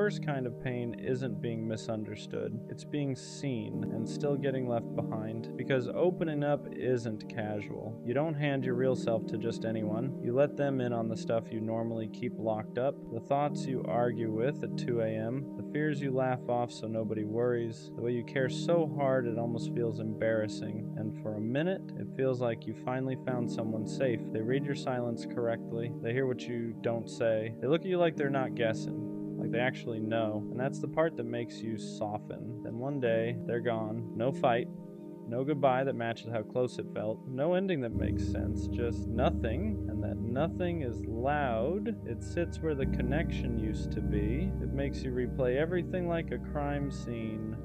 worst kind of pain isn't being misunderstood. It's being seen and still getting left behind, because opening up isn't casual. You don't hand your real self to just anyone. You let them in on the stuff you normally keep locked up, the thoughts you argue with at 2 a.m., the fears you laugh off so nobody worries, the way you care so hard it almost feels embarrassing, and for a minute, it feels like you finally found someone safe. They read your silence correctly, they hear what you don't say, they look at you like they're not guessing, like they actually know, and that's the part that makes you soften. Then one day, they're gone. No fight, no goodbye that matches how close it felt, no ending that makes sense, just nothing, and that nothing is loud. It sits where the connection used to be. It makes you replay everything like a crime scene.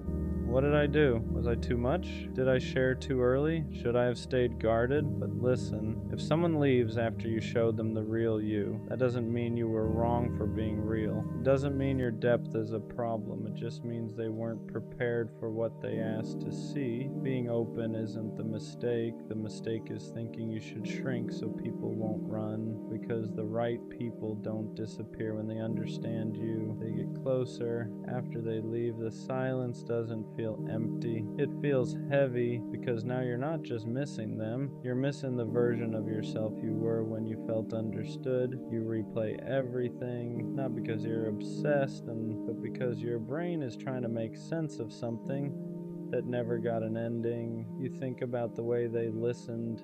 What did I do? Was I too much? Did I share too early? Should I have stayed guarded? But listen, if someone leaves after you showed them the real you, that doesn't mean you were wrong for being real. It doesn't mean your depth is a problem. It just means they weren't prepared for what they asked to see. Being open isn't the mistake. The mistake is thinking you should shrink so people won't run, because the right people don't disappear when they understand you. They get closer. After they leave, the silence doesn't feel empty. It feels heavy, because now you're not just missing them, you're missing the version of yourself you were when you felt understood. You replay everything, not because you're obsessed, but because your brain is trying to make sense of something that never got an ending. You think about the way they listened,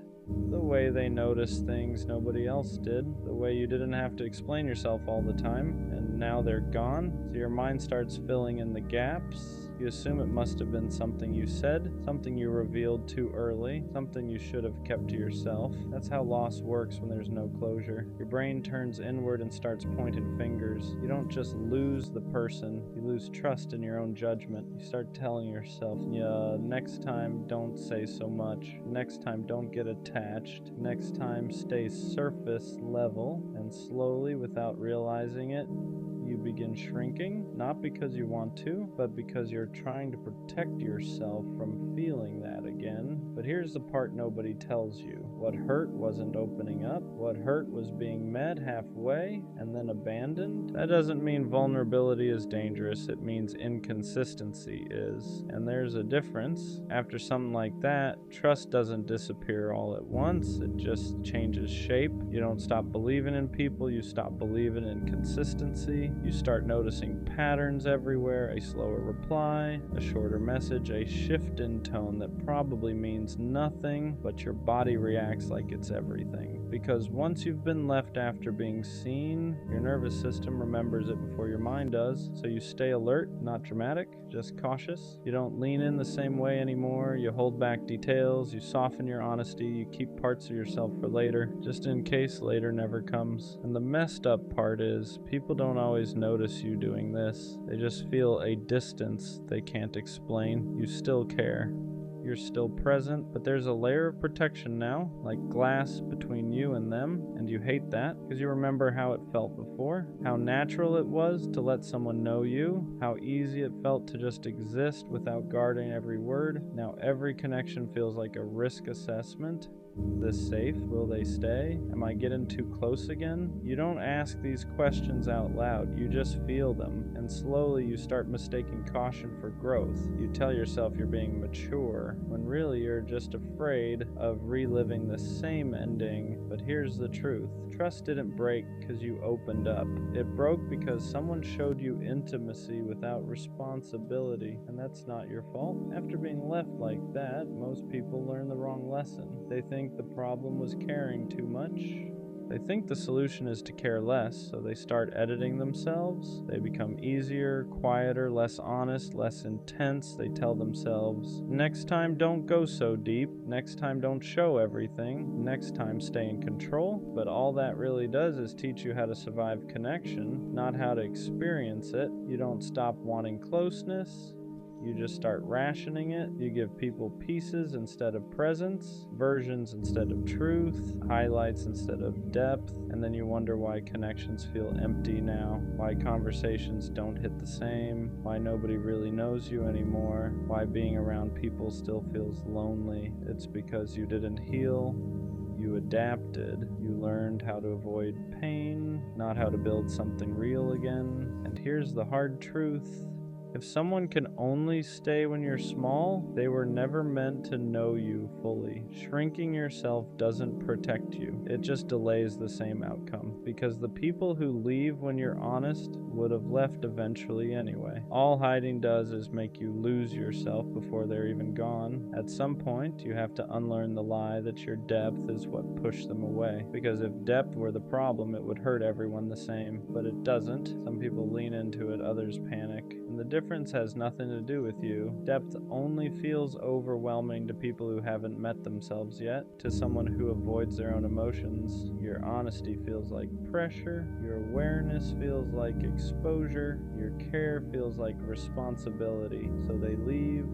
the way they noticed things nobody else did, the way you didn't have to explain yourself all the time, and now they're gone, so your mind starts filling in the gaps. You assume it must have been something you said, something you revealed too early, something you should have kept to yourself. That's how loss works when there's no closure. Your brain turns inward and starts pointing fingers. You don't just lose the person, you lose trust in your own judgment. You start telling yourself, yeah, next time don't say so much, next time don't get attached, next time stay surface level, and slowly, without realizing it, you begin shrinking, not because you want to, but because you're trying to protect yourself from feeling that again. But here's the part nobody tells you. What hurt wasn't opening up. What hurt was being met halfway and then abandoned. That doesn't mean vulnerability is dangerous. It means inconsistency is. And there's a difference. After something like that, trust doesn't disappear all at once. It just changes shape. You don't stop believing in people. You stop believing in consistency. You start noticing patterns everywhere, a slower reply, a shorter message, a shift in tone that probably means nothing, but your body reacts like it's everything. Because once you've been left after being seen, your nervous system remembers it before your mind does, so you stay alert, not dramatic, just cautious. You don't lean in the same way anymore, you hold back details, you soften your honesty, you keep parts of yourself for later, just in case later never comes. And the messed up part is, people don't always notice you doing this. They just feel a distance they can't explain. You still care. You're still present, but there's a layer of protection now, like glass between you and them, and you hate that because you remember how it felt before, how natural it was to let someone know you, how easy it felt to just exist without guarding every word. Now every connection feels like a risk assessment. This safe? Will they stay? Am I getting too close again? You don't ask these questions out loud, you just feel them, and slowly you start mistaking caution for growth. You tell yourself you're being mature, when really you're just afraid of reliving the same ending. But here's the truth. Trust didn't break because you opened up. It broke because someone showed you intimacy without responsibility, and that's not your fault. After being left like that, most people learn the wrong lesson. They think the problem was caring too much. They think the solution is to care less, so they start editing themselves. They become easier, quieter, less honest, less intense. They tell themselves, next time don't go so deep, next time don't show everything, next time stay in control. But all that really does is teach you how to survive connection, not how to experience it. You don't stop wanting closeness. You just start rationing it. You give people pieces instead of presence, versions instead of truth, highlights instead of depth, and then you wonder why connections feel empty now, why conversations don't hit the same, why nobody really knows you anymore, why being around people still feels lonely. It's because you didn't heal. You You adapted. You learned how to avoid pain, not how to build something real again. And here's the hard truth. If someone can only stay when you're small, they were never meant to know you fully. Shrinking yourself doesn't protect you. It just delays the same outcome. Because the people who leave when you're honest would have left eventually anyway. All hiding does is make you lose yourself before they're even gone. At some point, you have to unlearn the lie that your depth is what pushed them away. Because if depth were the problem, it would hurt everyone the same. But it doesn't. Some people lean into it, others panic. And the difference has nothing to do with you. Depth only feels overwhelming to people who haven't met themselves yet. To someone who avoids their own emotions, your honesty feels like pressure, your awareness feels like exposure, your care feels like responsibility. So they leave.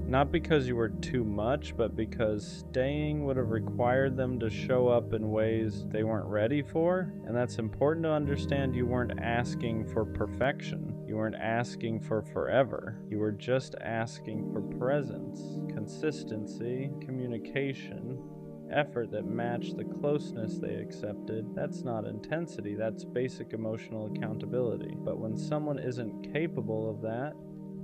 Not because you were too much, but because staying would have required them to show up in ways they weren't ready for. And that's important to understand. You weren't asking for perfection. You weren't asking for forever. You were just asking for presence, consistency, communication, effort that matched the closeness they accepted. That's not intensity, that's basic emotional accountability. But when someone isn't capable of that,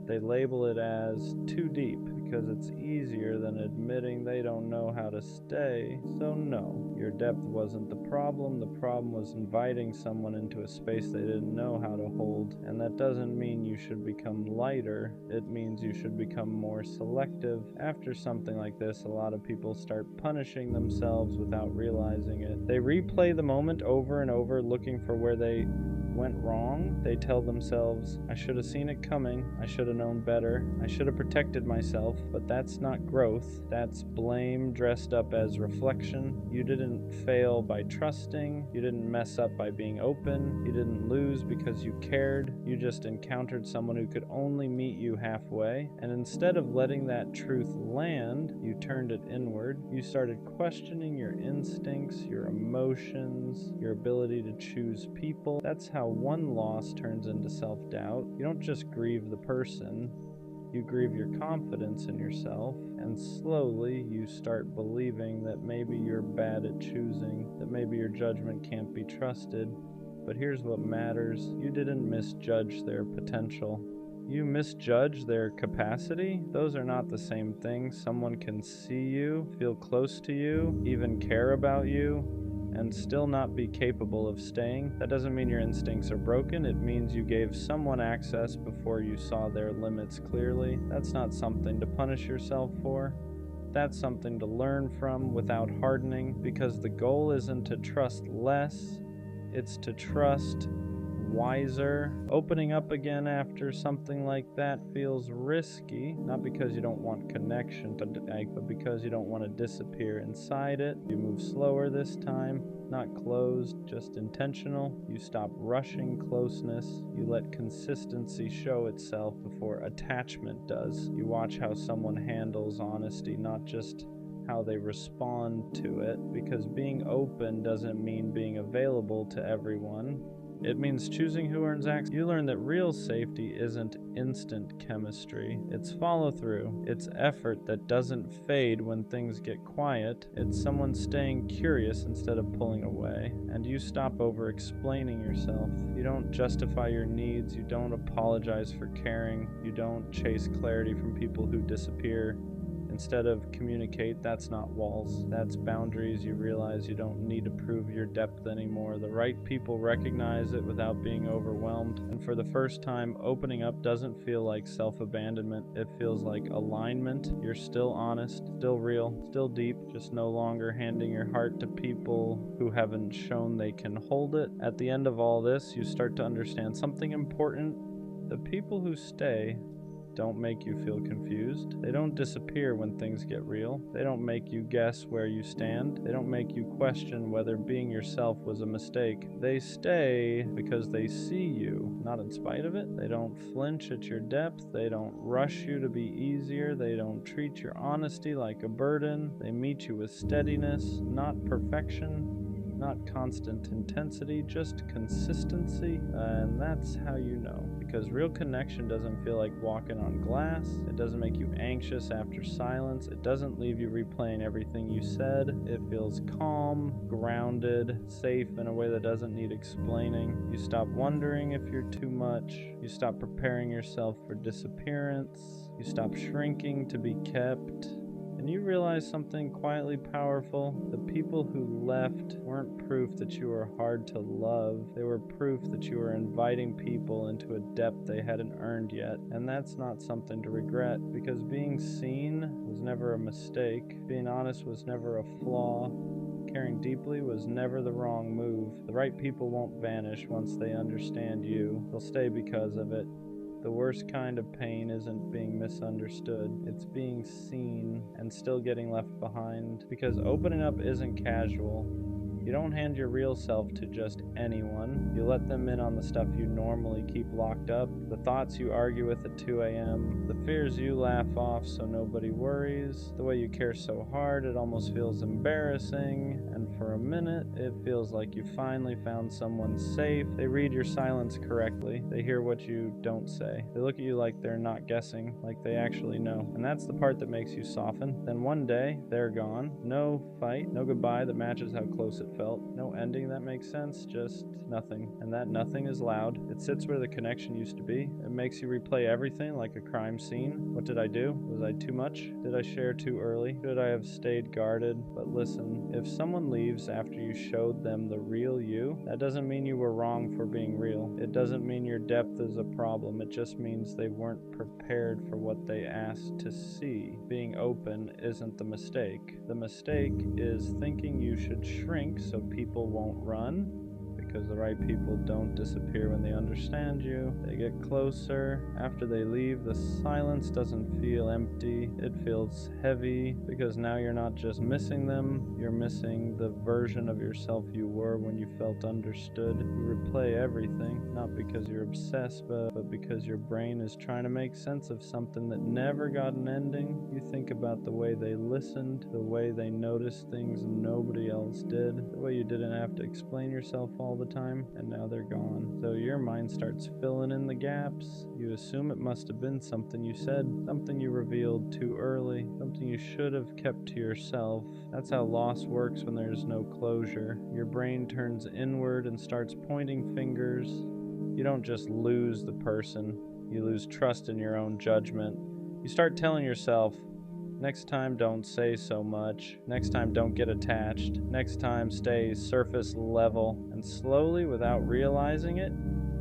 they label it as too deep because it's easier than admitting they don't know how to stay. So no, your depth wasn't the problem. The problem was inviting someone into a space they didn't know how to hold. And that doesn't mean you should become lighter. It means you should become more selective. After something like this, a lot of people start punishing themselves without realizing it. They replay the moment over and over, looking for where they went wrong. They tell themselves, I should have seen it coming, I should have known better, I should have protected myself. But that's not growth, that's blame dressed up as reflection. You didn't fail by trusting, you didn't mess up by being open, you didn't lose because you cared, you just encountered someone who could only meet you halfway. And instead of letting that truth land, you turned it inward. You started questioning your instincts, your emotions, your ability to choose people. That's how one loss turns into self-doubt. You don't just grieve the person, you grieve your confidence in yourself, and slowly you start believing that maybe you're bad at choosing, that maybe your judgment can't be trusted. But here's what matters. You didn't misjudge their potential. You misjudge their capacity? Those are not the same thing. Someone can see you, feel close to you, even care about you, and still not be capable of staying. That doesn't mean your instincts are broken. It means you gave someone access before you saw their limits clearly. That's not something to punish yourself for. That's something to learn from without hardening, because the goal isn't to trust less, it's to trust wiser. Opening up again after something like that feels risky, not because you don't want connection, but because you don't want to disappear inside it. You move slower this time, not closed, just intentional. You stop rushing closeness. You let consistency show itself before attachment does. You watch how someone handles honesty, not just how they respond to it, because being open doesn't mean being available to everyone. It means choosing who earns access. You learn that real safety isn't instant chemistry. It's follow-through. It's effort that doesn't fade when things get quiet. It's someone staying curious instead of pulling away. And you stop over-explaining yourself. You don't justify your needs. You don't apologize for caring. You don't chase clarity from people who disappear. Instead of communicate, that's not walls, that's boundaries. You realize you don't need to prove your depth anymore. The right people recognize it without being overwhelmed. And for the first time, opening up doesn't feel like self-abandonment. It feels like alignment. You're still honest, still real, still deep, just no longer handing your heart to people who haven't shown they can hold it. At the end of all this, you start to understand something important. The people who stay don't make you feel confused. They don't disappear when things get real. They don't make you guess where you stand. They don't make you question whether being yourself was a mistake. They stay because they see you, not in spite of it. They don't flinch at your depth. They don't rush you to be easier. They don't treat your honesty like a burden. They meet you with steadiness, not perfection, not constant intensity, just consistency. And that's how you know. because real connection doesn't feel like walking on glass. It doesn't make you anxious after silence. It doesn't leave you replaying everything you said. It feels calm, grounded, safe in a way that doesn't need explaining. You stop wondering if you're too much. You stop preparing yourself for disappearance. You stop shrinking to be kept. And you realize something quietly powerful. The people who left weren't proof that you were hard to love. They were proof that you were inviting people into a depth they hadn't earned yet. And that's not something to regret, because being seen was never a mistake. Being honest was never a flaw. Caring deeply was never the wrong move. The right people won't vanish once they understand you. They'll stay because of it. The worst kind of pain isn't being misunderstood. It's being seen and still getting left behind. Because opening up isn't casual. You don't hand your real self to just anyone. You let them in on the stuff you normally keep locked up, the thoughts you argue with at 2 a.m., the fears you laugh off so nobody worries, the way you care so hard it almost feels embarrassing, and for a minute it feels like you finally found someone safe. They read your silence correctly. They hear what you don't say. They look at you like they're not guessing, like they actually know. And that's the part that makes you soften. Then one day, they're gone. No fight, no goodbye that matches how close it felt. No ending that makes sense, just nothing. And that nothing is loud. It sits where the connection used to be. It makes you replay everything like a crime scene. What did I do? Was I too much? Did I share too early? Should I have stayed guarded? But listen, if someone leaves after you showed them the real you, that doesn't mean you were wrong for being real. It doesn't mean your depth is a problem. It just means they weren't prepared for what they asked to see. Being open isn't the mistake. The mistake is thinking you should shrink so people won't run. Because the right people don't disappear when they understand you. They get closer. After they leave, the silence doesn't feel empty. It feels heavy, because now you're not just missing them, you're missing the version of yourself you were when you felt understood. You replay everything, not because you're obsessed, but because your brain is trying to make sense of something that never got an ending. You think about the way they listened, the way they noticed things nobody else did, the way you didn't have to explain yourself all the time, and now they're gone. So your mind starts filling in the gaps. You assume it must have been something you said, something you revealed too early, something you should have kept to yourself. That's how loss works when there's no closure. Your brain turns inward and starts pointing fingers. You don't just lose the person, you lose trust in your own judgment. You start telling yourself, next time, don't say so much. Next time, don't get attached. Next time, stay surface level. And slowly, without realizing it,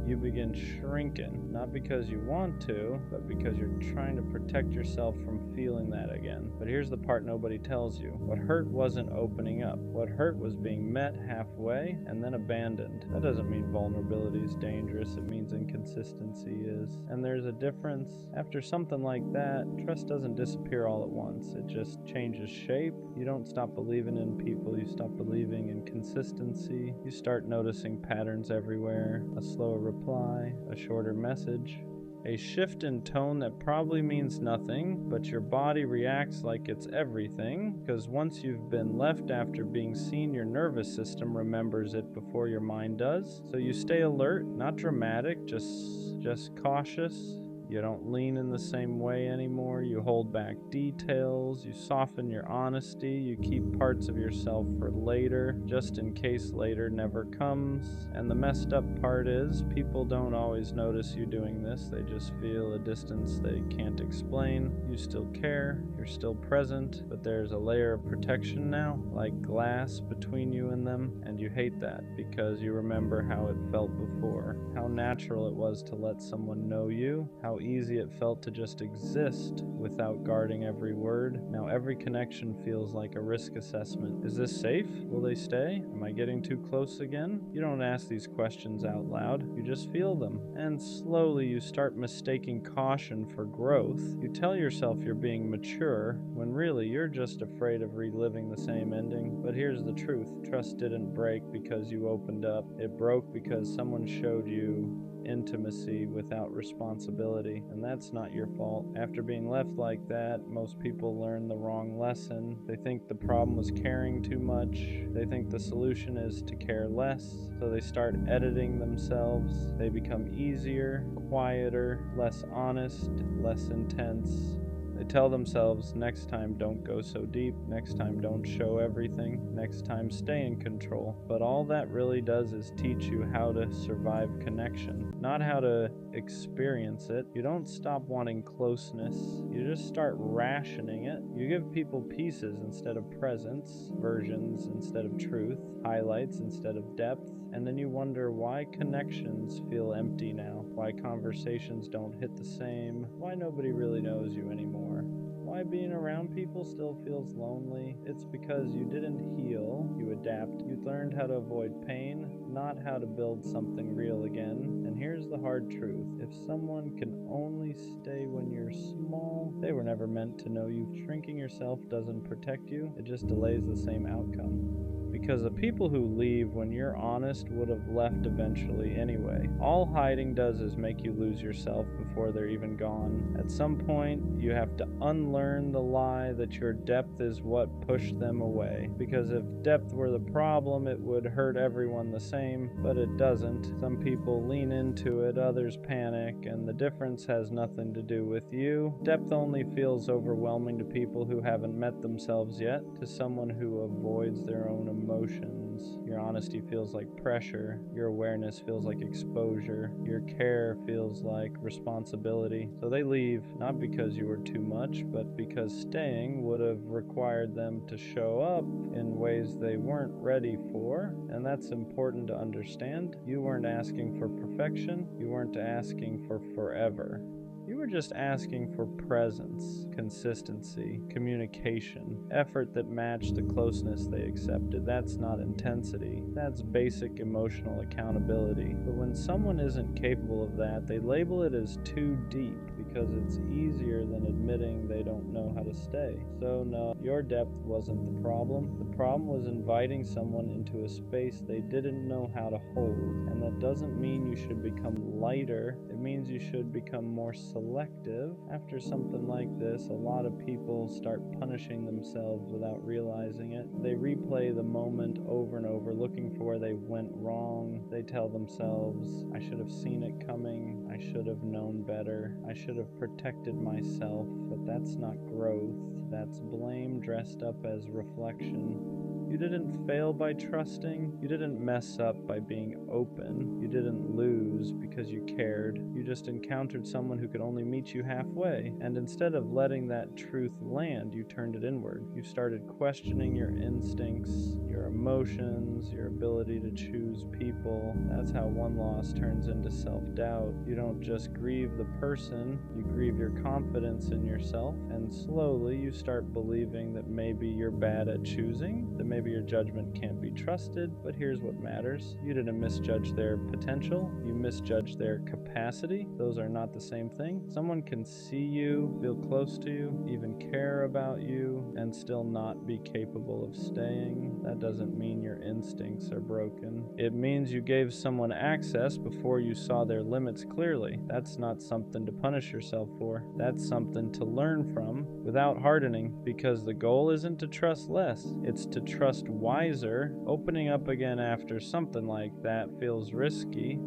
you begin shrinking. Not because you want to, but because you're trying to protect yourself from feeling that again. But here's the part nobody tells you. What hurt wasn't opening up. What hurt was being met halfway and then abandoned. That doesn't mean vulnerability is dangerous. It means inconsistency is. And there's a difference. After something like that, trust doesn't disappear all at once. It just changes shape. You don't stop believing in people. You stop believing in consistency. You start noticing patterns everywhere. A slower reply, a shorter message, a shift in tone that probably means nothing, but your body reacts like it's everything, because once you've been left after being seen, your nervous system remembers it before your mind does. So you stay alert, not dramatic, just cautious. You don't lean in the same way anymore. You hold back details. You soften your honesty. You keep parts of yourself for later, just in case later never comes. And the messed up part is, people don't always notice you doing this. They just feel a distance they can't explain. You still care. You're still present. But there's a layer of protection now, like glass between you and them. And you hate that because you remember how it felt before. How natural it was to let someone know you. How easy it felt to just exist without guarding every word. Now every connection feels like a risk assessment. Is this safe? Will they stay? Am I getting too close again? You don't ask these questions out loud. You just feel them. And slowly you start mistaking caution for growth. You tell yourself you're being mature, when really you're just afraid of reliving the same ending. But here's the truth. Trust didn't break because you opened up. It broke because someone showed you intimacy without responsibility, and that's not your fault. After being left like that, most people learn the wrong lesson. They think the problem was caring too much. They think the solution is to care less, so they start editing themselves. They become easier, quieter, less honest, less intense. They tell themselves, next time don't go so deep, next time don't show everything, next time stay in control. But all that really does is teach you how to survive connection, not how to experience it. You don't stop wanting closeness, you just start rationing it. You give people pieces instead of presence, versions instead of truth, highlights instead of depth, and then you wonder why connections feel empty now, why conversations don't hit the same, why nobody really knows you anymore, why being around people still feels lonely. It's because you didn't heal, you adapt. You learned how to avoid pain, not how to build something real again. And here's the hard truth. If someone can only stay when you're small, they were never meant to know you. Shrinking yourself doesn't protect you, it just delays the same outcome. Because the people who leave when you're honest would have left eventually anyway. All hiding does is make you lose yourself before they're even gone. At some point, you have to unlearn the lie that your depth is what pushed them away. Because if depth were the problem, it would hurt everyone the same, but it doesn't. Some people lean into it, others panic, and the difference has nothing to do with you. Depth only feels overwhelming to people who haven't met themselves yet, to someone who avoids their own emotions. Your honesty feels like pressure. Your awareness feels like exposure. Your care feels like responsibility. So they leave, not because you were too much, but because staying would have required them to show up in ways they weren't ready for. And that's important to understand. You weren't asking for perfection. You weren't asking for forever. You were just asking for presence, consistency, communication, effort that matched the closeness they accepted. That's not intensity. That's basic emotional accountability. But when someone isn't capable of that, they label it as too deep because it's easier than admitting they don't know how to stay. So no, your depth wasn't the problem. The problem was inviting someone into a space they didn't know how to hold. And that doesn't mean you should become lighter. It means you should become more selective. After something like this, a lot of people start punishing themselves without realizing it. They replay the moment over and over, looking for where they went wrong. They tell themselves, I should have seen it coming. I should have known better. I should have protected myself. But that's not growth. That's blame dressed up as reflection. You didn't fail by trusting. You didn't mess up by being open. You didn't lose because you cared. You just encountered someone who could only meet you halfway. And instead of letting that truth land, you turned it inward. You started questioning your instincts, your emotions, your ability to choose people. That's how one loss turns into self-doubt. You don't just grieve the person, you grieve your confidence in yourself. And slowly you start believing that maybe you're bad at choosing, that maybe your judgment can't be trusted. But here's what matters. You didn't misjudge their potential. You misjudged their capacity. Those are not the same thing. Someone can see you, feel close to you, even care about you, and still not be capable of staying. That doesn't mean your instincts are broken. It means you gave someone access before you saw their limits clearly. That's not something to punish yourself for. That's something to learn from without hardening, because the goal isn't to trust less. It's to trust wiser. Opening up again after something like that feels risky.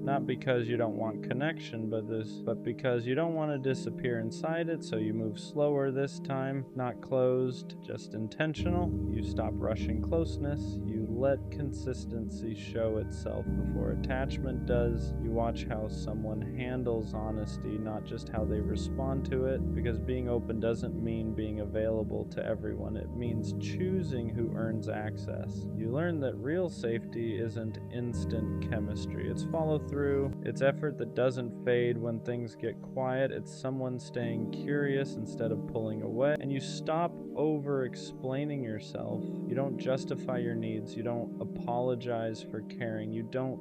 Not because you don't want connection, but because you don't want to disappear inside it, so you move slower this time, not closed, just intentional. You stop rushing closeness. You let consistency show itself before attachment does. You watch how someone handles honesty, not just how they respond to it, because being open doesn't mean being available to everyone. It means choosing who earns access. You learn that real safety isn't instant chemistry. It's follow through. It's effort that doesn't fade when things get quiet. It's someone staying curious instead of pulling away. And you stop over explaining yourself. You don't justify your needs. You don't apologize for caring. You don't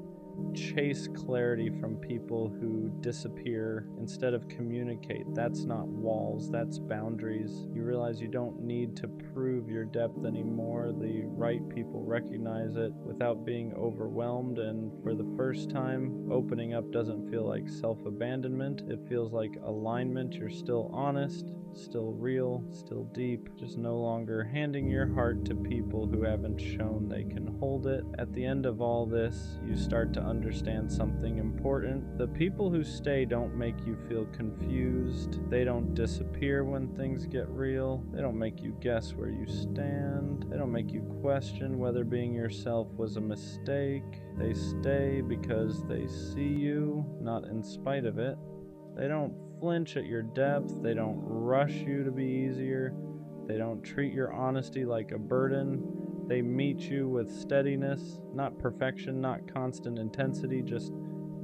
chase clarity from people who disappear instead of communicate. That's not walls, that's boundaries. You realize you don't need to prove your depth anymore. The right people recognize it without being overwhelmed, and for the first time, opening up doesn't feel like self-abandonment. It feels like alignment. You're still honest, still real, still deep, just no longer handing your heart to people who haven't shown they can hold it. At the end of all this, you start to understand something important. The people who stay don't make you feel confused. They don't disappear when things get real. They don't make you guess where you stand. They don't make you question whether being yourself was a mistake. They stay because they see you, not in spite of it. They don't flinch at your depth. They don't rush you to be easier. They don't treat your honesty like a burden. They meet you with steadiness, not perfection, not constant intensity, just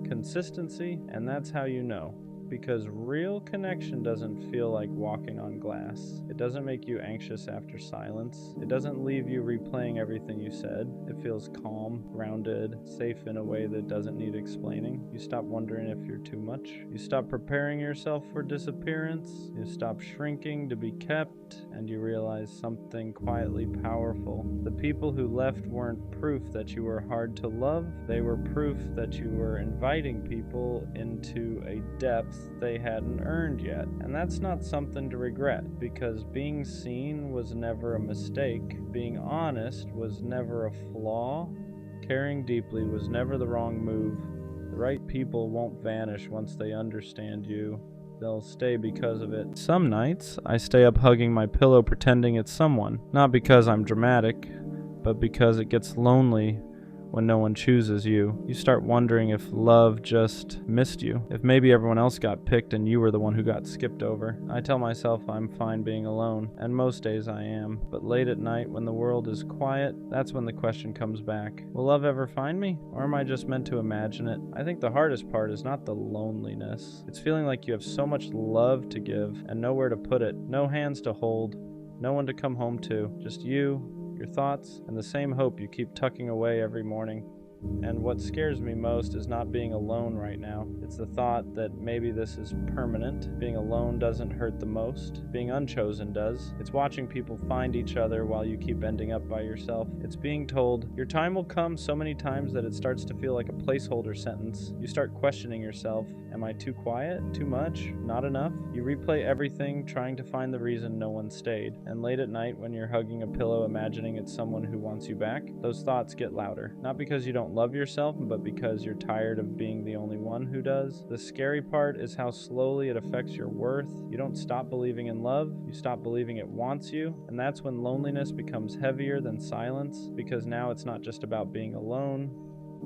consistency. And that's how you know. Because real connection doesn't feel like walking on glass. It doesn't make you anxious after silence. It doesn't leave you replaying everything you said. It feels calm, grounded, safe in a way that doesn't need explaining. You stop wondering if you're too much. You stop preparing yourself for disappearance. You stop shrinking to be kept, and you realize something quietly powerful. The people who left weren't proof that you were hard to love. They were proof that you were inviting people into a depth they hadn't earned yet. And that's not something to regret, because being seen was never a mistake. Being honest was never a flaw. Caring deeply was never the wrong move. The right people won't vanish once they understand you. They'll stay because of it. Some nights, I stay up hugging my pillow pretending it's someone. Not because I'm dramatic, but because it gets lonely when no one chooses you. You start wondering if love just missed you, if maybe everyone else got picked and you were the one who got skipped over. I tell myself I'm fine being alone, and most days I am. But late at night, when the world is quiet, that's when the question comes back. Will love ever find me? Or am I just meant to imagine it? I think the hardest part is not the loneliness. It's feeling like you have so much love to give and nowhere to put it, no hands to hold, no one to come home to, just you, your thoughts, and the same hope you keep tucking away every morning. And what scares me most is not being alone right now. It's the thought that maybe this is permanent. Being alone doesn't hurt the most. Being unchosen does. It's watching people find each other while you keep ending up by yourself. It's being told, your time will come so many times that it starts to feel like a placeholder sentence. You start questioning yourself. Am I too quiet? Too much? Not enough? You replay everything, trying to find the reason no one stayed. And late at night, when you're hugging a pillow, imagining it's someone who wants you back, those thoughts get louder. Not because you don't love yourself, but because you're tired of being the only one who does. The scary part is how slowly it affects your worth. You don't stop believing in love, you stop believing it wants you, and that's when loneliness becomes heavier than silence, because now it's not just about being alone.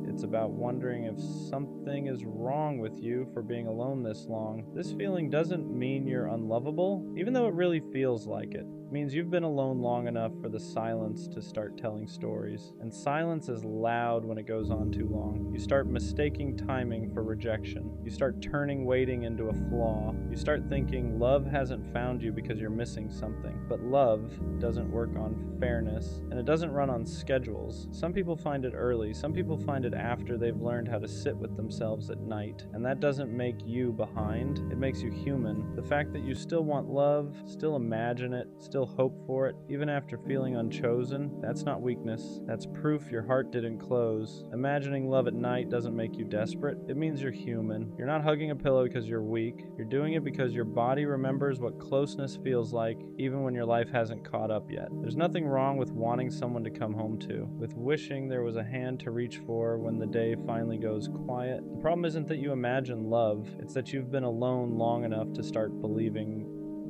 It's about wondering if something is wrong with you for being alone this long. This feeling doesn't mean you're unlovable, even though it really feels like it. It means you've been alone long enough for the silence to start telling stories. And silence is loud when it goes on too long. You start mistaking timing for rejection. You start turning waiting into a flaw. You start thinking love hasn't found you because you're missing something. But love doesn't work on fairness, and it doesn't run on schedules. Some people find it early. Some people find it after they've learned how to sit with themselves at night. And that doesn't make you behind. It makes you human. The fact that you still want love, still imagine it, still hope for it, even after feeling unchosen, that's not weakness. That's proof your heart didn't close. Imagining love at night doesn't make you desperate. It means you're human. You're not hugging a pillow because you're weak. You're doing it because your body remembers what closeness feels like, even when your life hasn't caught up yet. There's nothing wrong with wanting someone to come home to, with wishing there was a hand to reach for when the day finally goes quiet. The problem isn't that you imagine love, it's that you've been alone long enough to start believing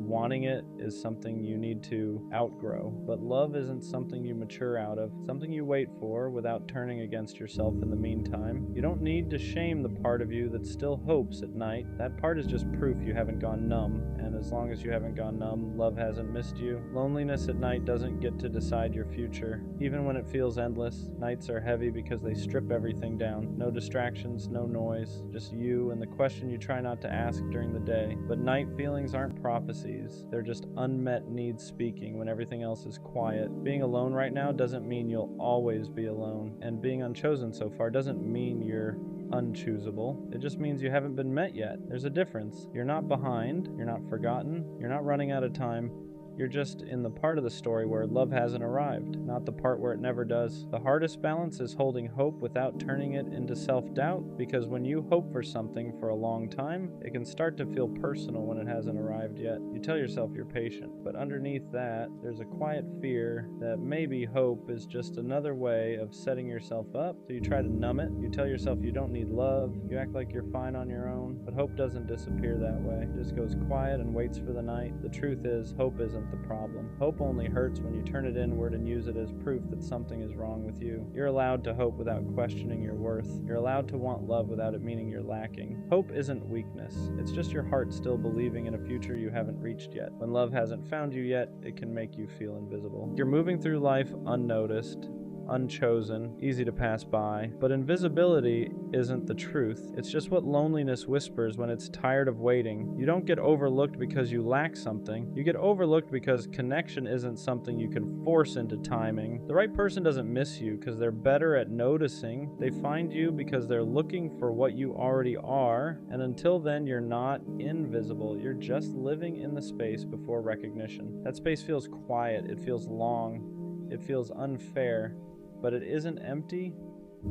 wanting it is something you need to outgrow. But love isn't something you mature out of, it's something you wait for without turning against yourself in the meantime. You don't need to shame the part of you that still hopes at night. That part is just proof you haven't gone numb, and as long as you haven't gone numb, love hasn't missed you. Loneliness at night doesn't get to decide your future. Even when it feels endless, nights are heavy because they strip everything down. No distractions, no noise, just you and the question you try not to ask during the day. But night feelings aren't prophecies. fantasies. They're just unmet needs speaking when everything else is quiet. Being alone right now doesn't mean you'll always be alone. And being unchosen so far doesn't mean you're unchoosable. It just means you haven't been met yet. There's a difference. You're not behind. You're not forgotten. You're not running out of time. You're just in the part of the story where love hasn't arrived, not the part where it never does. The hardest balance is holding hope without turning it into self-doubt, because when you hope for something for a long time, it can start to feel personal when it hasn't arrived yet. You tell yourself you're patient, but underneath that, there's a quiet fear that maybe hope is just another way of setting yourself up, so you try to numb it. You tell yourself you don't need love, you act like you're fine on your own, but hope doesn't disappear that way. It just goes quiet and waits for the night. The truth is, hope isn't the problem. Hope only hurts when you turn it inward and use it as proof that something is wrong with you. You're allowed to hope without questioning your worth. You're allowed to want love without it meaning you're lacking. Hope isn't weakness. It's just your heart still believing in a future you haven't reached yet. When love hasn't found you yet, it can make you feel invisible. You're moving through life unnoticed, unchosen, easy to pass by, but invisibility isn't the truth. It's just what loneliness whispers when it's tired of waiting. You don't get overlooked because you lack something. You get overlooked because connection isn't something you can force into timing. The right person doesn't miss you because they're better at noticing. They find you because they're looking for what you already are, and until then you're not invisible. You're just living in the space before recognition. That space feels quiet, it feels long, it feels unfair, but it isn't empty.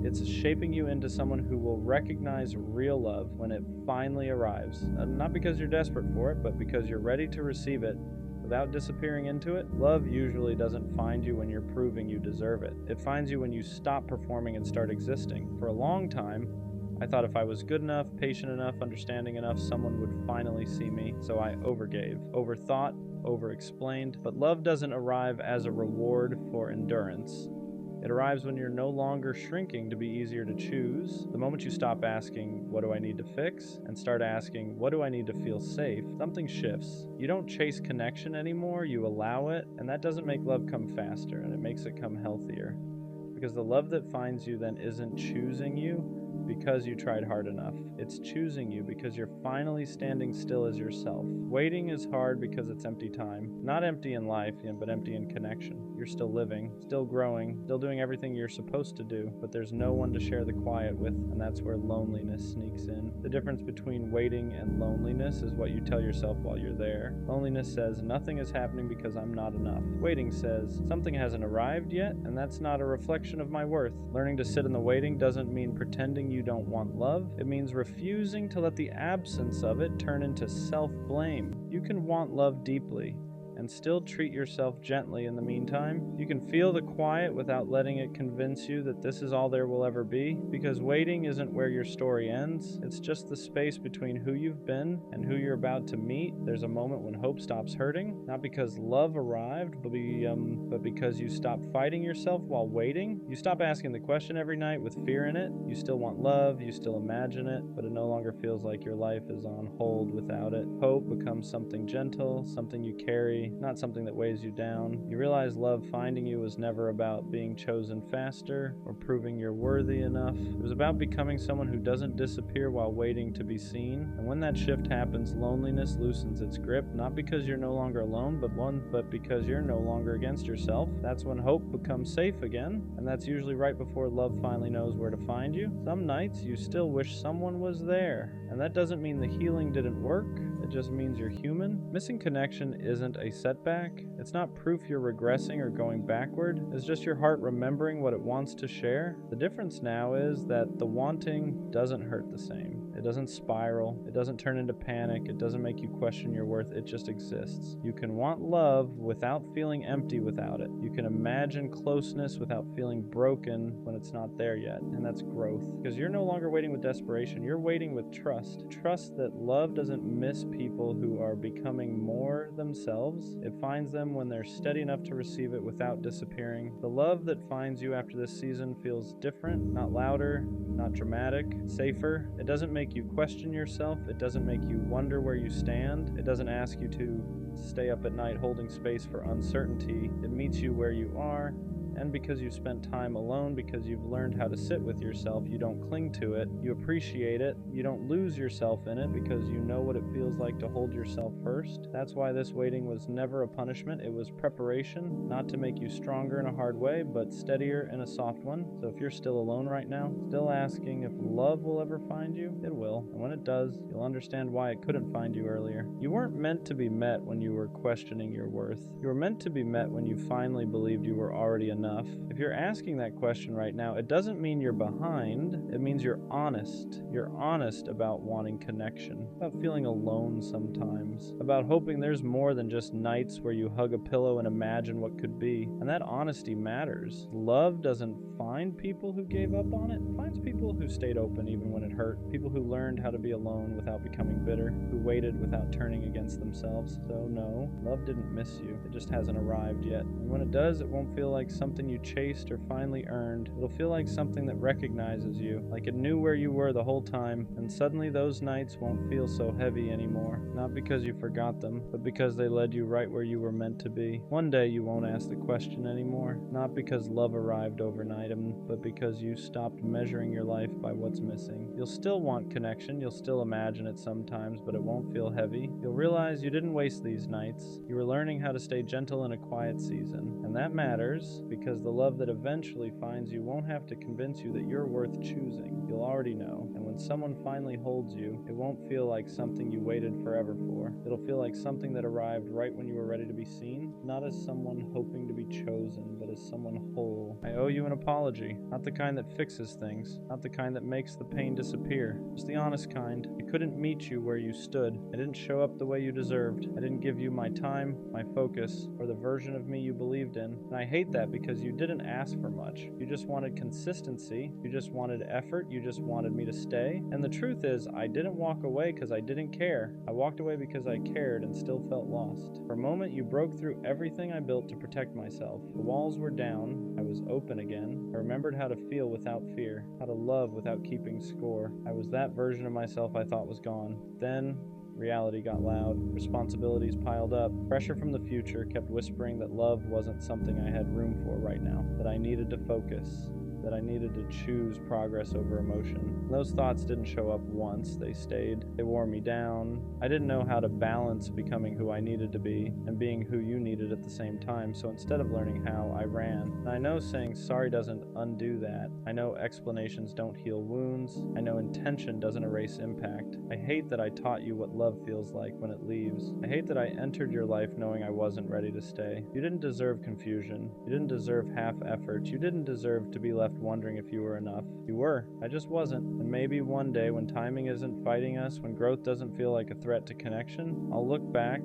It's shaping you into someone who will recognize real love when it finally arrives. Not because you're desperate for it, but because you're ready to receive it without disappearing into it. Love usually doesn't find you when you're proving you deserve it. It finds you when you stop performing and start existing. For a long time, I thought if I was good enough, patient enough, understanding enough, someone would finally see me. So I overgave, overthought, over-explained. But love doesn't arrive as a reward for endurance. It arrives when you're no longer shrinking to be easier to choose. The moment you stop asking, what do I need to fix? And start asking, what do I need to feel safe? Something shifts. You don't chase connection anymore, you allow it, and that doesn't make love come faster, and it makes it come healthier. Because the love that finds you then isn't choosing you because you tried hard enough. It's choosing you because you're finally standing still as yourself. Waiting is hard because it's empty time. Not empty in life, but empty in connection. You're still living, still growing, still doing everything you're supposed to do, but there's no one to share the quiet with, and that's where loneliness sneaks in. The difference between waiting and loneliness is what you tell yourself while you're there. Loneliness says, nothing is happening because I'm not enough. Waiting says, something hasn't arrived yet, and that's not a reflection of my worth. Learning to sit in the waiting doesn't mean pretending you don't want love. It means refusing to let the absence of it turn into self-blame. You can want love deeply and still treat yourself gently in the meantime. You can feel the quiet without letting it convince you that this is all there will ever be, because waiting isn't where your story ends. It's just the space between who you've been and who you're about to meet. There's a moment when hope stops hurting, not because love arrived, but because you stop fighting yourself while waiting. You stop asking the question every night with fear in it. You still want love, you still imagine it, but it no longer feels like your life is on hold without it. Hope becomes something gentle, something you carry, not something that weighs you down. You realize love finding you was never about being chosen faster or proving you're worthy enough. It was about becoming someone who doesn't disappear while waiting to be seen. And when that shift happens, loneliness loosens its grip, not because you're no longer alone, but because you're no longer against yourself. That's when hope becomes safe again, and that's usually right before love finally knows where to find you. Some nights you still wish someone was there, and that doesn't mean the healing didn't work. It just means you're human. Missing connection isn't a setback. It's not proof you're regressing or going backward. It's just your heart remembering what it wants to share. The difference now is that the wanting doesn't hurt the same. It doesn't spiral. It doesn't turn into panic. It doesn't make you question your worth. It just exists. You can want love without feeling empty without it. You can imagine closeness without feeling broken when it's not there yet. And that's growth. Because you're no longer waiting with desperation. You're waiting with trust. Trust that love doesn't miss people who are becoming more themselves. It finds them when they're steady enough to receive it without disappearing. The love that finds you after this season feels different, not louder, not dramatic, safer. It doesn't make you question yourself. It doesn't make you wonder where you stand. It doesn't ask you to stay up at night holding space for uncertainty. It meets you where you are and because you spent time alone, because you've learned how to sit with yourself. You don't cling to it, you appreciate it, you don't lose yourself in it because you know what it feels like to hold yourself first. That's why this waiting was never a punishment, it was preparation, not to make you stronger in a hard way, but steadier in a soft one. So if you're still alone right now, still asking if love will ever find you, it will. And when it does, you'll understand why it couldn't find you earlier. You weren't meant to be met when you were questioning your worth. You were meant to be met when you finally believed you were already enough. If you're asking that question right now, it doesn't mean you're behind, it means you're honest. You're honest about wanting connection, about feeling alone sometimes, about hoping there's more than just nights where you hug a pillow and imagine what could be. And that honesty matters. Love doesn't find people who gave up on it. It finds people who stayed open even when it hurt. People who learned how to be alone without becoming bitter, who waited without turning against themselves. So no, love didn't miss you. It just hasn't arrived yet. And when it does, it won't feel like something you chased or finally earned. It'll feel like something that recognizes you, like it knew where you were the whole time, and suddenly those nights won't feel so heavy anymore. Not because you forgot them, but because they led you right where you were meant to be. One day you won't ask the question anymore, not because love arrived overnight, but because you stopped measuring your life by what's missing. You'll still want connection, you'll still imagine it sometimes, but it won't feel heavy. You'll realize you didn't waste these nights. You were learning how to stay gentle in a quiet season. And that matters, because the love that eventually finds you won't have to convince you that you're worth choosing. You'll already know. And when someone finally holds you, it won't feel like something you waited forever for. It'll feel like something that arrived right when you were ready to be seen, not as someone hoping to be chosen, but as someone whole. I owe you an apology, not the kind that fixes things, not the kind that makes the pain disappear, just the honest kind. I couldn't meet you where you stood. I didn't show up the way you deserved. I didn't give you my time, my focus, or the version of me you believed in. And I hate that because you didn't ask for much. You just wanted consistency, you just wanted effort, you just wanted me to stay. And the truth is, I didn't walk away because I didn't care. I walked away because I cared and still felt lost. For a moment, you broke through everything I built to protect myself. The walls were down, I was open again. I remembered how to feel without fear, how to love without keeping score. I was that version of myself I thought was gone. Then, reality got loud, responsibilities piled up, pressure from the future kept whispering that love wasn't something I had room for right now, that I needed to focus, that I needed to choose progress over emotion. Those thoughts didn't show up once, they stayed. They wore me down. I didn't know how to balance becoming who I needed to be and being who you needed at the same time, so instead of learning how, I ran. And I know saying sorry doesn't undo that. I know explanations don't heal wounds. I know intention doesn't erase impact. I hate that I taught you what love feels like when it leaves. I hate that I entered your life knowing I wasn't ready to stay. You didn't deserve confusion. You didn't deserve half effort. You didn't deserve to be left wondering if you were enough. You were. I just wasn't. And maybe one day, when timing isn't fighting us, when growth doesn't feel like a threat to connection, I'll look back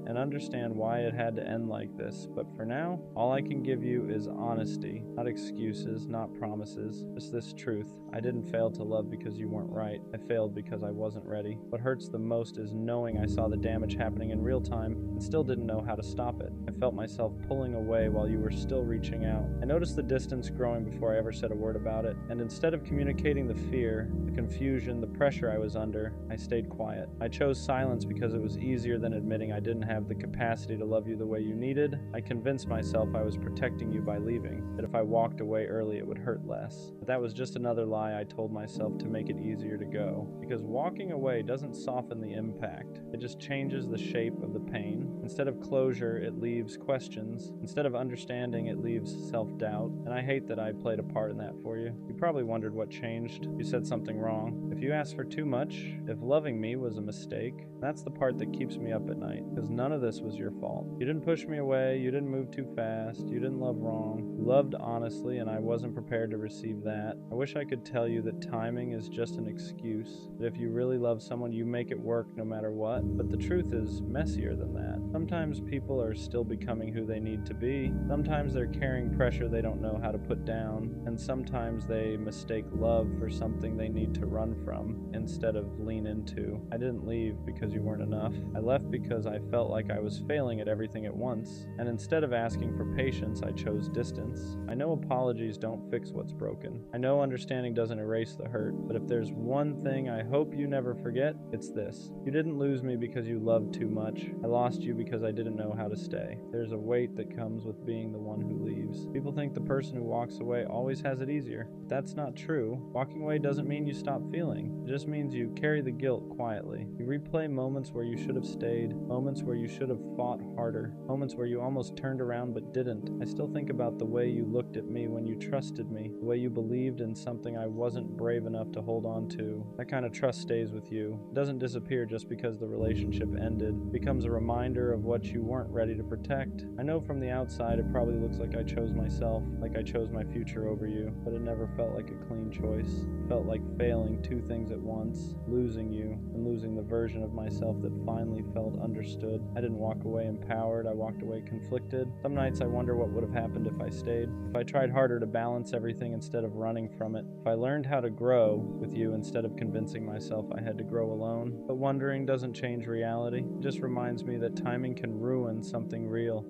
and understand why it had to end like this. But for now, all I can give you is honesty, not excuses, not promises, just this truth. I didn't fail to love because you weren't right. I failed because I wasn't ready. What hurts the most is knowing I saw the damage happening in real time and still didn't know how to stop it. I felt myself pulling away while you were still reaching out. I noticed the distance growing before I ever said a word about it, and instead of communicating the fear, the confusion, the pressure I was under, I stayed quiet. I chose silence because it was easier than admitting I didn't have the capacity to love you the way you needed. I convinced myself I was protecting you by leaving, that if I walked away early it would hurt less. But that was just another lie I told myself to make it easier to go. Because walking away doesn't soften the impact, it just changes the shape of the pain. Instead of closure, it leaves questions. Instead of understanding, it leaves self-doubt. And I hate that I played a part in that for you. You probably wondered what changed. You said something wrong. If you asked for too much, if loving me was a mistake, that's the part that keeps me up at night. Because none of this was your fault. You didn't push me away, you didn't move too fast, you didn't love wrong. You loved honestly, and I wasn't prepared to receive that. I wish I could tell you that timing is just an excuse, that if you really love someone, you make it work no matter what. But the truth is messier than that. Sometimes people are still becoming who they need to be. Sometimes they're carrying pressure they don't know how to put down. And sometimes they mistake love for something they need to run from instead of lean into. I didn't leave because you weren't enough. I left because I felt like I was failing at everything at once, and instead of asking for patience, I chose distance. I know apologies don't fix what's broken. I know understanding doesn't erase the hurt, but if there's one thing I hope you never forget, it's this. You didn't lose me because you loved too much. I lost you because I didn't know how to stay. There's a weight that comes with being the one who leaves. People think the person who walks away always has it easier. But that's not true. Walking away doesn't mean you stop feeling. It just means you carry the guilt quietly. You replay moments where you should have stayed, moments where you should have fought harder, moments where you almost turned around but didn't. I still think about the way you looked at me when you trusted me, the way you believed in something I wasn't brave enough to hold on to. That kind of trust stays with you. It doesn't disappear just because the relationship ended. It becomes a reminder of what you weren't ready to protect. I know from the outside it probably looks like I chose myself, like I chose my future over you, but it never felt like a clean choice. It felt like failing two things at once, losing you and losing the version of myself that finally felt understood. I didn't walk away empowered, I walked away conflicted. Some nights I wonder what would have happened if I stayed, if I tried harder to balance everything instead of running from it, if I learned how to grow with you instead of convincing myself I had to grow alone. But wondering doesn't change reality. It just reminds me that timing can ruin something real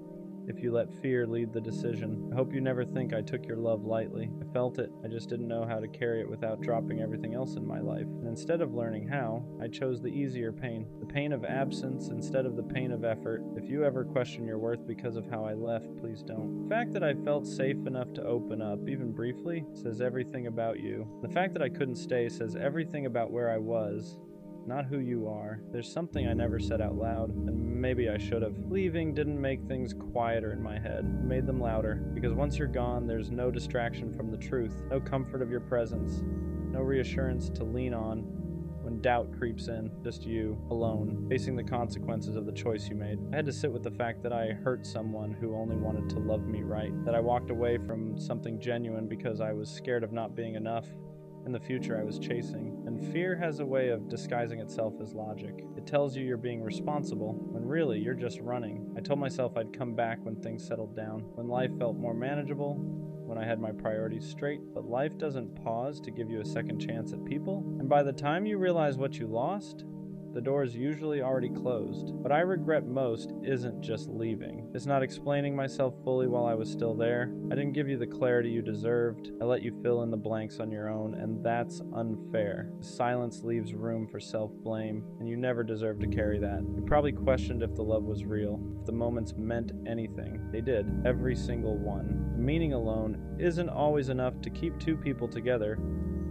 if you let fear lead the decision. I hope you never think I took your love lightly. I felt it, I just didn't know how to carry it without dropping everything else in my life. And instead of learning how, I chose the easier pain. The pain of absence instead of the pain of effort. If you ever question your worth because of how I left, please don't. The fact that I felt safe enough to open up, even briefly, says everything about you. The fact that I couldn't stay says everything about where I was, not who you are. There's something I never said out loud, and maybe I should have. Leaving didn't make things quieter in my head. It made them louder, because once you're gone, there's no distraction from the truth, no comfort of your presence, no reassurance to lean on when doubt creeps in, just you, alone, facing the consequences of the choice you made. I had to sit with the fact that I hurt someone who only wanted to love me right, that I walked away from something genuine because I was scared of not being enough in the future I was chasing. And fear has a way of disguising itself as logic. It tells you you're being responsible, when really you're just running. I told myself I'd come back when things settled down, when life felt more manageable, when I had my priorities straight. But life doesn't pause to give you a second chance at people. And by the time you realize what you lost, the door is usually already closed. What I regret most isn't just leaving. It's not explaining myself fully while I was still there. I didn't give you the clarity you deserved. I let you fill in the blanks on your own, and that's unfair. Silence leaves room for self-blame, and you never deserve to carry that. You probably questioned if the love was real, if the moments meant anything. They did, every single one. The meaning alone isn't always enough to keep two people together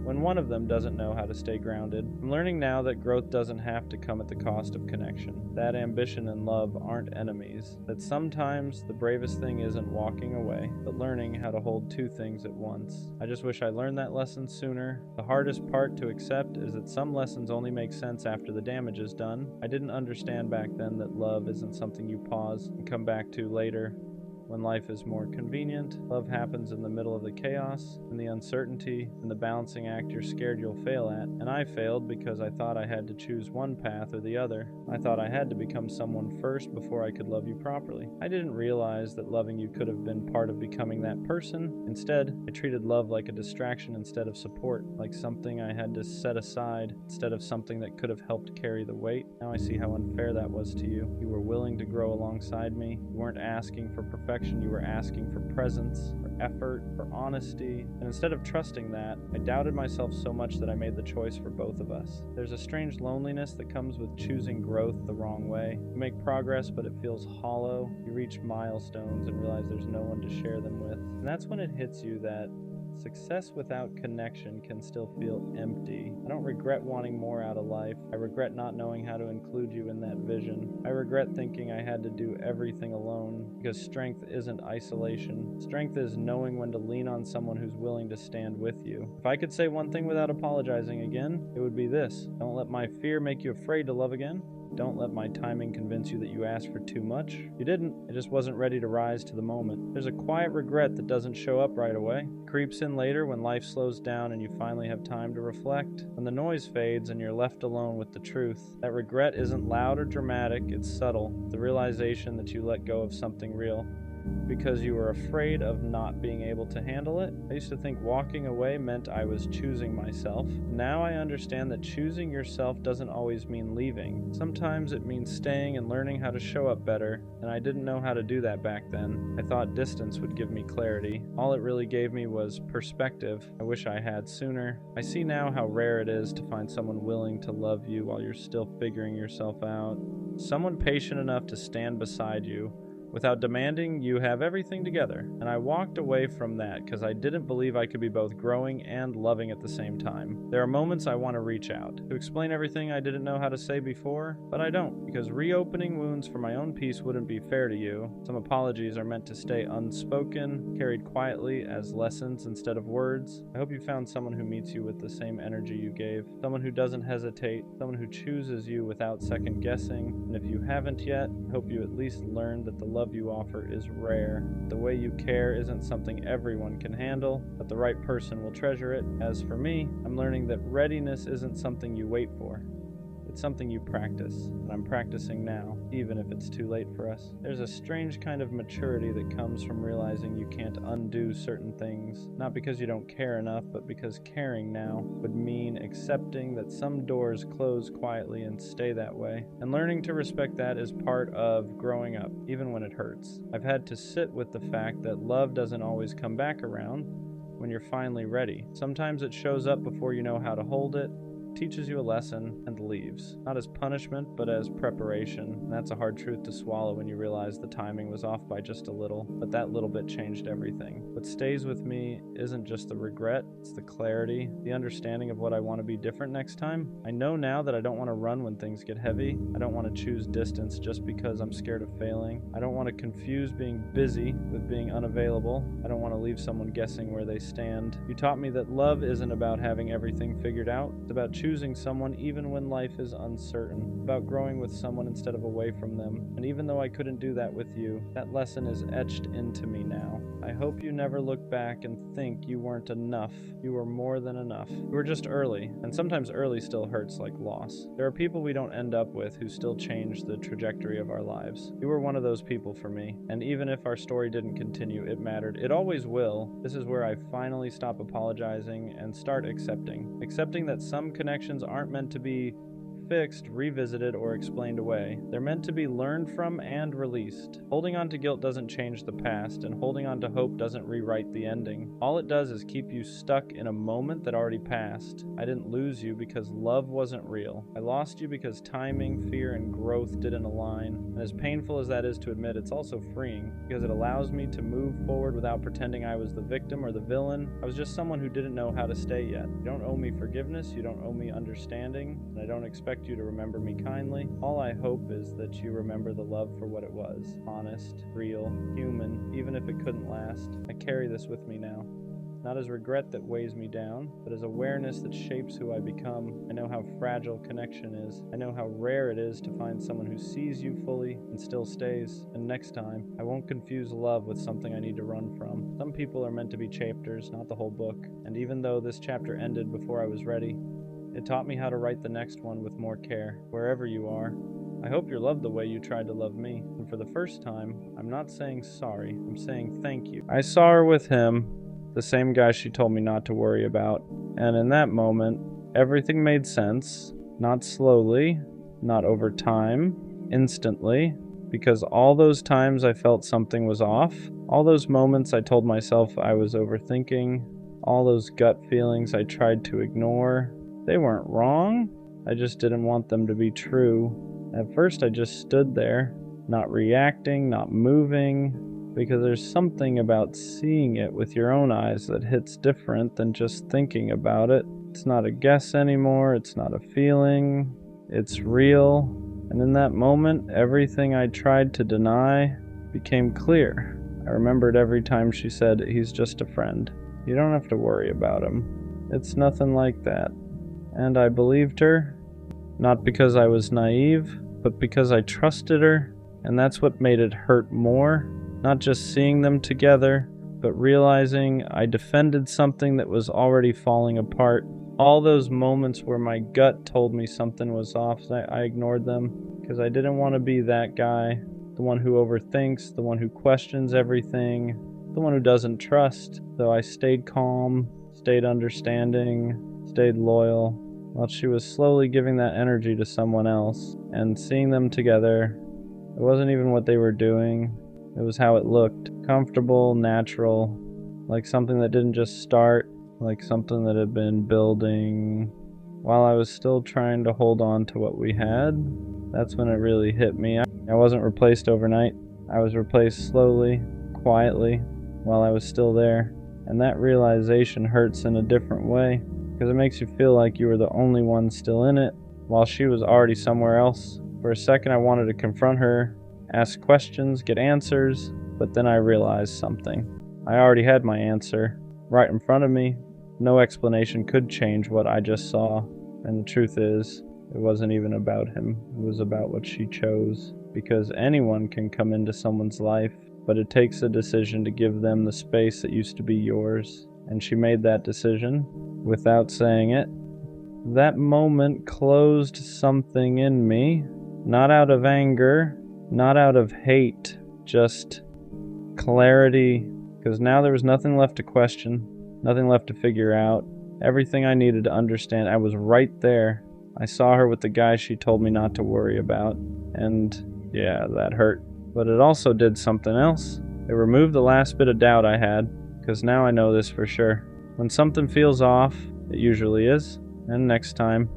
when one of them doesn't know how to stay grounded. I'm learning now that growth doesn't have to come at the cost of connection, that ambition and love aren't enemies, that sometimes the bravest thing isn't walking away, but learning how to hold two things at once. I just wish I learned that lesson sooner. The hardest part to accept is that some lessons only make sense after the damage is done. I didn't understand back then that love isn't something you pause and come back to later. When life is more convenient, love happens in the middle of the chaos, and the uncertainty, and the balancing act you're scared you'll fail at. And I failed because I thought I had to choose one path or the other. I thought I had to become someone first before I could love you properly. I didn't realize that loving you could have been part of becoming that person. Instead, I treated love like a distraction instead of support, like something I had to set aside instead of something that could have helped carry the weight. Now I see how unfair that was to you. You were willing to grow alongside me. You weren't asking for perfection. You were asking for presence, for effort, for honesty. And instead of trusting that, I doubted myself so much that I made the choice for both of us. There's a strange loneliness that comes with choosing growth the wrong way. You make progress, but it feels hollow. You reach milestones and realize there's no one to share them with. And that's when it hits you that success without connection can still feel empty. I don't regret wanting more out of life. I regret not knowing how to include you in that vision. I regret thinking I had to do everything alone, because strength isn't isolation. Strength is knowing when to lean on someone who's willing to stand with you. If I could say one thing without apologizing again, it would be this: don't let my fear make you afraid to love again. Don't let my timing convince you that you asked for too much. You didn't. It just wasn't ready to rise to the moment. There's a quiet regret that doesn't show up right away. It creeps in later when life slows down and you finally have time to reflect. When the noise fades and you're left alone with the truth. That regret isn't loud or dramatic, it's subtle. The realization that you let go of something real. because you were afraid of not being able to handle it. I used to think walking away meant I was choosing myself. Now I understand that choosing yourself doesn't always mean leaving. Sometimes it means staying and learning how to show up better, and I didn't know how to do that back then. I thought distance would give me clarity. All it really gave me was perspective. I wish I had sooner. I see now how rare it is to find someone willing to love you while you're still figuring yourself out. Someone patient enough to stand beside you without demanding you have everything together. And I walked away from that because I didn't believe I could be both growing and loving at the same time. There are moments I want to reach out, to explain everything I didn't know how to say before, but I don't, because reopening wounds for my own peace wouldn't be fair to you. Some apologies are meant to stay unspoken, carried quietly as lessons instead of words. I hope you found someone who meets you with the same energy you gave, someone who doesn't hesitate, someone who chooses you without second guessing, and if you haven't yet, I hope you at least learned that the love you offer is rare. The way you care isn't something everyone can handle, but the right person will treasure it. As for me, I'm learning that readiness isn't something you wait for. It's something you practice, and I'm practicing now, even if it's too late for us. There's a strange kind of maturity that comes from realizing you can't undo certain things, not because you don't care enough, but because caring now would mean accepting that some doors close quietly and stay that way. And learning to respect that is part of growing up, even when it hurts. I've had to sit with the fact that love doesn't always come back around when you're finally ready. Sometimes it shows up before you know how to hold it, teaches you a lesson, and leaves. Not as punishment, but as preparation. And that's a hard truth to swallow when you realize the timing was off by just a little, but that little bit changed everything. What stays with me isn't just the regret, it's the clarity, the understanding of what I want to be different next time. I know now that I don't want to run when things get heavy. I don't want to choose distance just because I'm scared of failing. I don't want to confuse being busy with being unavailable. I don't want to leave someone guessing where they stand. You taught me that love isn't about having everything figured out. It's about choosing someone even when life is uncertain, about growing with someone instead of away from them. And even though I couldn't do that with you, that lesson is etched into me now. I hope you never look back and think you weren't enough. You were more than enough. You were just early, and sometimes early still hurts like loss. There are people we don't end up with who still change the trajectory of our lives. You were one of those people for me, and even if our story didn't continue, it mattered. It always will. This is where I finally stop apologizing and start accepting. Accepting that some connections aren't meant to be fixed, revisited, or explained away. They're meant to be learned from and released. Holding on to guilt doesn't change the past, and holding on to hope doesn't rewrite the ending. All it does is keep you stuck in a moment that already passed. I didn't lose you because love wasn't real. I lost you because timing, fear, and growth didn't align. And as painful as that is to admit, it's also freeing, because it allows me to move forward without pretending I was the victim or the villain. I was just someone who didn't know how to stay yet. You don't owe me forgiveness, you don't owe me understanding, and I don't expect you to remember me kindly. All I hope is that you remember the love for what it was. Honest, real, human, even if it couldn't last. I carry this with me now. Not as regret that weighs me down, but as awareness that shapes who I become. I know how fragile connection is. I know how rare it is to find someone who sees you fully and still stays. And next time, I won't confuse love with something I need to run from. Some people are meant to be chapters, not the whole book. And even though this chapter ended before I was ready, it taught me how to write the next one with more care. Wherever you are, I hope you're loved the way you tried to love me. And for the first time, I'm not saying sorry, I'm saying thank you. I saw her with him, the same guy she told me not to worry about. And in that moment, everything made sense. Not slowly, not over time, instantly. Because all those times I felt something was off, all those moments I told myself I was overthinking, all those gut feelings I tried to ignore, they weren't wrong. I just didn't want them to be true. At first I just stood there, not reacting, not moving, because there's something about seeing it with your own eyes that hits different than just thinking about it. It's not a guess anymore, it's not a feeling, it's real. And in that moment, everything I tried to deny became clear. I remembered every time she said, "He's just a friend. You don't have to worry about him. It's nothing like that." And I believed her, not because I was naive, but because I trusted her, and that's what made it hurt more. Not just seeing them together, but realizing I defended something that was already falling apart. All those moments where my gut told me something was off, I ignored them, because I didn't want to be that guy. the one who overthinks, the one who questions everything, the one who doesn't trust, though I stayed calm, stayed understanding, stayed loyal, while she was slowly giving that energy to someone else. And seeing them together, it wasn't even what they were doing, it was how it looked. Comfortable, natural, like something that didn't just start, like something that had been building. While I was still trying to hold on to what we had, that's when it really hit me. I wasn't replaced overnight. I was replaced slowly, quietly, while I was still there. And that realization hurts in a different way, because it makes you feel like you were the only one still in it, while she was already somewhere else. For a second I wanted to confront her, ask questions, get answers, but then I realized something. I already had my answer, right in front of me. No explanation could change what I just saw. And the truth is, it wasn't even about him. It was about what she chose. Because anyone can come into someone's life, but it takes a decision to give them the space that used to be yours. And she made that decision without saying it. That moment closed something in me, not out of anger, not out of hate, just clarity. Because now there was nothing left to question, nothing left to figure out. Everything I needed to understand, I was right there. I saw her with the guy she told me not to worry about. And yeah, that hurt. But it also did something else. It removed the last bit of doubt I had, because now I know this for sure. When something feels off, it usually is. And next time,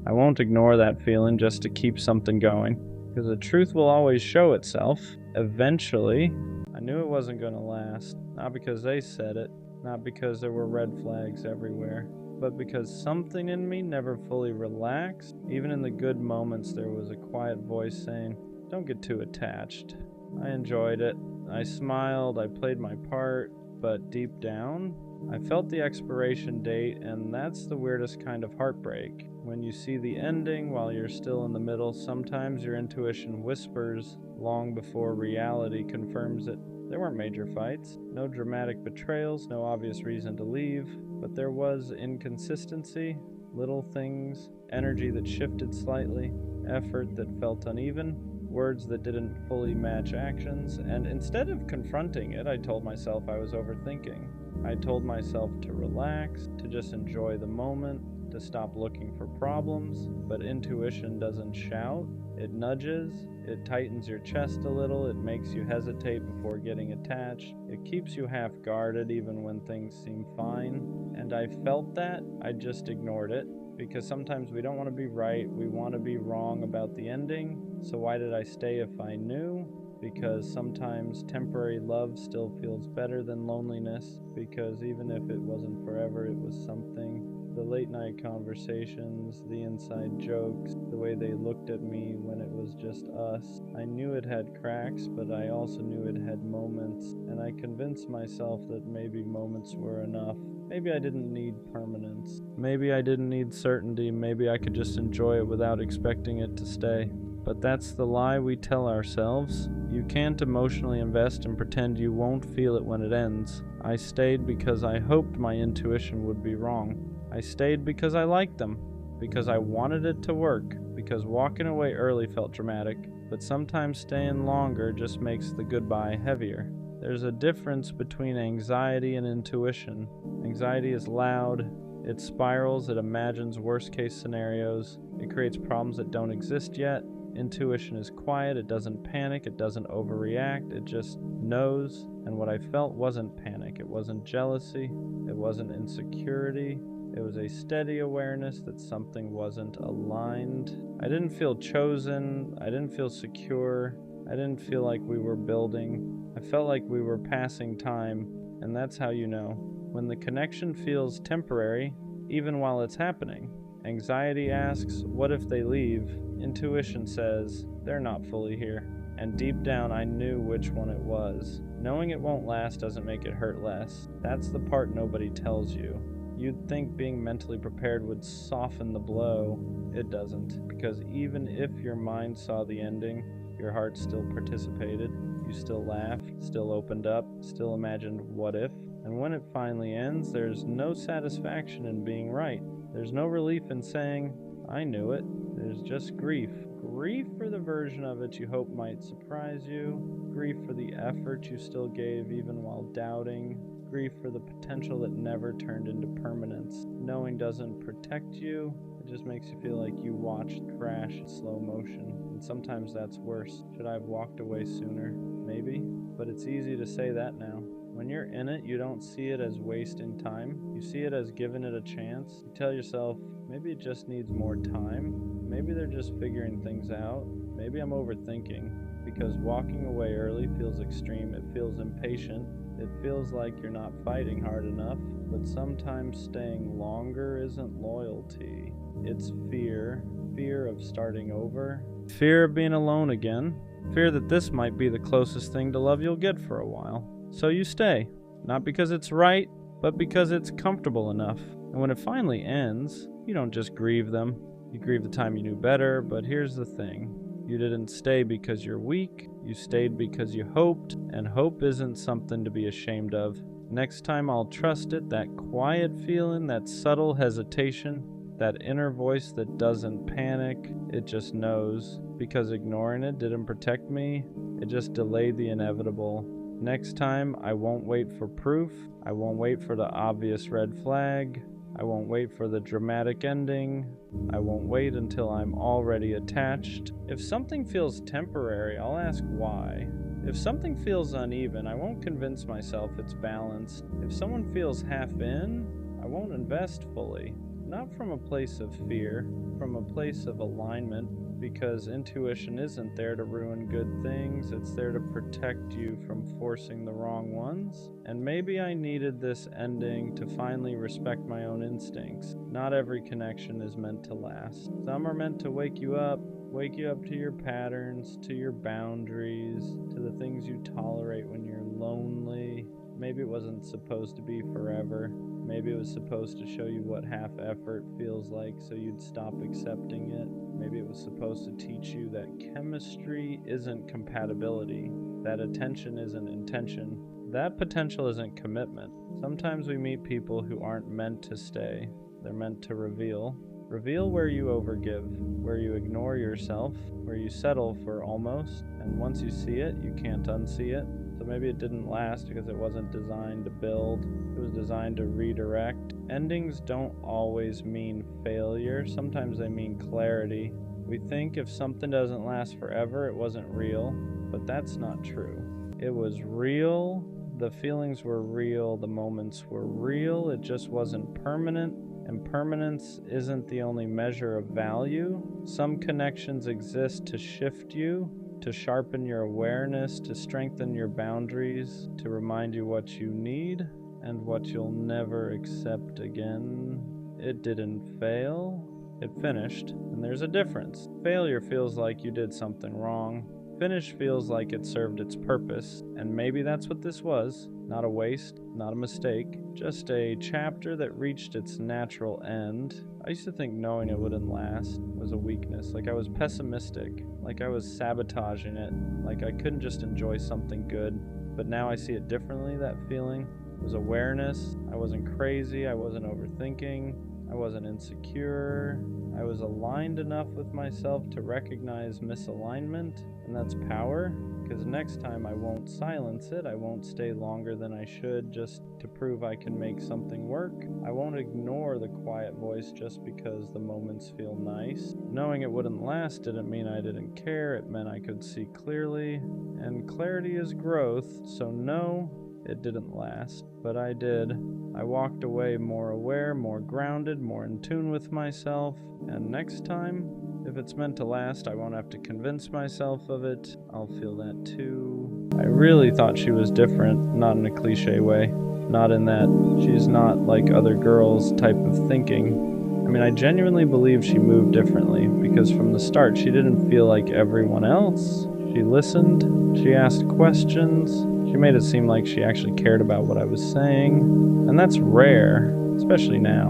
I won't ignore that feeling just to keep something going. Because the truth will always show itself. Eventually. I knew it wasn't going to last. Not because they said it. Not because there were red flags everywhere. But because something in me never fully relaxed. Even in the good moments, there was a quiet voice saying, "Don't get too attached." I enjoyed it. I smiled. I played my part. But deep down, I felt the expiration date, and that's the weirdest kind of heartbreak. When you see the ending while you're still in the middle, sometimes your intuition whispers long before reality confirms it. There weren't major fights, no dramatic betrayals, no obvious reason to leave, but there was inconsistency, little things, energy that shifted slightly, effort that felt uneven, words that didn't fully match actions, and instead of confronting it, I told myself I was overthinking. I told myself to relax, to just enjoy the moment, to stop looking for problems, but intuition doesn't shout, it nudges, it tightens your chest a little, it makes you hesitate before getting attached, it keeps you half guarded even when things seem fine, and I felt that, I just ignored it. Because sometimes we don't want to be right, we want to be wrong about the ending. So why did I stay if I knew? Because sometimes temporary love still feels better than loneliness. Because even if it wasn't forever, it was something. The late night conversations, the inside jokes, the way they looked at me when it was just us. I knew it had cracks, but I also knew it had moments. And I convinced myself that maybe moments were enough. Maybe I didn't need permanence. Maybe I didn't need certainty. Maybe I could just enjoy it without expecting it to stay. But that's the lie we tell ourselves. You can't emotionally invest and pretend you won't feel it when it ends. I stayed because I hoped my intuition would be wrong. I stayed because I liked them. Because I wanted it to work. Because walking away early felt dramatic. But sometimes staying longer just makes the goodbye heavier. There's a difference between anxiety and intuition. Anxiety is loud, it spirals, it imagines worst-case scenarios, it creates problems that don't exist yet. Intuition is quiet, it doesn't panic, it doesn't overreact, it just knows. And what I felt wasn't panic, it wasn't jealousy, it wasn't insecurity, it was a steady awareness that something wasn't aligned. I didn't feel chosen, I didn't feel secure, I didn't feel like we were building. I felt like we were passing time, and that's how you know. When the connection feels temporary, even while it's happening. Anxiety asks, what if they leave? Intuition says, they're not fully here. And deep down I knew which one it was. Knowing it won't last doesn't make it hurt less. That's the part nobody tells you. You'd think being mentally prepared would soften the blow. It doesn't, because even if your mind saw the ending, your heart still participated. You still laughed, still opened up, still imagined what if. And when it finally ends, there's no satisfaction in being right. There's no relief in saying, I knew it. There's just grief. Grief for the version of it you hope might surprise you. Grief for the effort you still gave even while doubting. Grief for the potential that never turned into permanence. Knowing doesn't protect you, it just makes you feel like you watched crash in slow motion. And sometimes that's worse. Should I have walked away sooner? Maybe. But it's easy to say that now. When you're in it, you don't see it as wasting time. You see it as giving it a chance. You tell yourself, maybe it just needs more time. Maybe they're just figuring things out. Maybe I'm overthinking. Because walking away early feels extreme. It feels impatient. It feels like you're not fighting hard enough. But sometimes staying longer isn't loyalty. It's fear. Fear of starting over. Fear of being alone again. Fear that this might be the closest thing to love you'll get for a while. So you stay, not because it's right, but because it's comfortable enough. And when it finally ends, you don't just grieve them. You grieve the time you knew better, but here's the thing. You didn't stay because you're weak. You stayed because you hoped, and hope isn't something to be ashamed of. Next time I'll trust it, that quiet feeling, that subtle hesitation, that inner voice that doesn't panic, it just knows. Because ignoring it didn't protect me, it just delayed the inevitable. Next time, I won't wait for proof. I won't wait for the obvious red flag. I won't wait for the dramatic ending. I won't wait until I'm already attached. If something feels temporary, I'll ask why. If something feels uneven, I won't convince myself it's balanced. If someone feels half in, I won't invest fully. Not from a place of fear, from a place of alignment. Because intuition isn't there to ruin good things, it's there to protect you from forcing the wrong ones. And maybe I needed this ending to finally respect my own instincts. Not every connection is meant to last. Some are meant to wake you up to your patterns, to your boundaries, to the things you tolerate when you're lonely. Maybe it wasn't supposed to be forever. Maybe it was supposed to show you what half effort feels like so you'd stop accepting it. Maybe it was supposed to teach you that chemistry isn't compatibility, that attention isn't intention, that potential isn't commitment. Sometimes we meet people who aren't meant to stay. They're meant to reveal. Reveal where you overgive, where you ignore yourself, where you settle for almost, and once you see it, you can't unsee it. So maybe it didn't last because it wasn't designed to build. It was designed to redirect. Endings don't always mean failure. Sometimes they mean clarity. We think if something doesn't last forever, it wasn't real, but that's not true. It was real. The feelings were real. The moments were real. It just wasn't permanent. And permanence isn't the only measure of value. Some connections exist to shift you, to sharpen your awareness, to strengthen your boundaries, to remind you what you need and what you'll never accept again. It didn't fail, it finished, and there's a difference. Failure feels like you did something wrong. Finish feels like it served its purpose, and maybe that's what this was. Not a waste, not a mistake, just a chapter that reached its natural end. I used to think knowing it wouldn't last was a weakness, like I was pessimistic, like I was sabotaging it, like I couldn't just enjoy something good. But now I see it differently. That feeling was awareness. I wasn't crazy, I wasn't overthinking, I wasn't insecure. I was aligned enough with myself to recognize misalignment, and that's power. Because next time I won't silence it, I won't stay longer than I should just to prove I can make something work. I won't ignore the quiet voice just because the moments feel nice. Knowing it wouldn't last didn't mean I didn't care, it meant I could see clearly. And clarity is growth, so no, it didn't last. But I did. I walked away more aware, more grounded, more in tune with myself. And next time, if it's meant to last, I won't have to convince myself of it. I'll feel that too. I really thought she was different, not in a cliche way. Not in that she's not like other girls type of thinking. I mean, I genuinely believe she moved differently because from the start, she didn't feel like everyone else. She listened, she asked questions, she made it seem like she actually cared about what I was saying. And that's rare, especially now.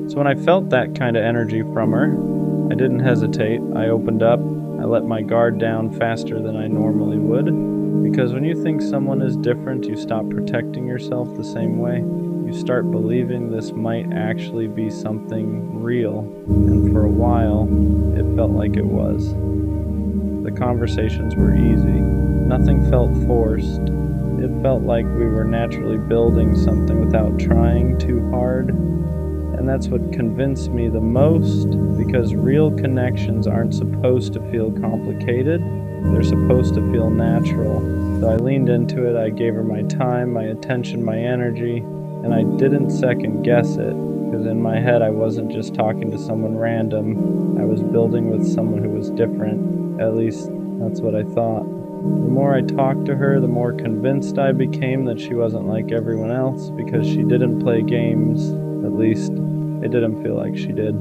So when I felt that kind of energy from her, I didn't hesitate. I opened up. I let my guard down faster than I normally would. Because when you think someone is different, you stop protecting yourself the same way. You start believing this might actually be something real. And for a while, it felt like it was. The conversations were easy. Nothing felt forced. It felt like we were naturally building something without trying too hard. And that's what convinced me the most, because real connections aren't supposed to feel complicated. They're supposed to feel natural. So I leaned into it. I gave her my time, my attention, my energy, and I didn't second guess it, because in my head I wasn't just talking to someone random. I was building with someone who was different. At least that's what I thought. The more I talked to her, the more convinced I became that she wasn't like everyone else, because she didn't play games. At least it didn't feel like she did.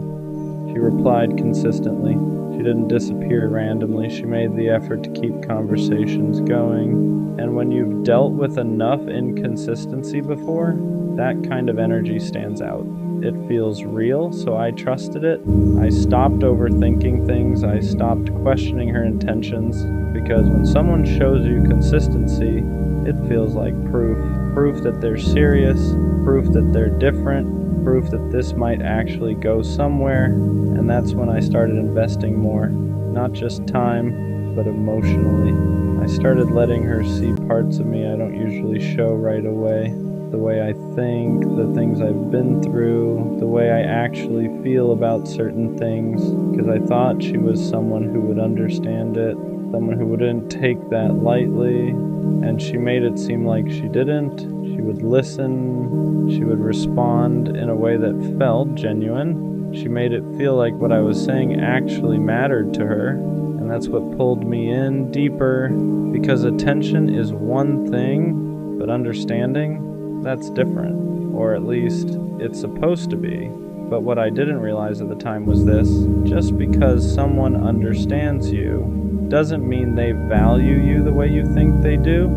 She replied consistently. She didn't disappear randomly. She made the effort to keep conversations going. And when you've dealt with enough inconsistency before, that kind of energy stands out. It feels real, so I trusted it. I stopped overthinking things. I stopped questioning her intentions, because when someone shows you consistency, it feels like proof. Proof that they're serious, proof that they're different, proof that this might actually go somewhere. And that's when I started investing more, not just time, but emotionally. I started letting her see parts of me I don't usually show right away. The way I think, the things I've been through, the way I actually feel about certain things, because I thought she was someone who would understand it, someone who wouldn't take that lightly, and she made it seem like she didn't. She would listen, she would respond in a way that felt genuine. She made it feel like what I was saying actually mattered to her, and that's what pulled me in deeper, because attention is one thing, but understanding, that's different, or at least it's supposed to be. But what I didn't realize at the time was this: just because someone understands you doesn't mean they value you the way you think they do.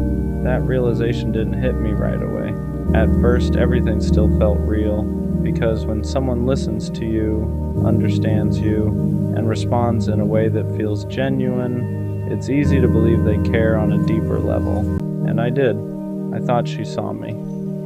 That realization didn't hit me right away. At first, everything still felt real, because when someone listens to you, understands you, and responds in a way that feels genuine, it's easy to believe they care on a deeper level. And I did. I thought she saw me.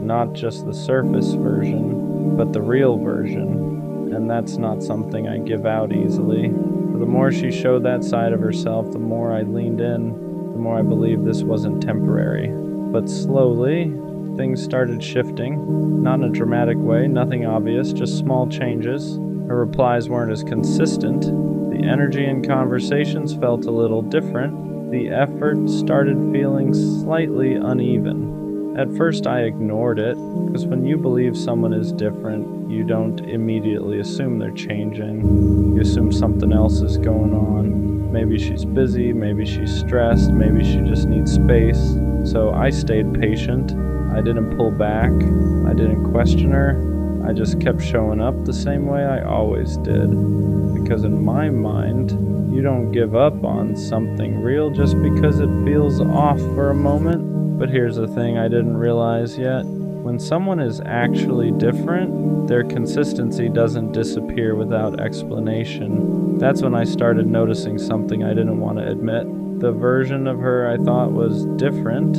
Not just the surface version, but the real version. And that's not something I give out easily. For the more she showed that side of herself, the more I leaned in, the more I believed this wasn't temporary. But slowly, things started shifting. Not in a dramatic way, nothing obvious, just small changes. Her replies weren't as consistent. The energy in conversations felt a little different. The effort started feeling slightly uneven. At first I ignored it, because when you believe someone is different, you don't immediately assume they're changing. You assume something else is going on. Maybe she's busy, maybe she's stressed, maybe she just needs space. So I stayed patient. I didn't pull back. I didn't question her. I just kept showing up the same way I always did. Because in my mind, you don't give up on something real just because it feels off for a moment. But here's the thing I didn't realize yet. When someone is actually different, their consistency doesn't disappear without explanation. That's when I started noticing something I didn't want to admit. The version of her I thought was different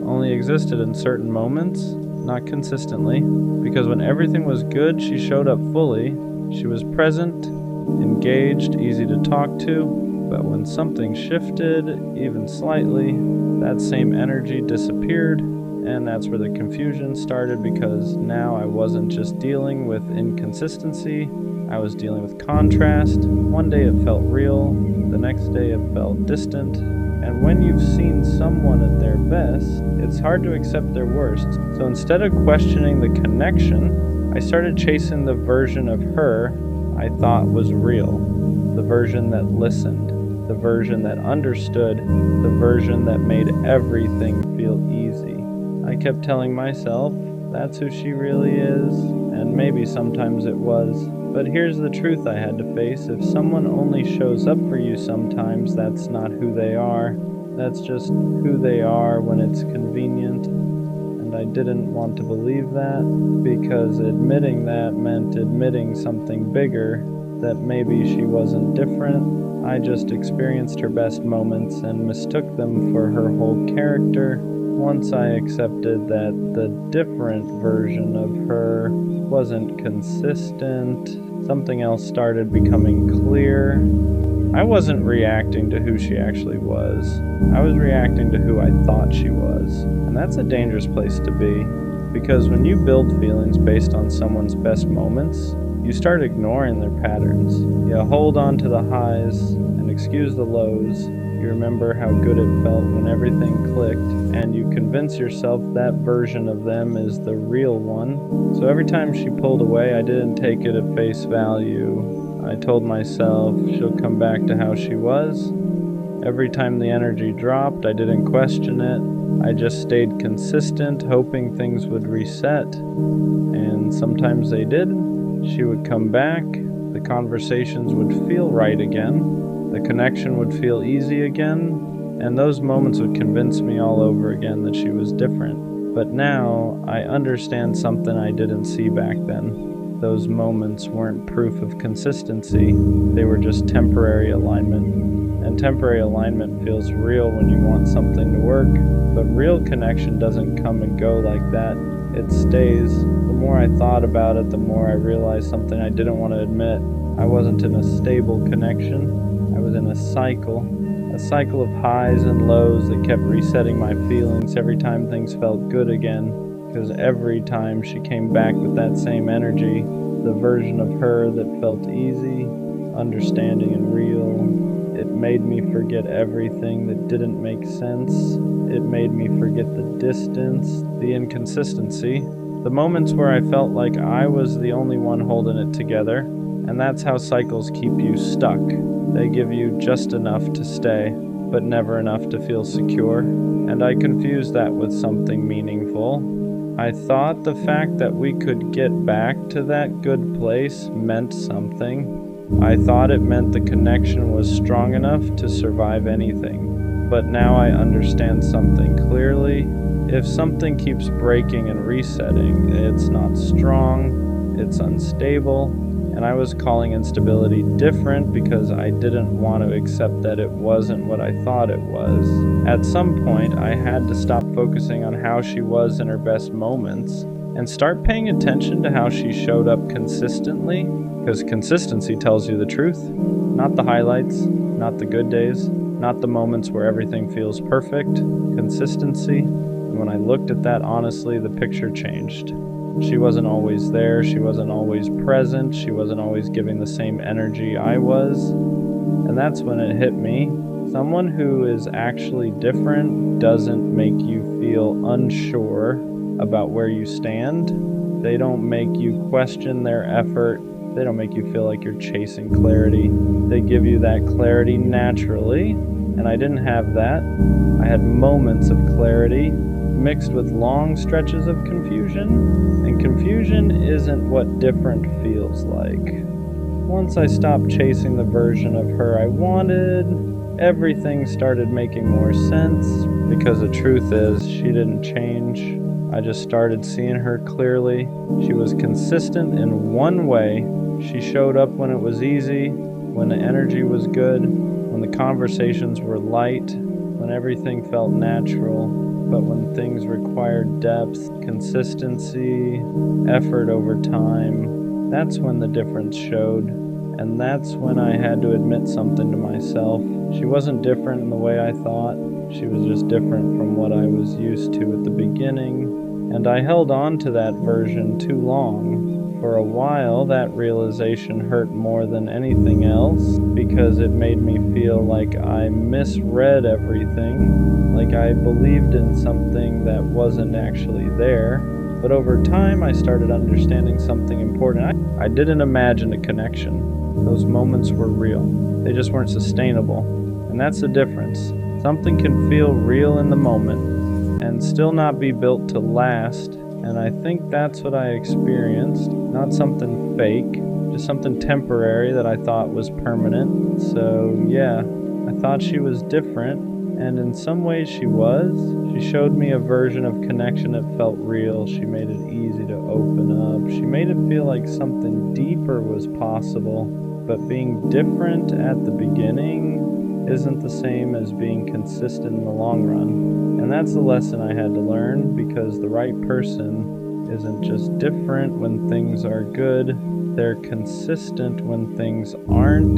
only existed in certain moments, not consistently. Because when everything was good, she showed up fully. She was present, engaged, easy to talk to. But when something shifted, even slightly, that same energy disappeared, and that's where the confusion started, because now I wasn't just dealing with inconsistency, I was dealing with contrast. One day it felt real, the next day it felt distant, and when you've seen someone at their best, it's hard to accept their worst. So instead of questioning the connection, I started chasing the version of her I thought was real, the version that listened, the version that understood, the version that made everything feel easy. I kept telling myself, that's who she really is, and maybe sometimes it was. But here's the truth I had to face: if someone only shows up for you sometimes, that's not who they are. That's just who they are when it's convenient. And I didn't want to believe that, because admitting that meant admitting something bigger, that maybe she wasn't different. I just experienced her best moments and mistook them for her whole character. Once I accepted that the different version of her wasn't consistent, something else started becoming clear. I wasn't reacting to who she actually was. I was reacting to who I thought she was. And that's a dangerous place to be, because when you build feelings based on someone's best moments, you start ignoring their patterns. You hold on to the highs and excuse the lows. You remember how good it felt when everything clicked, and you convince yourself that version of them is the real one. So every time she pulled away, I didn't take it at face value. I told myself she'll come back to how she was. Every time the energy dropped, I didn't question it. I just stayed consistent, hoping things would reset. And sometimes they did. She would come back. The conversations would feel right again. The connection would feel easy again, and those moments would convince me all over again that she was different. But now, I understand something I didn't see back then. Those moments weren't proof of consistency, they were just temporary alignment. And temporary alignment feels real when you want something to work, but real connection doesn't come and go like that. It stays. The more I thought about it, the more I realized something I didn't want to admit. I wasn't in a stable connection. I was in a cycle of highs and lows that kept resetting my feelings every time things felt good again, because every time she came back with that same energy, the version of her that felt easy, understanding, and real, it made me forget everything that didn't make sense. It made me forget the distance, the inconsistency, the moments where I felt like I was the only one holding it together. And that's how cycles keep you stuck. They give you just enough to stay, but never enough to feel secure. And I confused that with something meaningful. I thought the fact that we could get back to that good place meant something. I thought it meant the connection was strong enough to survive anything. But now I understand something clearly. If something keeps breaking and resetting, it's not strong, it's unstable. And I was calling instability different because I didn't want to accept that it wasn't what I thought it was. At some point, I had to stop focusing on how she was in her best moments and start paying attention to how she showed up consistently, because consistency tells you the truth. Not the highlights, not the good days, not the moments where everything feels perfect. Consistency. And when I looked at that honestly, the picture changed. She wasn't always there, she wasn't always present, she wasn't always giving the same energy I was. And that's when it hit me. Someone who is actually different doesn't make you feel unsure about where you stand. They don't make you question their effort. They don't make you feel like you're chasing clarity. They give you that clarity naturally, and I didn't have that. I had moments of clarity mixed with long stretches of confusion, and confusion isn't what different feels like. Once I stopped chasing the version of her I wanted, everything started making more sense, because the truth is, she didn't change. I just started seeing her clearly. She was consistent in one way. She showed up when it was easy, when the energy was good, when the conversations were light, when everything felt natural. But when things required depth, consistency, effort over time, that's when the difference showed. And that's when I had to admit something to myself. She wasn't different in the way I thought. She was just different from what I was used to at the beginning. And I held on to that version too long. For a while, that realization hurt more than anything else, because it made me feel like I misread everything, like I believed in something that wasn't actually there. But over time, I started understanding something important. I didn't imagine a connection. Those moments were real. They just weren't sustainable. And that's the difference. Something can feel real in the moment and still not be built to last. And I think that's what I experienced. Not something fake, just something temporary that I thought was permanent. So yeah, I thought she was different, and in some ways she was. She showed me a version of connection that felt real. She made it easy to open up. She made it feel like something deeper was possible. But being different at the beginning isn't the same as being consistent in the long run. And that's the lesson I had to learn, because the right person isn't just different when things are good, They're consistent when things aren't.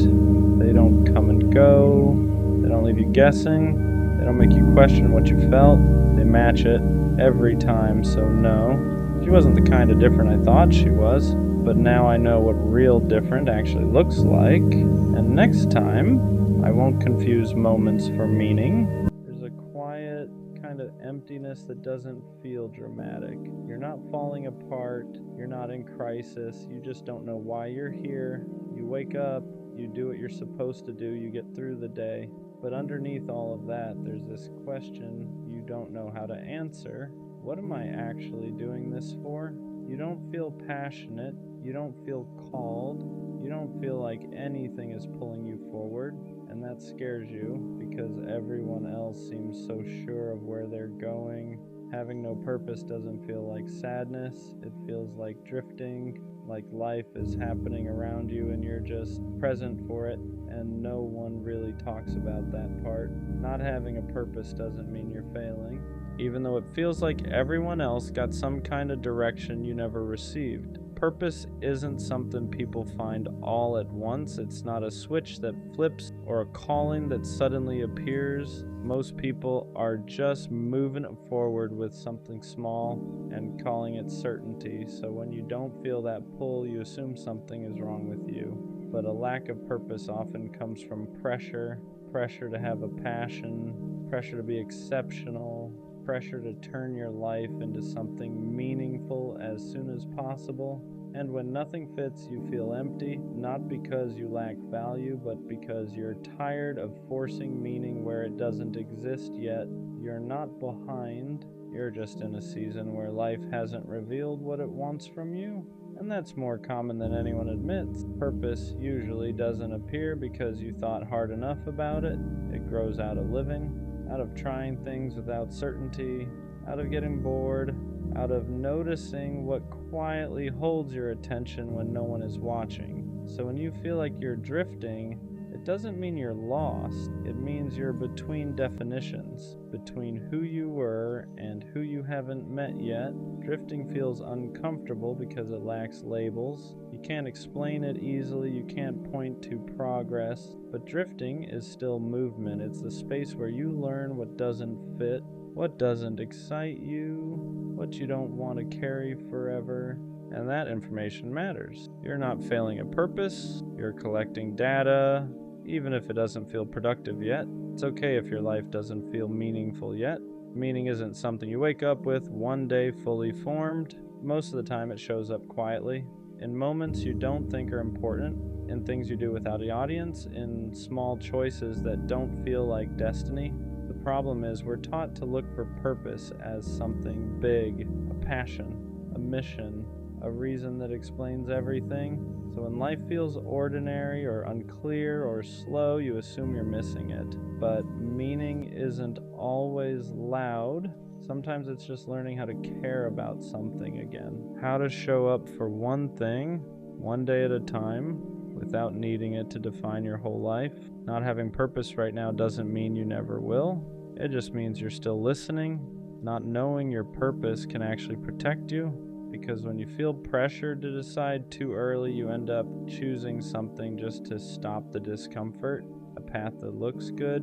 They don't come and go. They don't leave you guessing. They don't make you question what you felt. They match it every time, so no. She wasn't the kind of different I thought she was, but now I know what real different actually looks like. And next time, I won't confuse moments for meaning. There's a quiet kind of emptiness that doesn't feel dramatic. You're not falling apart. You're not in crisis. You just don't know why you're here. You wake up. You do what you're supposed to do. You get through the day. But underneath all of that, there's this question you don't know how to answer. What am I actually doing this for? You don't feel passionate. You don't feel called. You don't feel like anything is pulling you forward. And that scares you because everyone else seems so sure of where they're going. Having no purpose doesn't feel like sadness. It feels like drifting, like life is happening around you and you're just present for it, and no one really talks about that part. Not having a purpose doesn't mean you're failing, even though it feels like everyone else got some kind of direction you never received. Purpose isn't something people find all at once. It's not a switch that flips or a calling that suddenly appears. Most people are just moving forward with something small and calling it certainty. So when you don't feel that pull, you assume something is wrong with you. But a lack of purpose often comes from pressure to have a passion, pressure to be exceptional, pressure to turn your life into something meaningful as soon as possible. And when nothing fits, you feel empty, not because you lack value, but because you're tired of forcing meaning where it doesn't exist yet. You're not behind, you're just in a season where life hasn't revealed what it wants from you. And that's more common than anyone admits. Purpose usually doesn't appear because you thought hard enough about it. It grows out of living, out of trying things without certainty, out of getting bored, out of noticing what quietly holds your attention when no one is watching. So when you feel like you're drifting, it doesn't mean you're lost. It means you're between definitions, between who you were and who you haven't met yet. Drifting feels uncomfortable because it lacks labels. You can't explain it easily, you can't point to progress, but drifting is still movement. It's the space where you learn what doesn't fit, what doesn't excite you, what you don't want to carry forever, and that information matters. You're not failing at purpose, you're collecting data, even if it doesn't feel productive yet. It's okay if your life doesn't feel meaningful yet. Meaning isn't something you wake up with one day fully formed. Most of the time it shows up quietly, in moments you don't think are important, in things you do without an audience, in small choices that don't feel like destiny. The problem is we're taught to look for purpose as something big, a passion, a mission, a reason that explains everything. So when life feels ordinary or unclear or slow, you assume you're missing it. But meaning isn't always loud. Sometimes it's just learning how to care about something again. How to show up for one thing, one day at a time, without needing it to define your whole life. Not having purpose right now doesn't mean you never will. It just means you're still listening. Not knowing your purpose can actually protect you, because when you feel pressured to decide too early, you end up choosing something just to stop the discomfort. A path that looks good,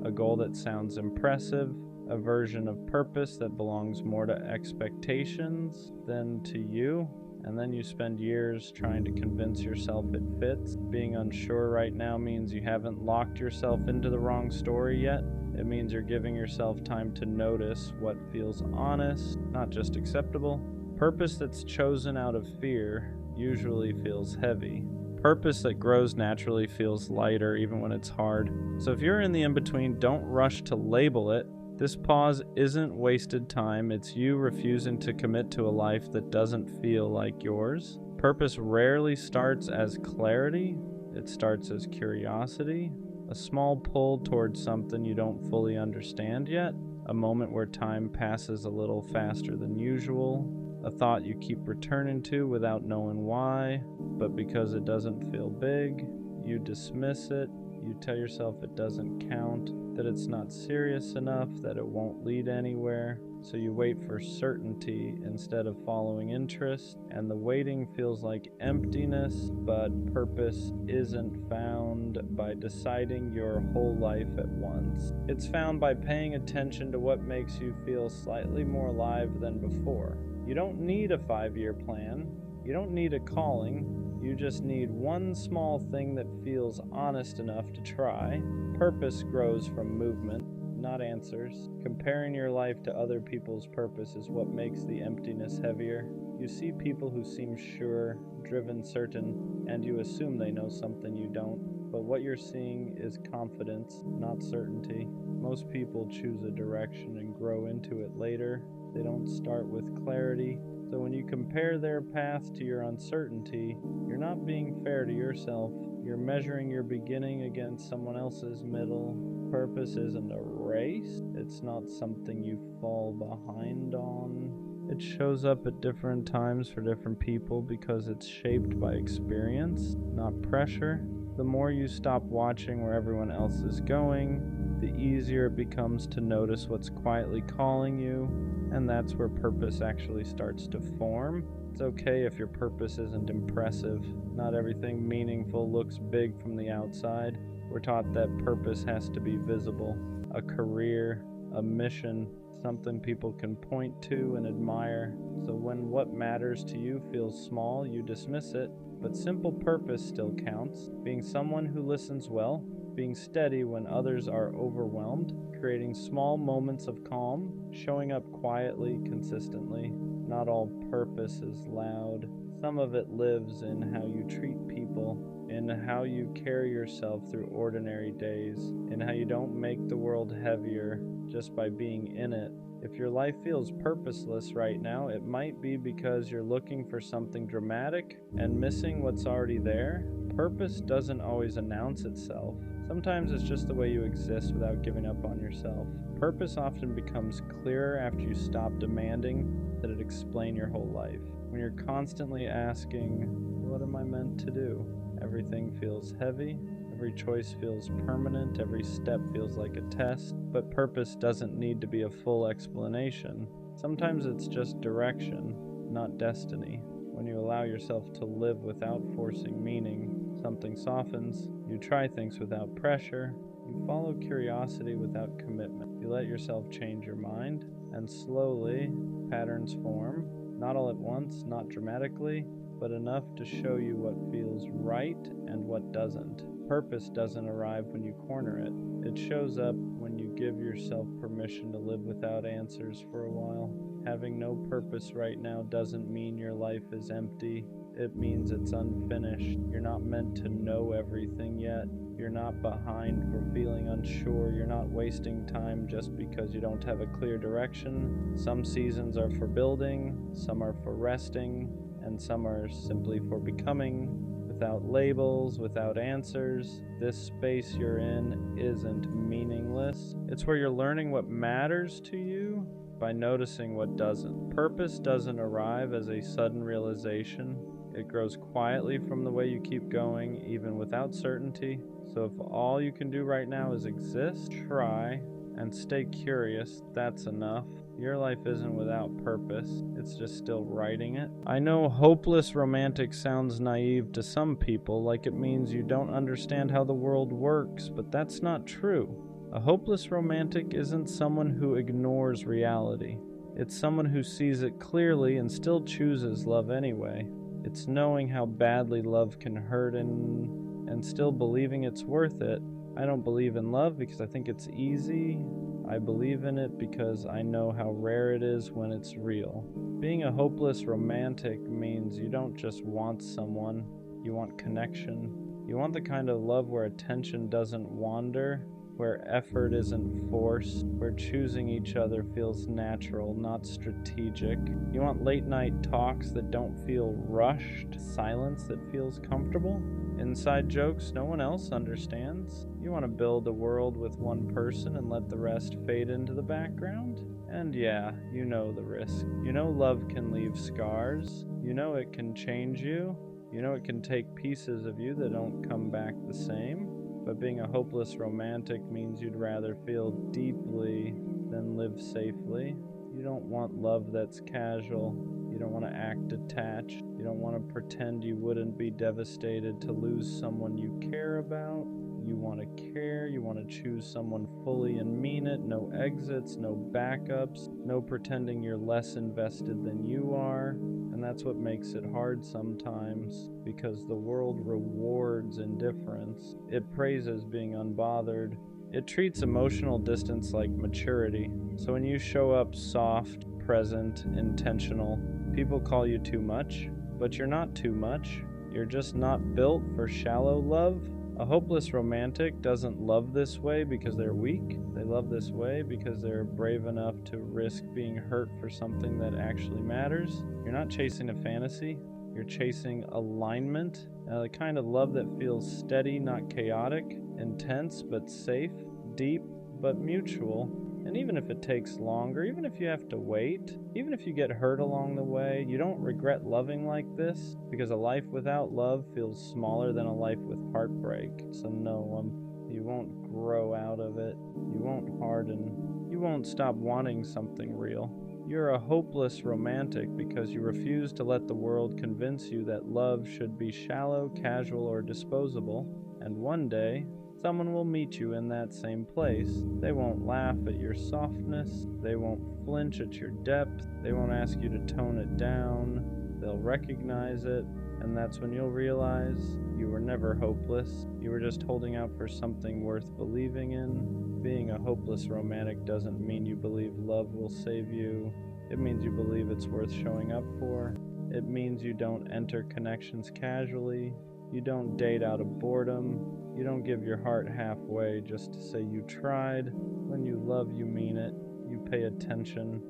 a goal that sounds impressive, a version of purpose that belongs more to expectations than to you. And then you spend years trying to convince yourself it fits. Being unsure right now means you haven't locked yourself into the wrong story yet. It means you're giving yourself time to notice what feels honest, not just acceptable. Purpose that's chosen out of fear usually feels heavy. Purpose that grows naturally feels lighter even when it's hard. So if you're in the in-between, don't rush to label it. This pause isn't wasted time, it's you refusing to commit to a life that doesn't feel like yours. Purpose rarely starts as clarity, it starts as curiosity, a small pull towards something you don't fully understand yet, a moment where time passes a little faster than usual, a thought you keep returning to without knowing why, but because it doesn't feel big, you dismiss it. You tell yourself it doesn't count, that it's not serious enough, that it won't lead anywhere. So you wait for certainty instead of following interest, and the waiting feels like emptiness, but purpose isn't found by deciding your whole life at once. It's found by paying attention to what makes you feel slightly more alive than before. You don't need a 5-year plan. You don't need a calling. You just need one small thing that feels honest enough to try. Purpose grows from movement, not answers. Comparing your life to other people's purpose is what makes the emptiness heavier. You see people who seem sure, driven, certain, and you assume they know something you don't. But what you're seeing is confidence, not certainty. Most people choose a direction and grow into it later. They don't start with clarity. So when you compare their path to your uncertainty, you're not being fair to yourself. You're measuring your beginning against someone else's middle. Purpose isn't a race. It's not something you fall behind on. It shows up at different times for different people because it's shaped by experience, not pressure. The more you stop watching where everyone else is going, the easier it becomes to notice what's quietly calling you, and that's where purpose actually starts to form. It's okay if your purpose isn't impressive. Not everything meaningful looks big from the outside. We're taught that purpose has to be visible. A career, a mission, something people can point to and admire. So when what matters to you feels small, you dismiss it. But simple purpose still counts. Being someone who listens well, being steady when others are overwhelmed, creating small moments of calm, showing up quietly, consistently. Not all purpose is loud. Some of it lives in how you treat people, in how you carry yourself through ordinary days, in how you don't make the world heavier just by being in it. If your life feels purposeless right now, it might be because you're looking for something dramatic and missing what's already there. Purpose doesn't always announce itself. Sometimes it's just the way you exist without giving up on yourself. Purpose often becomes clearer after you stop demanding that it explain your whole life. When you're constantly asking, what am I meant to do? Everything feels heavy. Every choice feels permanent, every step feels like a test, but purpose doesn't need to be a full explanation. Sometimes it's just direction, not destiny. When you allow yourself to live without forcing meaning, something softens. You try things without pressure. You follow curiosity without commitment. You let yourself change your mind, and slowly, patterns form. Not all at once, not dramatically, but enough to show you what feels right and what doesn't. Purpose doesn't arrive when you corner it. It shows up when you give yourself permission to live without answers for a while. Having no purpose right now doesn't mean your life is empty. It means it's unfinished. You're not meant to know everything yet. You're not behind for feeling unsure. You're not wasting time just because you don't have a clear direction. Some seasons are for building, some are for resting, and some are simply for becoming. Without labels, without answers, this space you're in isn't meaningless. It's where you're learning what matters to you by noticing what doesn't. Purpose doesn't arrive as a sudden realization. It grows quietly from the way you keep going, even without certainty. So if all you can do right now is exist, try, and stay curious, that's enough. Your life isn't without purpose, it's just still writing it. I know hopeless romantic sounds naive to some people, like it means you don't understand how the world works, but that's not true. A hopeless romantic isn't someone who ignores reality. It's someone who sees it clearly and still chooses love anyway. It's knowing how badly love can hurt and still believing it's worth it. I don't believe in love because I think it's easy. I believe in it because I know how rare it is when it's real. Being a hopeless romantic means you don't just want someone, you want connection. You want the kind of love where attention doesn't wander, where effort isn't forced, where choosing each other feels natural, not strategic. You want late night talks that don't feel rushed, silence that feels comfortable. Inside jokes no one else understands. You want to build a world with one person and let the rest fade into the background? And yeah, you know the risk. You know love can leave scars. You know it can change you. You know it can take pieces of you that don't come back the same. But being a hopeless romantic means you'd rather feel deeply than live safely. You don't want love that's casual. You don't want to act detached. You don't want to pretend you wouldn't be devastated to lose someone you care about. You want to care. You want to choose someone fully and mean it. No exits, no backups, no pretending you're less invested than you are. And that's what makes it hard sometimes, because the world rewards indifference. It praises being unbothered. It treats emotional distance like maturity. So when you show up soft, present, intentional, people call you too much, but you're not too much. You're just not built for shallow love. A hopeless romantic doesn't love this way because they're weak. They love this way because they're brave enough to risk being hurt for something that actually matters. You're not chasing a fantasy. You're chasing alignment, the kind of love that feels steady, not chaotic, intense but safe, deep but mutual. And even if it takes longer, even if you have to wait, even if you get hurt along the way, you don't regret loving like this, because a life without love feels smaller than a life with heartbreak. So no, you won't grow out of it. You won't harden. You won't stop wanting something real. You're a hopeless romantic because you refuse to let the world convince you that love should be shallow, casual, or disposable. And one day, someone will meet you in that same place. They won't laugh at your softness. They won't flinch at your depth. They won't ask you to tone it down. They'll recognize it, and that's when you'll realize you were never hopeless. You were just holding out for something worth believing in. Being a hopeless romantic doesn't mean you believe love will save you. It means you believe it's worth showing up for. It means you don't enter connections casually. You don't date out of boredom. You don't give your heart halfway just to say you tried. When you love, you mean it. You pay attention.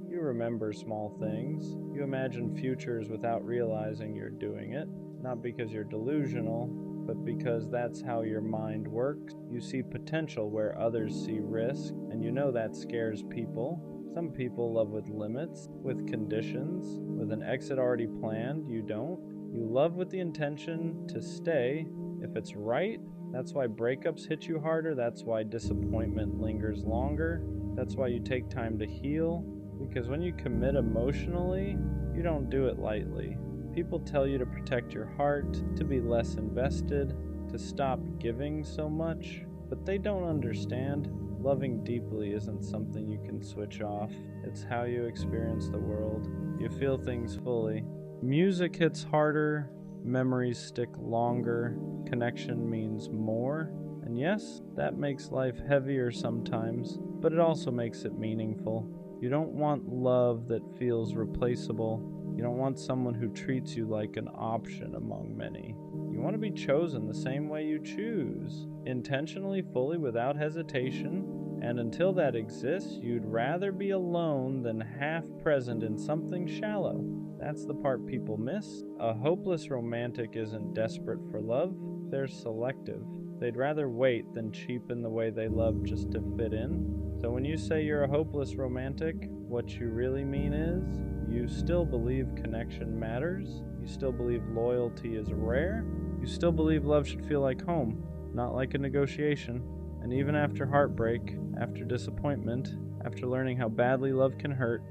You remember small things. You imagine futures without realizing you're doing it. Not because you're delusional, but because that's how your mind works. You see potential where others see risk, and you know that scares people. Some people love with limits, with conditions, with an exit already planned. You don't. You love with the intention to stay if it's right. That's why breakups hit you harder. That's why disappointment lingers longer. That's why you take time to heal. Because when you commit emotionally, you don't do it lightly. People tell you to protect your heart, to be less invested, to stop giving so much. But they don't understand. Loving deeply isn't something you can switch off. It's how you experience the world. You feel things fully. Music hits harder, memories stick longer, connection means more. And yes, that makes life heavier sometimes, but it also makes it meaningful. You don't want love that feels replaceable. You don't want someone who treats you like an option among many. You want to be chosen the same way you choose, intentionally, fully, without hesitation. And until that exists, you'd rather be alone than half present in something shallow. That's the part people miss. A hopeless romantic isn't desperate for love. They're selective. They'd rather wait than cheapen the way they love just to fit in. So when you say you're a hopeless romantic, what you really mean is you still believe connection matters. You still believe loyalty is rare. You still believe love should feel like home, not like a negotiation. And even after heartbreak, after disappointment, after learning how badly love can hurt,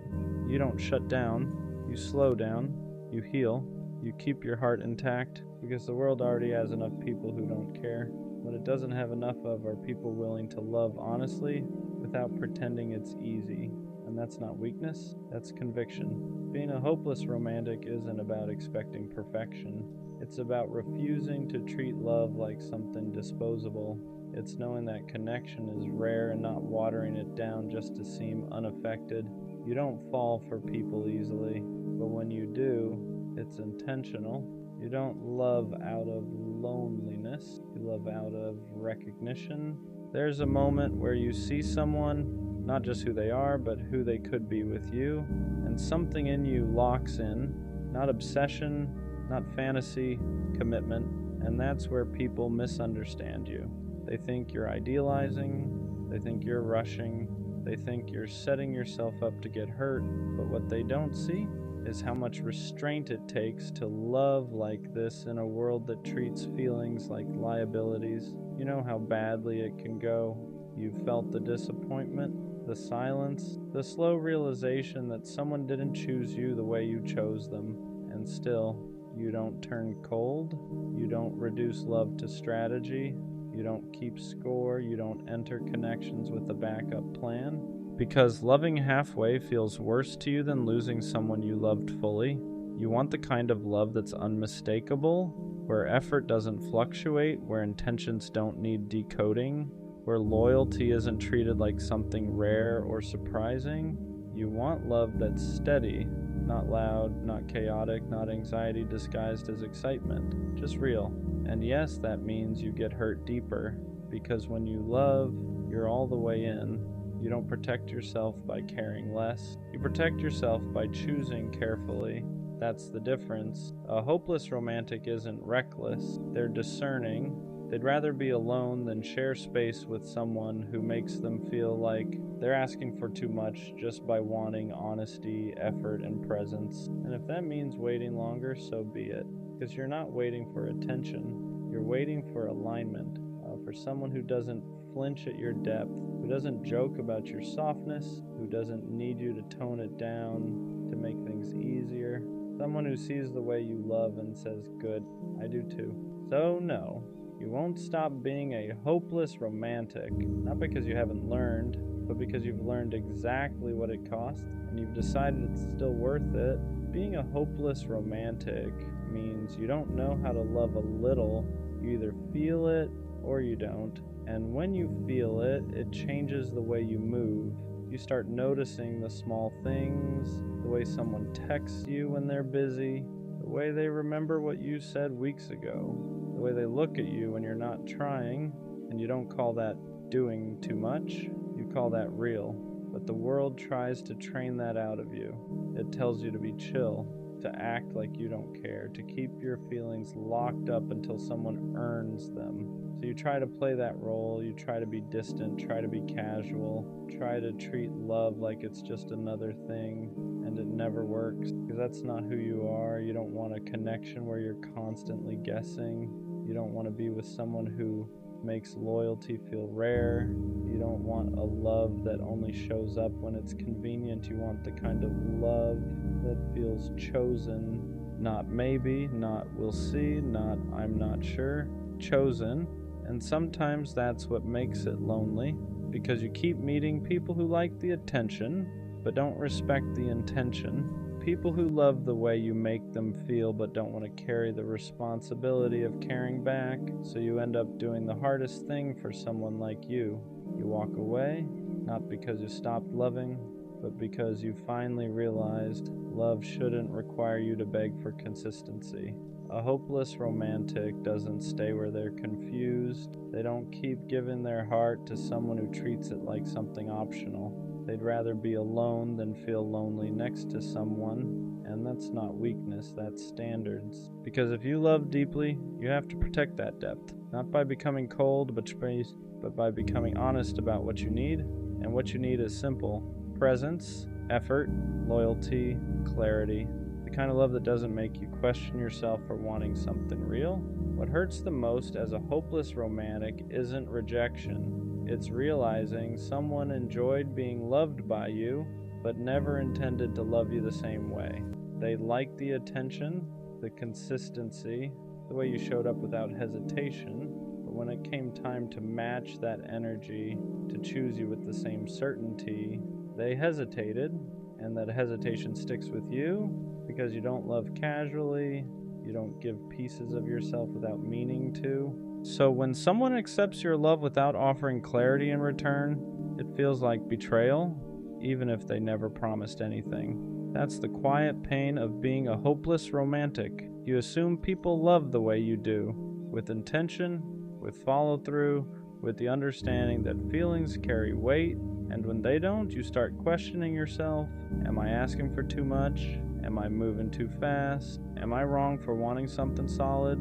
you don't shut down. You slow down, you heal, you keep your heart intact, because the world already has enough people who don't care. What it doesn't have enough of are people willing to love honestly without pretending it's easy. And that's not weakness, that's conviction. Being a hopeless romantic isn't about expecting perfection. It's about refusing to treat love like something disposable. It's knowing that connection is rare and not watering it down just to seem unaffected. You don't fall for people easily, but when you do, it's intentional. You don't love out of loneliness, you love out of recognition. There's a moment where you see someone, not just who they are, but who they could be with you, and something in you locks in, not obsession, not fantasy, commitment, and that's where people misunderstand you. They think you're idealizing, they think you're rushing, They think you're setting yourself up to get hurt, but what they don't see is how much restraint it takes to love like this in a world that treats feelings like liabilities. You know how badly it can go. You've felt the disappointment, the silence, the slow realization that someone didn't choose you the way you chose them, and still, you don't turn cold, you don't reduce love to strategy, you don't keep score, you don't enter connections with a backup plan. Because loving halfway feels worse to you than losing someone you loved fully. You want the kind of love that's unmistakable, where effort doesn't fluctuate, where intentions don't need decoding, where loyalty isn't treated like something rare or surprising. You want love that's steady, not loud, not chaotic, not anxiety disguised as excitement, just real. And yes, that means you get hurt deeper, because when you love, you're all the way in. You don't protect yourself by caring less. You protect yourself by choosing carefully. That's the difference. A hopeless romantic isn't reckless. They're discerning. They'd rather be alone than share space with someone who makes them feel like they're asking for too much just by wanting honesty, effort, and presence. And if that means waiting longer, so be it. Because you're not waiting for attention. You're waiting for alignment. For someone who doesn't flinch at your depth, who doesn't joke about your softness, who doesn't need you to tone it down to make things easier. Someone who sees the way you love and says, good, I do too. So no, you won't stop being a hopeless romantic, not because you haven't learned, but because you've learned exactly what it costs and you've decided it's still worth it. Being a hopeless romantic means you don't know how to love a little. You either feel it or you don't. And when you feel it, it changes the way you move. You start noticing the small things, the way someone texts you when they're busy, the way they remember what you said weeks ago, the way they look at you when you're not trying, and you don't call that doing too much, you call that real. But the world tries to train that out of you. It tells you to be chill, to act like you don't care, to keep your feelings locked up until someone earns them. So you try to play that role, you try to be distant, try to be casual, try to treat love like it's just another thing, and it never works, because that's not who you are. You don't want a connection where you're constantly guessing. You don't want to be with someone who makes loyalty feel rare. You don't want a love that only shows up when it's convenient. You want the kind of love that feels chosen, not maybe, not we'll see, not I'm not sure, chosen. And sometimes that's what makes it lonely, because you keep meeting people who like the attention, but don't respect the intention. People who love the way you make them feel, but don't want to carry the responsibility of caring back, so you end up doing the hardest thing for someone like you. You walk away, not because you stopped loving, but because you finally realized love shouldn't require you to beg for consistency. A hopeless romantic doesn't stay where they're confused. They don't keep giving their heart to someone who treats it like something optional. They'd rather be alone than feel lonely next to someone, and that's not weakness, that's standards. Because if you love deeply, you have to protect that depth, not by becoming cold, but by becoming honest about what you need, and what you need is simple: presence, effort, loyalty, clarity. The kind of love that doesn't make you question yourself for wanting something real. What hurts the most as a hopeless romantic isn't rejection. It's realizing someone enjoyed being loved by you, but never intended to love you the same way. They liked the attention, the consistency, the way you showed up without hesitation, but when it came time to match that energy, to choose you with the same certainty, they hesitated, and that hesitation sticks with you because you don't love casually, you don't give pieces of yourself without meaning to. So when someone accepts your love without offering clarity in return, it feels like betrayal, even if they never promised anything. That's the quiet pain of being a hopeless romantic. You assume people love the way you do, with intention, with follow-through, with the understanding that feelings carry weight, and when they don't, you start questioning yourself. Am I asking for too much? Am I moving too fast? Am I wrong for wanting something solid?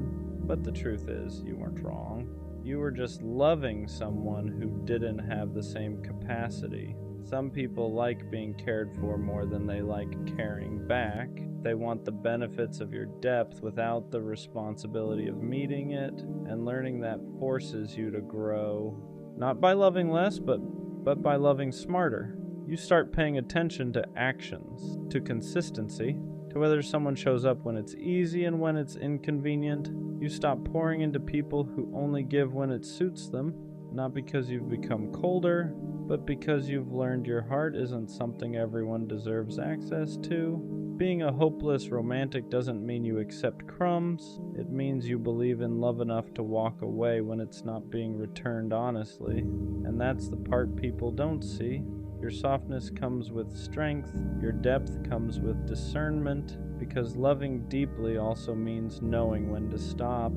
But the truth is, you weren't wrong. You were just loving someone who didn't have the same capacity. Some people like being cared for more than they like caring back. They want the benefits of your depth without the responsibility of meeting it, and learning that forces you to grow. Not by loving less, but by loving smarter. You start paying attention to actions, to consistency, to whether someone shows up when it's easy and when it's inconvenient. You stop pouring into people who only give when it suits them, not because you've become colder, but because you've learned your heart isn't something everyone deserves access to. Being a hopeless romantic doesn't mean you accept crumbs. It means you believe in love enough to walk away when it's not being returned honestly. And that's the part people don't see. Your softness comes with strength. Your depth comes with discernment, because loving deeply also means knowing when to stop.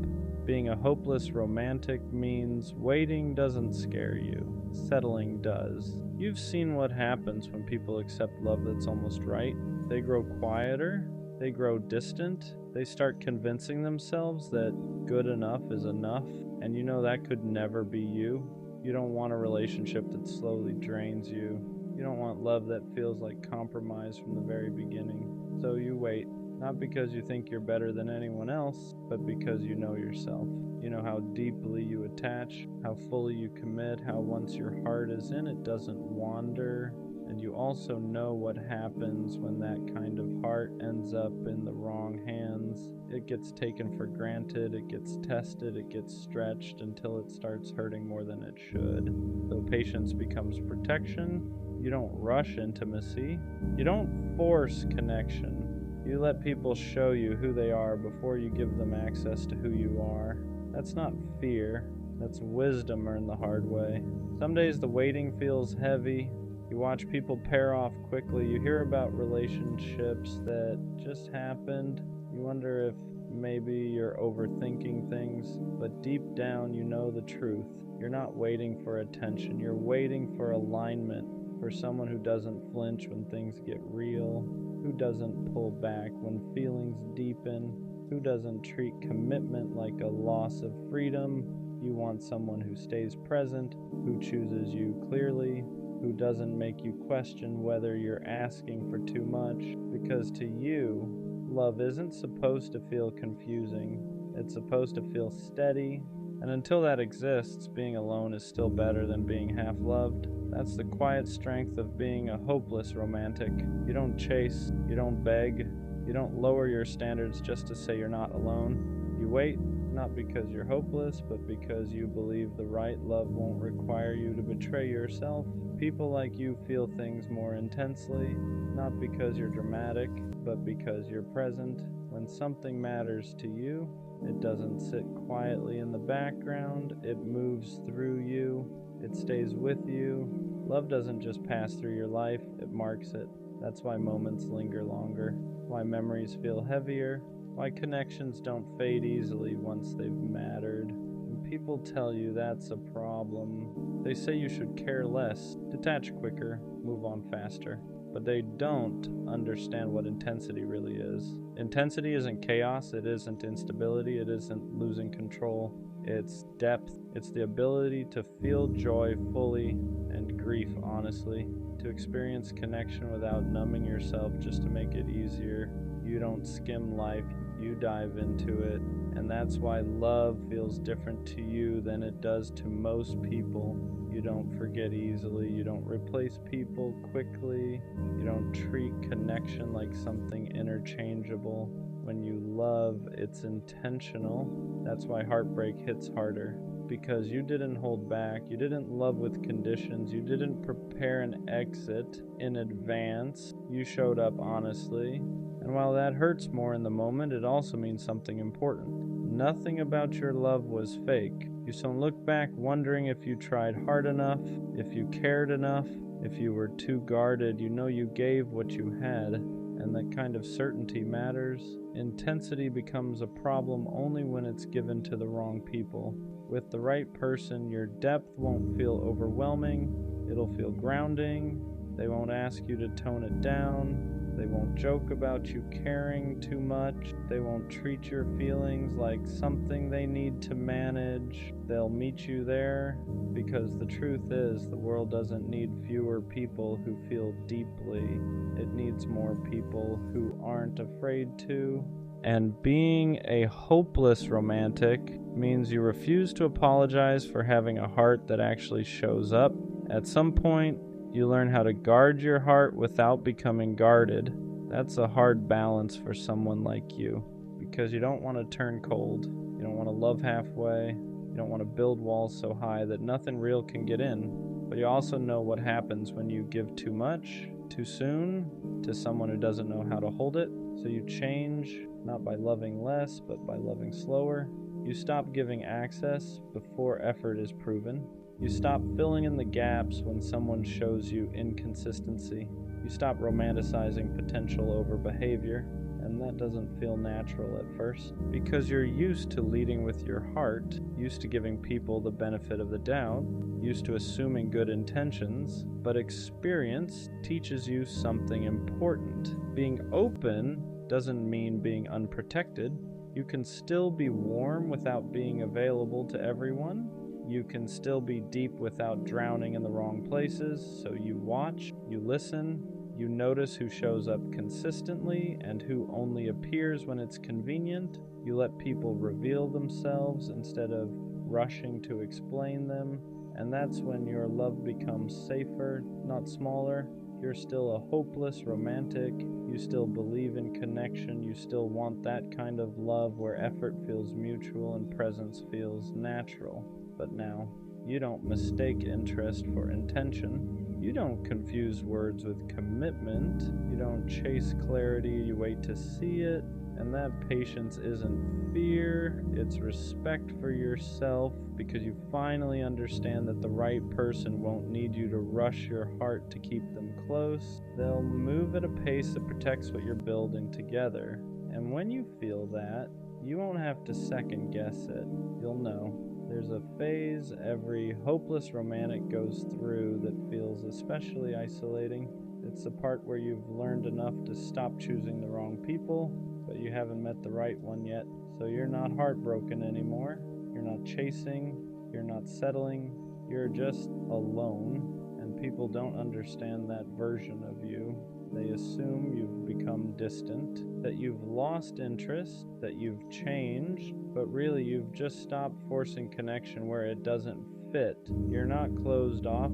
Being a hopeless romantic means waiting doesn't scare you. Settling does. You've seen what happens when people accept love that's almost right. They grow quieter, they grow distant, they start convincing themselves that good enough is enough, and you know that could never be you. You don't want a relationship that slowly drains you. You don't want love that feels like compromise from the very beginning. So you wait, not because you think you're better than anyone else, but because you know yourself. You know how deeply you attach, how fully you commit, how once your heart is in, it doesn't wander. And you also know what happens when that kind of heart ends up in the wrong hands. It gets taken for granted, it gets tested, it gets stretched until it starts hurting more than it should. So patience becomes protection. You don't rush intimacy. You don't force connection. You let people show you who they are before you give them access to who you are. That's not fear. That's wisdom earned the hard way. Some days the waiting feels heavy. You watch people pair off quickly. You hear about relationships that just happened. You wonder if maybe you're overthinking things, but deep down you know the truth. You're not waiting for attention. You're waiting for alignment, for someone who doesn't flinch when things get real, who doesn't pull back when feelings deepen, who doesn't treat commitment like a loss of freedom. You want someone who stays present, who chooses you clearly, who doesn't make you question whether you're asking for too much, because to you, love isn't supposed to feel confusing. It's supposed to feel steady, and until that exists, being alone is still better than being half-loved. That's the quiet strength of being a hopeless romantic. You don't chase, you don't beg, you don't lower your standards just to say you're not alone. You wait, not because you're hopeless, but because you believe the right love won't require you to betray yourself. People like you feel things more intensely, not because you're dramatic, but because you're present. When something matters to you, it doesn't sit quietly in the background, it moves through you, it stays with you. Love doesn't just pass through your life, it marks it. That's why moments linger longer, why memories feel heavier, why connections don't fade easily once they've mattered. And people tell you that's a problem. They say you should care less, detach quicker, move on faster. But they don't understand what intensity really is. Intensity isn't chaos, it isn't instability, it isn't losing control. It's depth. It's the ability to feel joy fully and grief honestly, to experience connection without numbing yourself just to make it easier. You don't skim life, you dive into it. And that's why love feels different to you than it does to most people. You don't forget easily, you don't replace people quickly, you don't treat connection like something interchangeable. When you love, it's intentional. That's why heartbreak hits harder. Because you didn't hold back, you didn't love with conditions, you didn't prepare an exit in advance, you showed up honestly. And while that hurts more in the moment, it also means something important. Nothing about your love was fake. You don't look back wondering if you tried hard enough, if you cared enough, if you were too guarded. You know you gave what you had, and that kind of certainty matters. Intensity becomes a problem only when it's given to the wrong people. With the right person, your depth won't feel overwhelming, it'll feel grounding. They won't ask you to tone it down. They won't joke about you caring too much. They won't treat your feelings like something they need to manage. They'll meet you there because the truth is the world doesn't need fewer people who feel deeply. It needs more people who aren't afraid to. And being a hopeless romantic means you refuse to apologize for having a heart that actually shows up. At some point, you learn how to guard your heart without becoming guarded. That's a hard balance for someone like you, because you don't want to turn cold. You don't want to love halfway. You don't want to build walls so high that nothing real can get in. But you also know what happens when you give too much, too soon, to someone who doesn't know how to hold it. So you change, not by loving less, but by loving slower. You stop giving access before effort is proven. You stop filling in the gaps when someone shows you inconsistency. You stop romanticizing potential over behavior, and that doesn't feel natural at first, because you're used to leading with your heart, used to giving people the benefit of the doubt, used to assuming good intentions, but experience teaches you something important. Being open doesn't mean being unprotected. You can still be warm without being available to everyone. You can still be deep without drowning in the wrong places, so you watch, you listen, you notice who shows up consistently and who only appears when it's convenient. You let people reveal themselves instead of rushing to explain them, and that's when your love becomes safer, not smaller. You're still a hopeless romantic. You still believe in connection. You still want that kind of love where effort feels mutual and presence feels natural. But now, you don't mistake interest for intention. You don't confuse words with commitment. You don't chase clarity, you wait to see it. And that patience isn't fear, it's respect for yourself, because you finally understand that the right person won't need you to rush your heart to keep them close. They'll move at a pace that protects what you're building together. And when you feel that, you won't have to second guess it. You'll know. There's a phase every hopeless romantic goes through that feels especially isolating. It's the part where you've learned enough to stop choosing the wrong people, but you haven't met the right one yet. So you're not heartbroken anymore. You're not chasing. You're not settling. You're just alone, and people don't understand that version of you. They assume you've become distant, that you've lost interest, that you've changed, but really you've just stopped forcing connection where it doesn't fit. You're not closed off,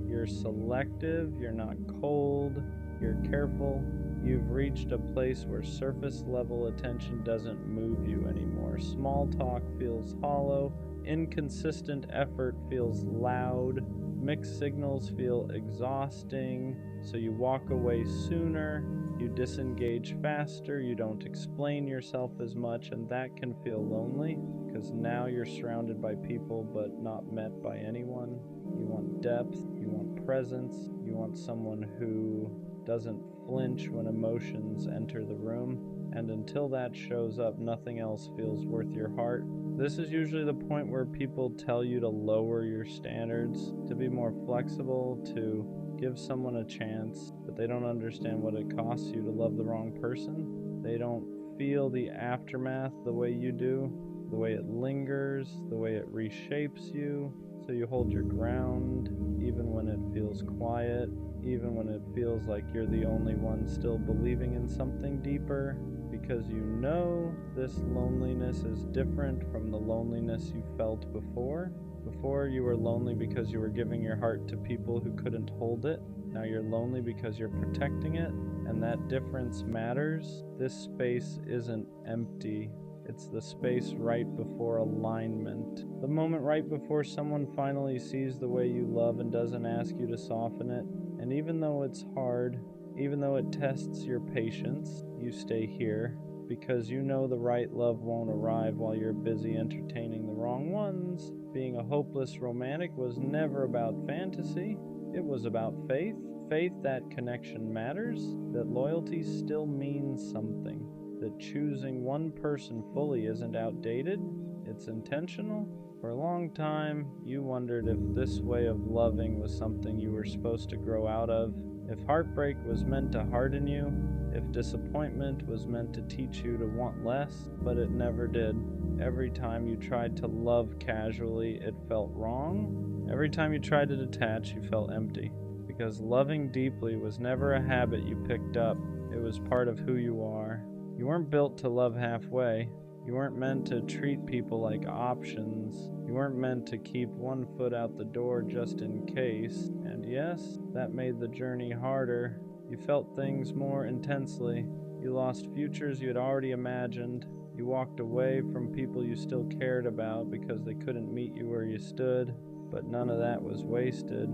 you're selective, you're not cold, you're careful. You've reached a place where surface level attention doesn't move you anymore. Small talk feels hollow, inconsistent effort feels loud, mixed signals feel exhausting, so you walk away sooner, you disengage faster, you don't explain yourself as much, and that can feel lonely, because now you're surrounded by people but not met by anyone. You want depth, you want presence, you want someone who doesn't flinch when emotions enter the room, and until that shows up, nothing else feels worth your heart. This is usually the point where people tell you to lower your standards, to be more flexible, to give someone a chance, but they don't understand what it costs you to love the wrong person. They don't feel the aftermath the way you do, the way it lingers, the way it reshapes you, so you hold your ground, even when it feels quiet, even when it feels like you're the only one still believing in something deeper, because you know this loneliness is different from the loneliness you felt before. Before, you were lonely because you were giving your heart to people who couldn't hold it. Now you're lonely because you're protecting it, and that difference matters. This space isn't empty. It's the space right before alignment. The moment right before someone finally sees the way you love and doesn't ask you to soften it. And even though it's hard, even though it tests your patience, you stay here, because you know the right love won't arrive while you're busy entertaining the wrong ones. Being a hopeless romantic was never about fantasy. It was about faith. Faith that connection matters, that loyalty still means something, that choosing one person fully isn't outdated, it's intentional. For a long time, you wondered if this way of loving was something you were supposed to grow out of, If heartbreak was meant to harden you, if disappointment was meant to teach you to want less, but it never did. Every time you tried to love casually, it felt wrong. Every time you tried to detach, you felt empty. Because loving deeply was never a habit you picked up. It was part of who you are. You weren't built to love halfway. You weren't meant to treat people like options. You weren't meant to keep one foot out the door just in case. And yes, that made the journey harder. You felt things more intensely. You lost futures you had already imagined. You walked away from people you still cared about because they couldn't meet you where you stood. But none of that was wasted.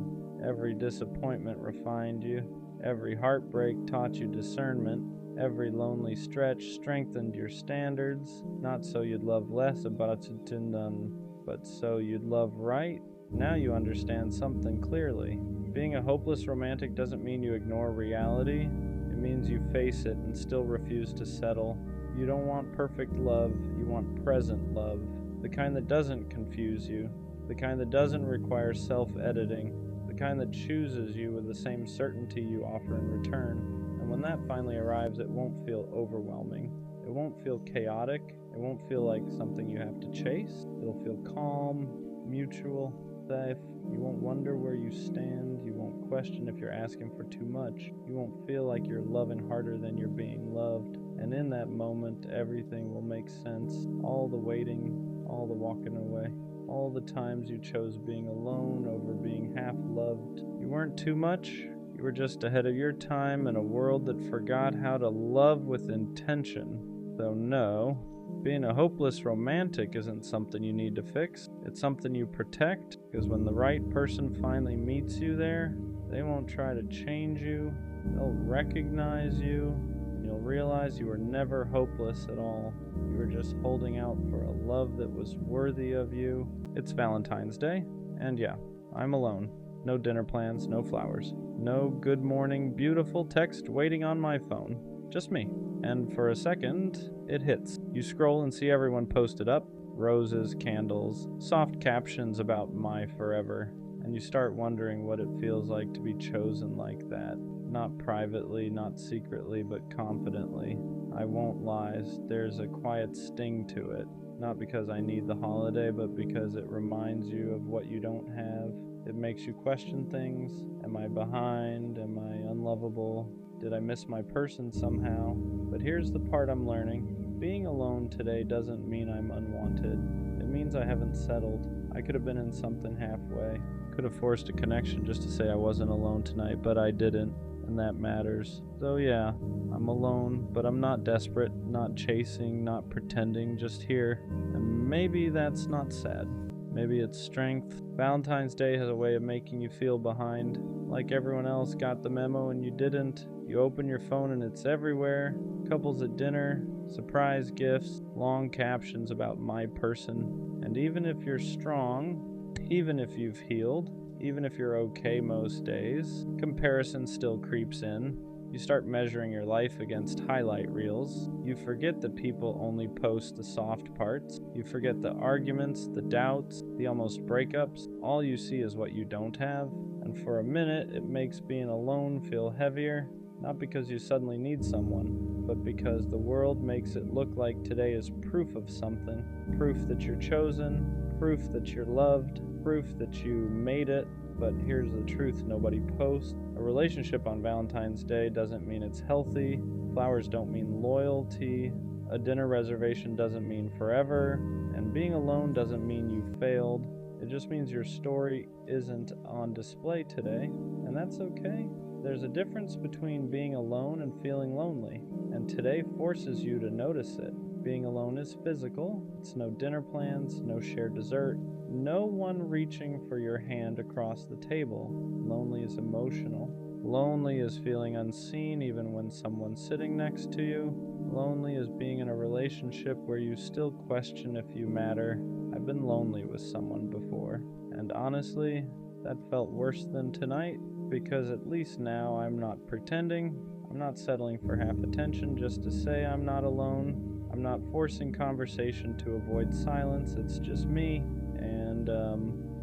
Every disappointment refined you. Every heartbreak taught you discernment. Every lonely stretch strengthened your standards, not so you'd love less about it to none, but so you'd love right. Now you understand something clearly. Being a hopeless romantic doesn't mean you ignore reality. It means you face it and still refuse to settle. You don't want perfect love, you want present love. The kind that doesn't confuse you. The kind that doesn't require self-editing. The kind that chooses you with the same certainty you offer in return. And when that finally arrives, it won't feel overwhelming. It won't feel chaotic. It won't feel like something you have to chase. It'll feel calm, mutual, safe. You won't wonder where you stand. You won't question if you're asking for too much. You won't feel like you're loving harder than you're being loved. And in that moment, everything will make sense. All the waiting, all the walking away. All the times you chose being alone over being half-loved. You weren't too much. You were just ahead of your time in a world that forgot how to love with intention. So no, being a hopeless romantic isn't something you need to fix. It's something you protect, because when the right person finally meets you there, they won't try to change you. They'll recognize you, and you'll realize you were never hopeless at all. You were just holding out for a love that was worthy of you. It's Valentine's Day, and yeah, I'm alone. No dinner plans, no flowers. No good morning, beautiful text waiting on my phone. Just me. And for a second, it hits. You scroll and see everyone posted up. Roses, candles, soft captions about my forever. And you start wondering what it feels like to be chosen like that. Not privately, not secretly, but confidently. I won't lie, there's a quiet sting to it. Not because I need the holiday, but because it reminds you of what you don't have. It makes you question things. Am I behind? Am I unlovable? Did I miss my person somehow? But here's the part I'm learning. Being alone today doesn't mean I'm unwanted. It means I haven't settled. I could have been in something halfway. Could have forced a connection just to say I wasn't alone tonight, but I didn't, and that matters. So yeah, I'm alone, but I'm not desperate, not chasing, not pretending, just here. And maybe that's not sad. Maybe it's strength. Valentine's Day has a way of making you feel behind. Like everyone else got the memo and you didn't. You open your phone and it's everywhere. Couples at dinner, surprise gifts, long captions about my person. And even if you're strong, even if you've healed, even if you're okay most days, comparison still creeps in. You start measuring your life against highlight reels. You forget that people only post the soft parts. You forget the arguments, the doubts, the almost breakups. All you see is what you don't have. And for a minute, it makes being alone feel heavier. Not because you suddenly need someone, but because the world makes it look like today is proof of something. Proof that you're chosen, proof that you're loved, proof that you made it. But here's the truth nobody posts. A relationship on Valentine's Day doesn't mean it's healthy. Flowers don't mean loyalty. A dinner reservation doesn't mean forever. And being alone doesn't mean you failed. It just means your story isn't on display today. And that's okay. There's a difference between being alone and feeling lonely. And today forces you to notice it. Being alone is physical. It's no dinner plans, no shared dessert. No one reaching for your hand across the table. Lonely is emotional. Lonely is feeling unseen even when someone's sitting next to you. Lonely is being in a relationship where you still question if you matter. I've been lonely with someone before, and honestly, that felt worse than tonight, because at least now I'm not pretending. I'm not settling for half attention just to say I'm not alone. I'm not forcing conversation to avoid silence. It's just me. And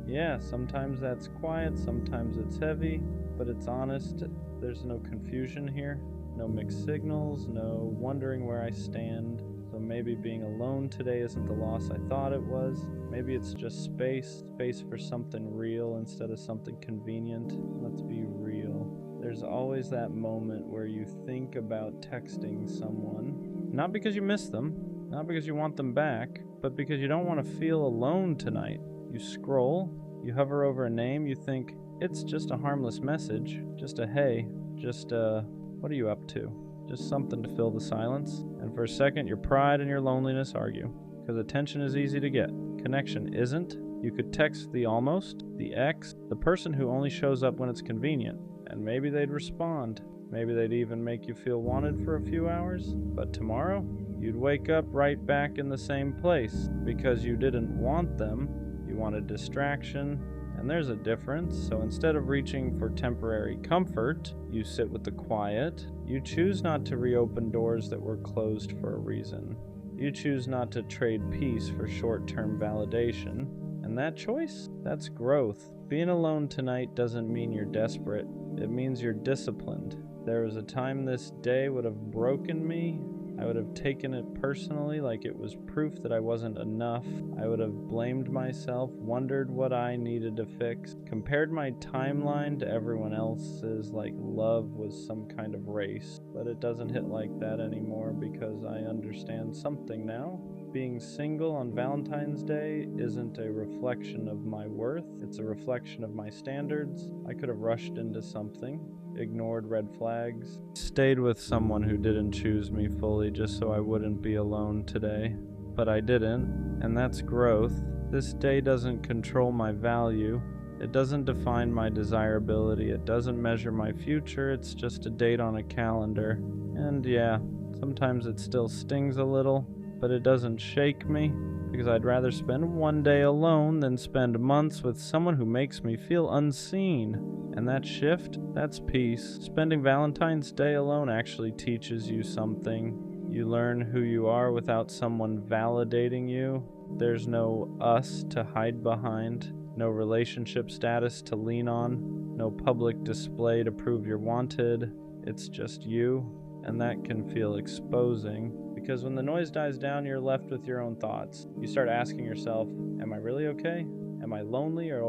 yeah, sometimes that's quiet, sometimes it's heavy, but it's honest, There's no confusion here, no mixed signals, no wondering where I stand. So maybe being alone today isn't the loss I thought it was. Maybe it's just space for something real instead of something convenient. Let's be real. There's always that moment where you think about texting someone, not because you miss them, not because you want them back, but because you don't want to feel alone tonight. You scroll, you hover over a name, you think, it's just a harmless message, just a hey, just what are you up to? Just something to fill the silence. And for a second, your pride and your loneliness argue. Because attention is easy to get. Connection isn't. You could text the almost, the ex, the person who only shows up when it's convenient. And maybe they'd respond. Maybe they'd even make you feel wanted for a few hours. But tomorrow, you'd wake up right back in the same place. Because you didn't want them, you wanted distraction. And there's a difference. So instead of reaching for temporary comfort, you sit with the quiet. You choose not to reopen doors that were closed for a reason. You choose not to trade peace for short-term validation. And that choice, that's growth. Being alone tonight doesn't mean you're desperate. It means you're disciplined. There was a time this day would have broken me. I would have taken it personally, like it was proof that I wasn't enough. I would have blamed myself, wondered what I needed to fix, compared my timeline to everyone else's like love was some kind of race. But it doesn't hit like that anymore because I understand something now. Being single on Valentine's Day isn't a reflection of my worth, it's a reflection of my standards. I could have rushed into something, ignored red flags, stayed with someone who didn't choose me fully just so I wouldn't be alone today. But I didn't, and that's growth. This day doesn't control my value. It doesn't define my desirability. It doesn't measure my future. It's just a date on a calendar. And yeah, sometimes it still stings a little, but it doesn't shake me, because I'd rather spend one day alone than spend months with someone who makes me feel unseen. And that shift, that's peace. Spending Valentine's Day alone actually teaches you something. You learn who you are without someone validating you. There's no us to hide behind, no relationship status to lean on, no public display to prove you're wanted. It's just you, and that can feel exposing. Because when the noise dies down, you're left with your own thoughts. You start asking yourself, am I really okay? Am I lonely or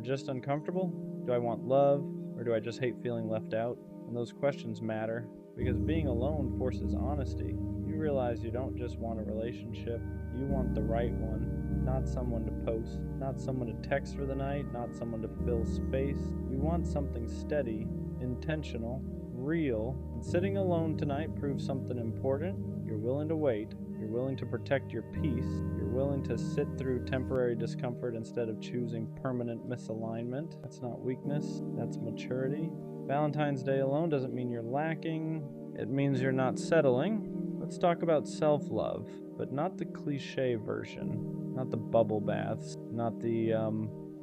just uncomfortable? Do I want love, or do I just hate feeling left out? And those questions matter, because being alone forces honesty. You realize you don't just want a relationship, you want the right one. Not someone to post, not someone to text for the night, not someone to fill space. You want something steady, intentional, real. And sitting alone tonight proves something important. You're willing to wait. You're willing to protect your peace. You're willing to sit through temporary discomfort instead of choosing permanent misalignment. That's not weakness, that's maturity. Valentine's Day alone doesn't mean you're lacking. It means you're not settling. Let's talk about self-love, but not the cliche version. Not the bubble baths. Not the,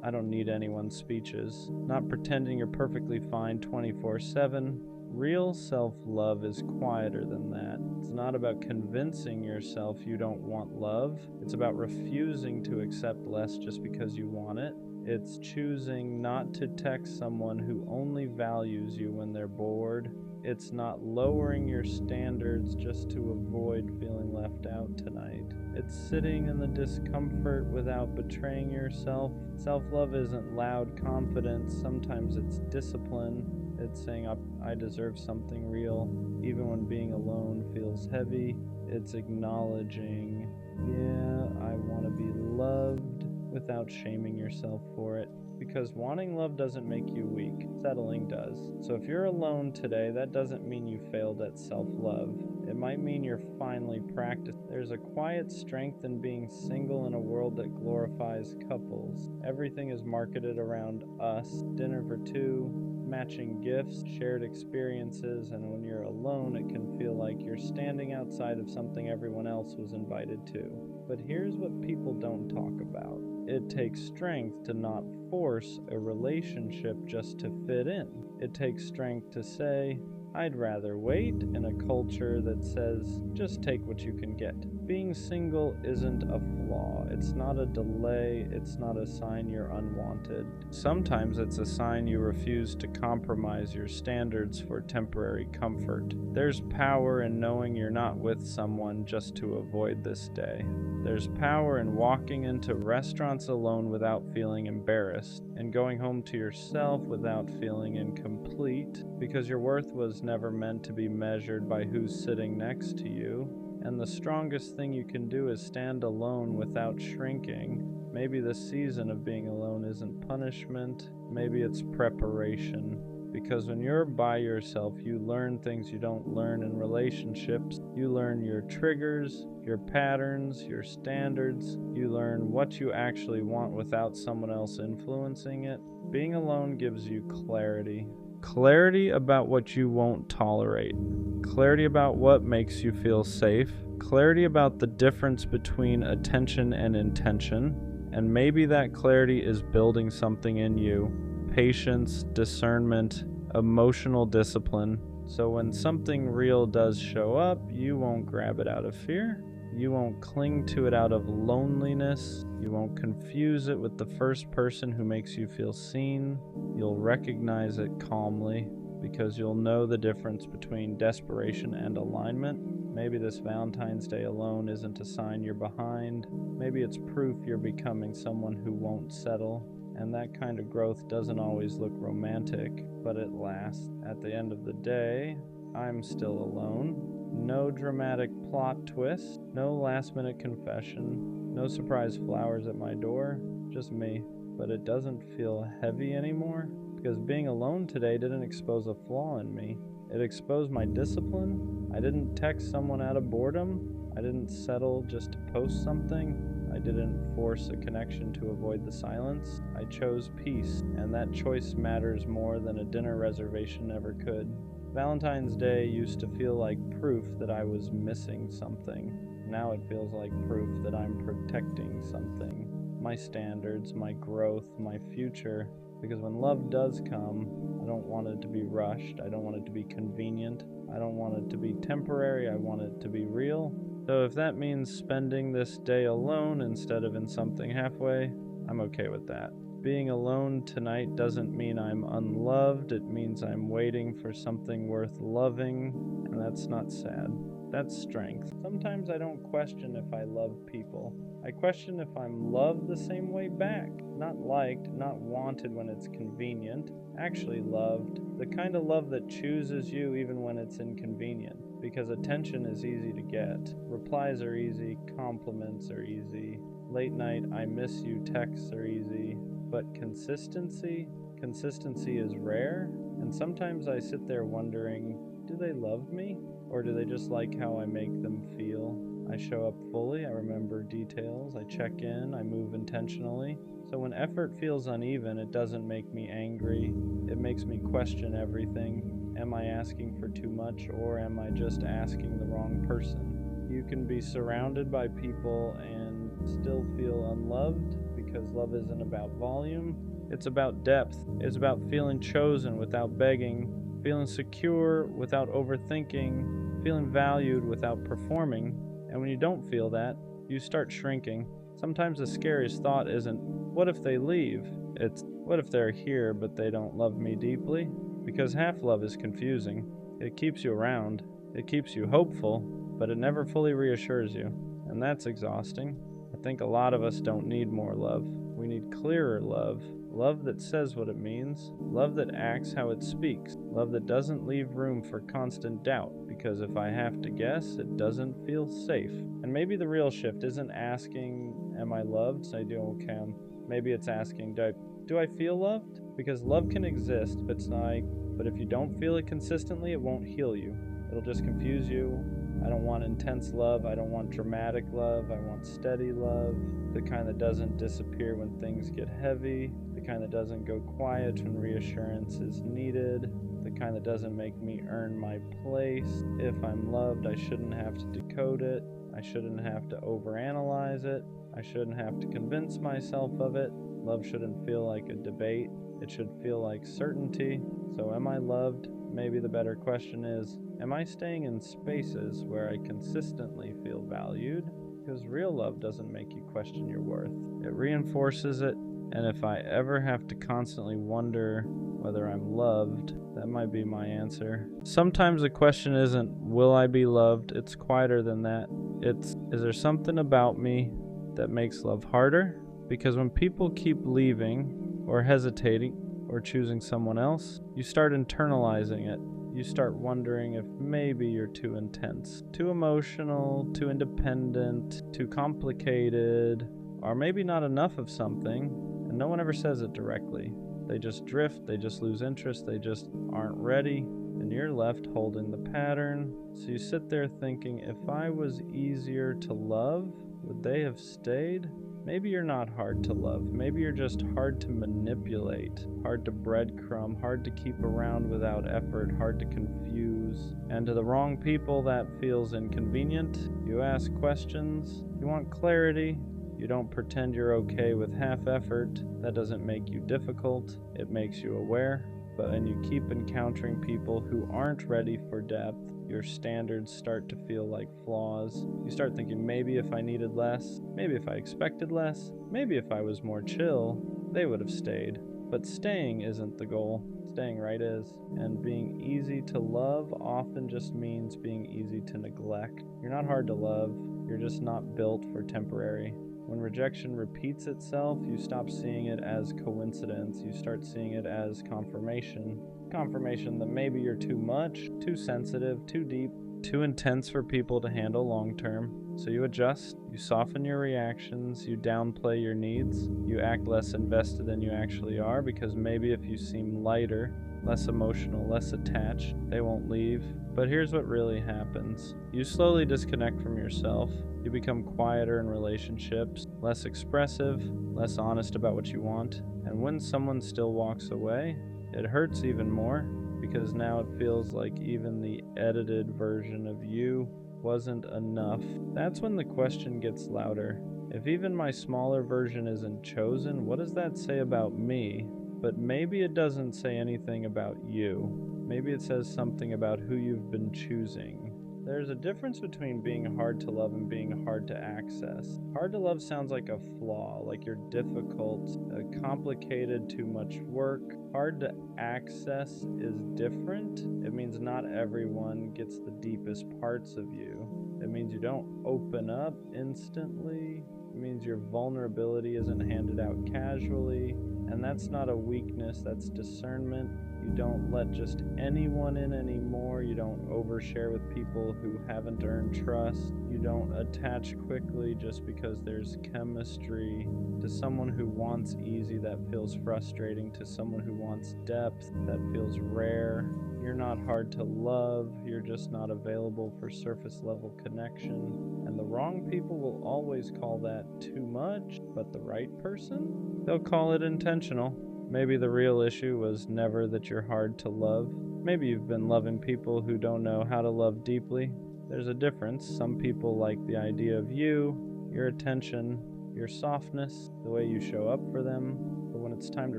I don't need anyone speeches. Not pretending you're perfectly fine 24/7. Real self-love is quieter than that. It's not about convincing yourself you don't want love. It's about refusing to accept less just because you want it. It's choosing not to text someone who only values you when they're bored. It's not lowering your standards just to avoid feeling left out tonight. It's sitting in the discomfort without betraying yourself. Self-love isn't loud confidence. Sometimes it's discipline. It's saying, I deserve something real, even when being alone feels heavy. It's acknowledging, yeah, I want to be loved without shaming yourself for it. Because wanting love doesn't make you weak, settling does. So if you're alone today, that doesn't mean you failed at self-love. It might mean you're finally practicing. There's a quiet strength in being single in a world that glorifies couples. Everything is marketed around us. Dinner for two, matching gifts, shared experiences, and when you're alone, it can feel like you're standing outside of something everyone else was invited to. But here's what people don't talk about. It takes strength to not force a relationship just to fit in. It takes strength to say, I'd rather wait in a culture that says, just take what you can get. Being single isn't a flaw. It's not a delay. It's not a sign you're unwanted. Sometimes it's a sign you refuse to compromise your standards for temporary comfort. There's power in knowing you're not with someone just to avoid this day. There's power in walking into restaurants alone without feeling embarrassed, and going home to yourself without feeling incomplete, because your worth was never meant to be measured by who's sitting next to you. And the strongest thing you can do is stand alone without shrinking. Maybe the season of being alone isn't punishment, maybe it's preparation. Because when you're by yourself, you learn things you don't learn in relationships. You learn your triggers, your patterns, your standards. You learn what you actually want without someone else influencing it. Being alone gives you clarity. Clarity about what you won't tolerate. Clarity about what makes you feel safe. Clarity about the difference between attention and intention. And maybe that clarity is building something in you. Patience, discernment, emotional discipline. So when something real does show up, you won't grab it out of fear. You won't cling to it out of loneliness. You won't confuse it with the first person who makes you feel seen. You'll recognize it calmly because you'll know the difference between desperation and alignment. Maybe this Valentine's Day alone isn't a sign you're behind. Maybe it's proof you're becoming someone who won't settle. And that kind of growth doesn't always look romantic, but it lasts. At the end of the day, I'm still alone. No dramatic plot twist, no last-minute confession, no surprise flowers at my door, just me. But it doesn't feel heavy anymore, because being alone today didn't expose a flaw in me. It exposed my discipline. I didn't text someone out of boredom. I didn't settle just to post something. I didn't force a connection to avoid the silence. I chose peace, and that choice matters more than a dinner reservation ever could. Valentine's Day used to feel like proof that I was missing something. Now it feels like proof that I'm protecting something. My standards, my growth, my future. Because when love does come, I don't want it to be rushed. I don't want it to be convenient. I don't want it to be temporary. I want it to be real. So if that means spending this day alone instead of in something halfway, I'm okay with that. Being alone tonight doesn't mean I'm unloved. It means I'm waiting for something worth loving, and that's not sad. That's strength. Sometimes I don't question if I love people. I question if I'm loved the same way back. Not liked, not wanted when it's convenient. Actually loved. The kind of love that chooses you even when it's inconvenient. Because attention is easy to get. Replies are easy. Compliments are easy. Late night, I miss you texts are easy. But consistency is rare. And sometimes I sit there wondering, do they love me? Or do they just like how I make them feel? I show up fully, I remember details, I check in, I move intentionally. So when effort feels uneven, it doesn't make me angry. It makes me question everything. Am I asking for too much, or am I just asking the wrong person? You can be surrounded by people and still feel unloved, because love isn't about volume. It's about depth. It's about feeling chosen without begging, feeling secure without overthinking, feeling valued without performing. And when you don't feel that, you start shrinking. Sometimes the scariest thought isn't, what if they leave? It's, what if they're here but they don't love me deeply? Because half love is confusing. It keeps you around. It keeps you hopeful, but it never fully reassures you. And that's exhausting. I think a lot of us don't need more love. We need clearer love. Love that says what it means. Love that acts how it speaks. Love that doesn't leave room for constant doubt, because if I have to guess, it doesn't feel safe. And maybe the real shift isn't asking, am I loved? So I do okay. Maybe it's asking, do I feel loved? Because love can exist, but if you don't feel it consistently, it won't heal you. It'll just confuse you. I don't want intense love. I don't want dramatic love. I want steady love. The kind that doesn't disappear when things get heavy. The kind that doesn't go quiet when reassurance is needed. The kind that doesn't make me earn my place. If I'm loved, I shouldn't have to decode it. I shouldn't have to overanalyze it. I shouldn't have to convince myself of it. Love shouldn't feel like a debate. It should feel like certainty. So am I loved? Maybe the better question is, Am I staying in spaces where I consistently feel valued? Because real love doesn't make you question your worth. It reinforces it, and if I ever have to constantly wonder whether I'm loved, that might be my answer. Sometimes the question isn't, will I be loved? It's quieter than that. It's, is there something about me that makes love harder? Because when people keep leaving, or hesitating, or choosing someone else, you start internalizing it. You start wondering if maybe you're too intense, too emotional, too independent, too complicated, or maybe not enough of something, and no one ever says it directly. They just drift, they just lose interest, they just aren't ready, and you're left holding the pattern. So you sit there thinking, if I was easier to love, would they have stayed? Maybe you're not hard to love. Maybe you're just hard to manipulate, hard to breadcrumb, hard to keep around without effort, hard to confuse. And to the wrong people, that feels inconvenient. You ask questions, you want clarity. You don't pretend you're okay with half effort. That doesn't make you difficult, it makes you aware. But when you keep encountering people who aren't ready for depth, your standards start to feel like flaws. You start thinking, maybe if I needed less, maybe if I expected less, maybe if I was more chill, they would have stayed. But staying isn't the goal. Staying right is. And being easy to love often just means being easy to neglect. You're not hard to love, you're just not built for temporary. When rejection repeats itself, you stop seeing it as coincidence. You start seeing it as confirmation. Confirmation that maybe you're too much, too sensitive, too deep, too intense for people to handle long term. So you adjust, you soften your reactions, you downplay your needs, you act less invested than you actually are, because maybe if you seem lighter, less emotional, less attached, they won't leave. But here's what really happens. You slowly disconnect from yourself. You become quieter in relationships, less expressive, less honest about what you want. And when someone still walks away, it hurts even more, because now it feels like even the edited version of you wasn't enough. That's when the question gets louder. If even my smaller version isn't chosen, what does that say about me? But maybe it doesn't say anything about you. Maybe it says something about who you've been choosing. There's a difference between being hard to love and being hard to access. Hard to love sounds like a flaw, like you're difficult, complicated, too much work. Hard to access is different. It means not everyone gets the deepest parts of you. It means you don't open up instantly. It means your vulnerability isn't handed out casually. And that's not a weakness, that's discernment. You don't let just anyone in anymore. You don't overshare with people who haven't earned trust. You don't attach quickly just because there's chemistry. To someone who wants easy, that feels frustrating. To someone who wants depth, that feels rare. You're not hard to love, you're just not available for surface level connection. And the wrong people will always call that too much, but the right person, they'll call it intentional. Maybe the real issue was never that you're hard to love. Maybe you've been loving people who don't know how to love deeply. There's a difference. Some people like the idea of you, your attention, your softness, the way you show up for them. But when it's time to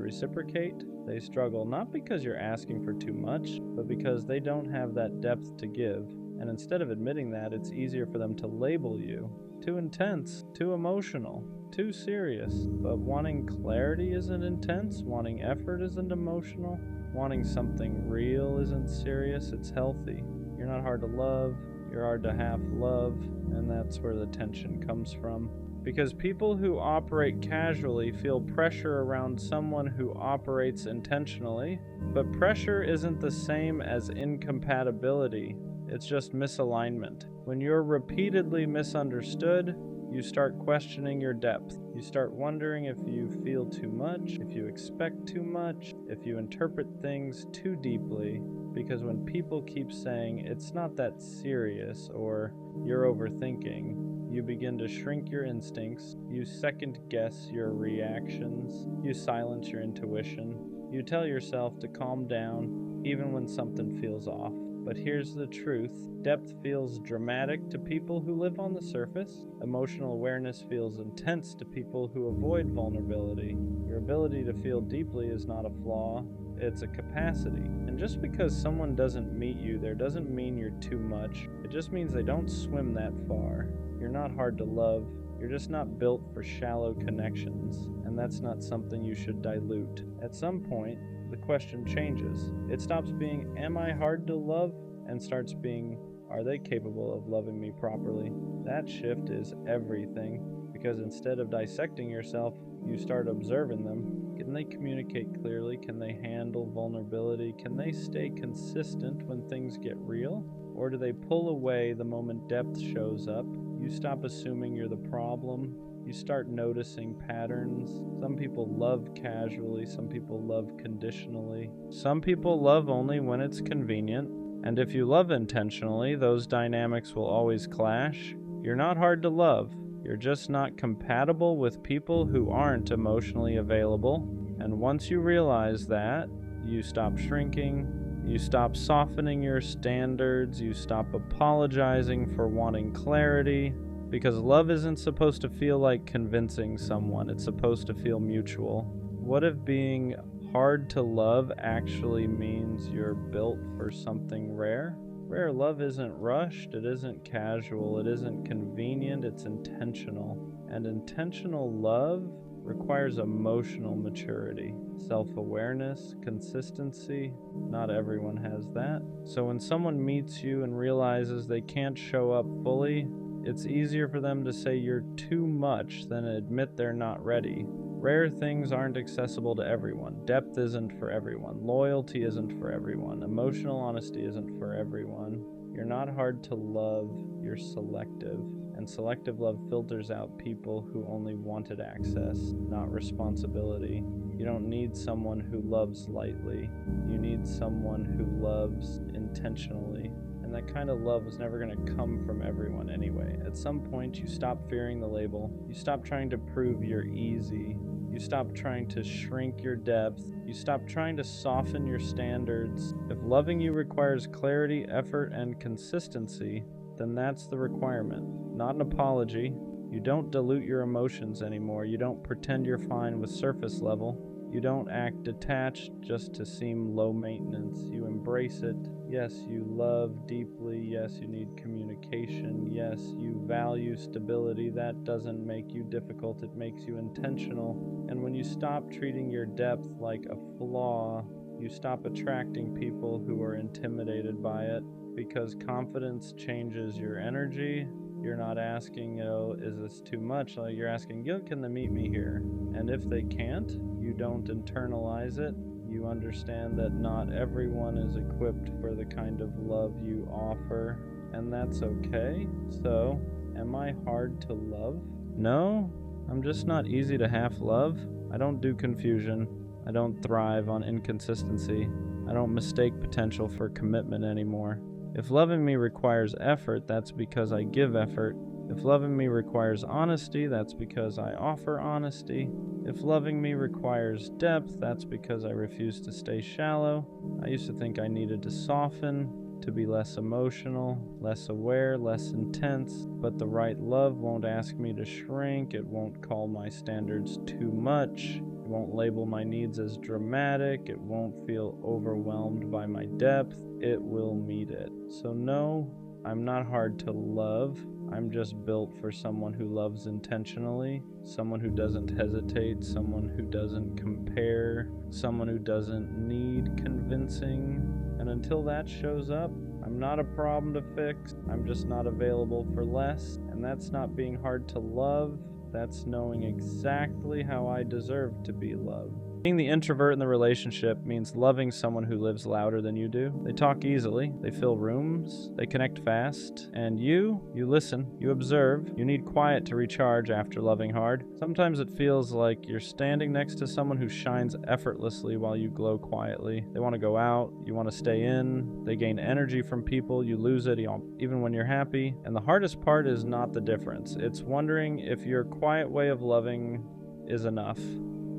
reciprocate, they struggle, not because you're asking for too much, but because they don't have that depth to give. And instead of admitting that, it's easier for them to label you. Too intense, too emotional, too serious. But wanting clarity isn't intense, wanting effort isn't emotional, wanting something real isn't serious, it's healthy. You're not hard to love, you're hard to half love, and that's where the tension comes from. Because people who operate casually feel pressure around someone who operates intentionally, but pressure isn't the same as incompatibility. It's just misalignment. When you're repeatedly misunderstood, you start questioning your depth. You start wondering if you feel too much, if you expect too much, if you interpret things too deeply. Because when people keep saying, it's not that serious, or you're overthinking, you begin to shrink your instincts, you second guess your reactions, you silence your intuition, you tell yourself to calm down even when something feels off. But here's the truth. Depth feels dramatic to people who live on the surface. Emotional awareness feels intense to people who avoid vulnerability. Your ability to feel deeply is not a flaw. it's a capacity. And just because someone doesn't meet you there doesn't mean you're too much. It just means they don't swim that far. You're not hard to love. You're just not built for shallow connections, and that's not something you should dilute. At some point, the question changes. It stops being, am I hard to love? And starts being, are they capable of loving me properly? That shift is everything, because instead of dissecting yourself, you start observing them. Can they communicate clearly? Can they handle vulnerability? Can they stay consistent when things get real? Or do they pull away the moment depth shows up? You stop assuming you're the problem. You start noticing patterns. Some people love casually, some people love conditionally. Some people love only when it's convenient. And if you love intentionally, those dynamics will always clash. You're not hard to love. You're just not compatible with people who aren't emotionally available. And once you realize that, you stop shrinking, you stop softening your standards, you stop apologizing for wanting clarity, because love isn't supposed to feel like convincing someone, it's supposed to feel mutual. What if being hard to love actually means you're built for something rare? Rare love isn't rushed, it isn't casual, it isn't convenient, it's intentional. And intentional love requires emotional maturity, self-awareness, consistency. Not everyone has that. So when someone meets you and realizes they can't show up fully, it's easier for them to say you're too much than admit they're not ready. Rare things aren't accessible to everyone. Depth isn't for everyone. Loyalty isn't for everyone. Emotional honesty isn't for everyone. You're not hard to love, you're selective. And selective love filters out people who only wanted access, not responsibility. You don't need someone who loves lightly. You need someone who loves intentionally. And that kind of love was never going to come from everyone anyway. At some point, you stop fearing the label. You stop trying to prove you're easy. You stop trying to shrink your depth. You stop trying to soften your standards. If loving you requires clarity, effort, and consistency, then that's the requirement, not an apology. You don't dilute your emotions anymore. You don't pretend you're fine with surface level. You don't act detached just to seem low maintenance. You embrace it. Yes, you love deeply. Yes, you need communication. Yes, you value stability. That doesn't make you difficult. It makes you intentional. And when you stop treating your depth like a flaw, you stop attracting people who are intimidated by it, because confidence changes your energy. You're not asking, is this too much? Like, you're asking, can they meet me here? And if they can't, you don't internalize it. You understand that not everyone is equipped for the kind of love you offer, and that's okay. So, am I hard to love? No, I'm just not easy to half love. I don't do confusion. I don't thrive on inconsistency. I don't mistake potential for commitment anymore. If loving me requires effort, that's because I give effort. If loving me requires honesty, that's because I offer honesty. If loving me requires depth, that's because I refuse to stay shallow. I used to think I needed to soften, to be less emotional, less aware, less intense, but the right love won't ask me to shrink. It won't call my standards too much. It won't label my needs as dramatic. It won't feel overwhelmed by my depth. It will meet it. So no, I'm not hard to love. I'm just built for someone who loves intentionally, someone who doesn't hesitate, someone who doesn't compare, someone who doesn't need convincing. And until that shows up, I'm not a problem to fix. I'm just not available for less. And that's not being hard to love. That's knowing exactly how I deserve to be loved. Being the introvert in the relationship means loving someone who lives louder than you do. They talk easily, they fill rooms, they connect fast, and you listen, you observe. You need quiet to recharge after loving hard. Sometimes it feels like you're standing next to someone who shines effortlessly while you glow quietly. They want to go out, you want to stay in, they gain energy from people, you lose it even when you're happy. And the hardest part is not the difference. It's wondering if your quiet way of loving is enough.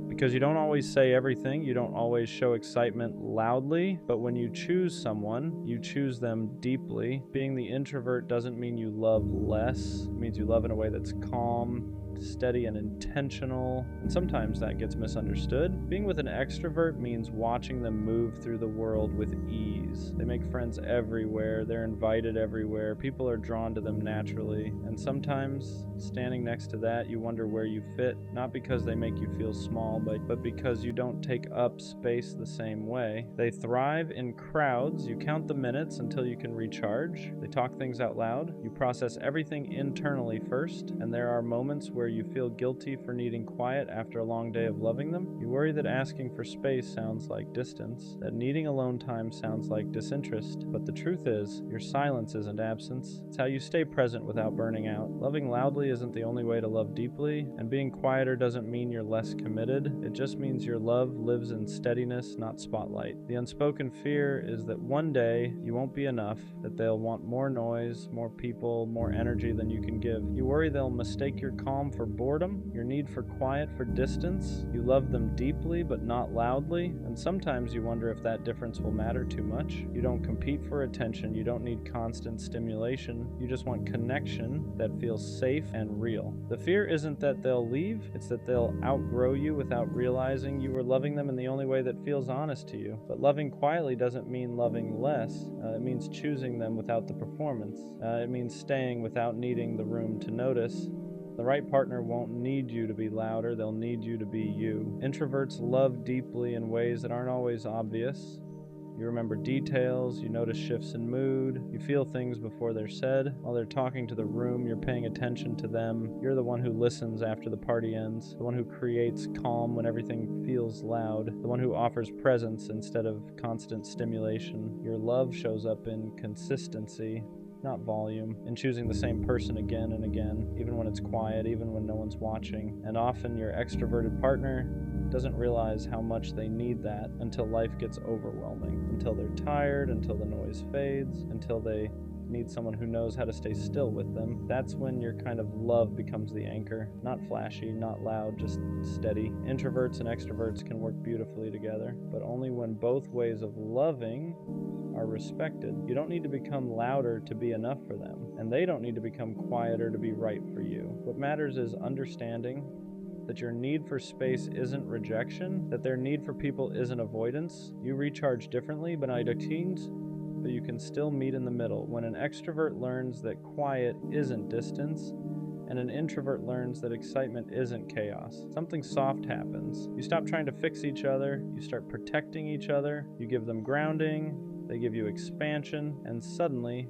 Because you don't always say everything, you don't always show excitement loudly, but when you choose someone, you choose them deeply. Being the introvert doesn't mean you love less. It means you love in a way that's calm, steady and intentional, and sometimes that gets misunderstood. Being with an extrovert means watching them move through the world with ease. They make friends everywhere, they're invited everywhere, people are drawn to them naturally, and sometimes, standing next to that, you wonder where you fit, not because they make you feel small, but because you don't take up space the same way. They thrive in crowds. You count the minutes until you can recharge. They talk things out loud. You process everything internally first, and there are moments where you feel guilty for needing quiet after a long day of loving them. You worry that asking for space sounds like distance, that needing alone time sounds like disinterest, but the truth is, your silence isn't absence. It's how you stay present without burning out. Loving loudly isn't the only way to love deeply, and being quieter doesn't mean you're less committed. It just means your love lives in steadiness, not spotlight. The unspoken fear is that one day you won't be enough, that they'll want more noise, more people, more energy than you can give. You worry they'll mistake your calm for boredom, your need for quiet for distance. You love them deeply but not loudly, and sometimes you wonder if that difference will matter too much. You don't compete for attention, you don't need constant stimulation, you just want connection that feels safe and real. The fear isn't that they'll leave, it's that they'll outgrow you without realizing you were loving them in the only way that feels honest to you. But loving quietly doesn't mean loving less. It means choosing them without the performance. It means staying without needing the room to notice. The right partner won't need you to be louder, they'll need you to be you. Introverts love deeply in ways that aren't always obvious. You remember details, you notice shifts in mood, you feel things before they're said. While they're talking to the room, you're paying attention to them. You're the one who listens after the party ends, the one who creates calm when everything feels loud, the one who offers presence instead of constant stimulation. Your love shows up in consistency, not volume, in choosing the same person again and again, even when it's quiet, even when no one's watching. And often your extroverted partner doesn't realize how much they need that until life gets overwhelming, until they're tired, until the noise fades, until they need someone who knows how to stay still with them. That's when your kind of love becomes the anchor. Not flashy, not loud, just steady. Introverts and extroverts can work beautifully together, but only when both ways of loving are respected. You don't need to become louder to be enough for them, and they don't need to become quieter to be right for you. What matters is understanding that your need for space isn't rejection, that their need for people isn't avoidance. You recharge differently, but you can still meet in the middle. When an extrovert learns that quiet isn't distance, and an introvert learns that excitement isn't chaos, something soft happens. You stop trying to fix each other, you start protecting each other, you give them grounding, they give you expansion, and suddenly,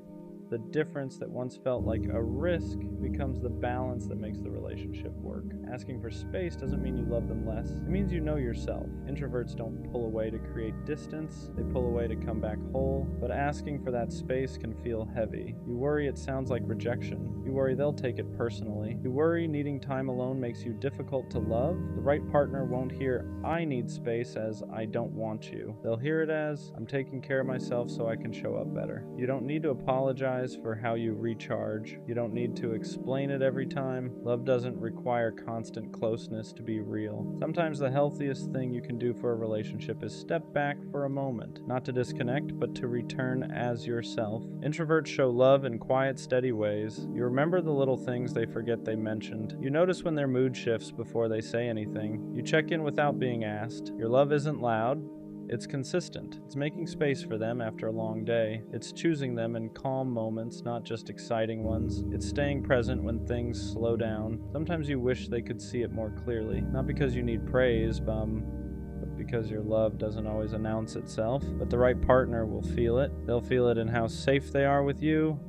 the difference that once felt like a risk becomes the balance that makes the relationship work. Asking for space doesn't mean you love them less. It means you know yourself. Introverts don't pull away to create distance. They pull away to come back whole. But asking for that space can feel heavy. You worry it sounds like rejection. You worry they'll take it personally. You worry needing time alone makes you difficult to love. The right partner won't hear, "I need space," as "I don't want you." They'll hear it as, "I'm taking care of myself so I can show up better." You don't need to apologize for how you recharge. You don't need to explain it every time. Love doesn't require constant closeness to be real. Sometimes the healthiest thing you can do for a relationship is step back for a moment, not to disconnect, but to return as yourself. Introverts show love in quiet, steady ways. You remember the little things they forget they mentioned. You notice when their mood shifts before they say anything. You check in without being asked. Your love isn't loud. It's consistent. It's making space for them after a long day. It's choosing them in calm moments, not just exciting ones. It's staying present when things slow down. Sometimes you wish they could see it more clearly. Not because you need praise, but because your love doesn't always announce itself. But the right partner will feel it. They'll feel it in how safe they are with you,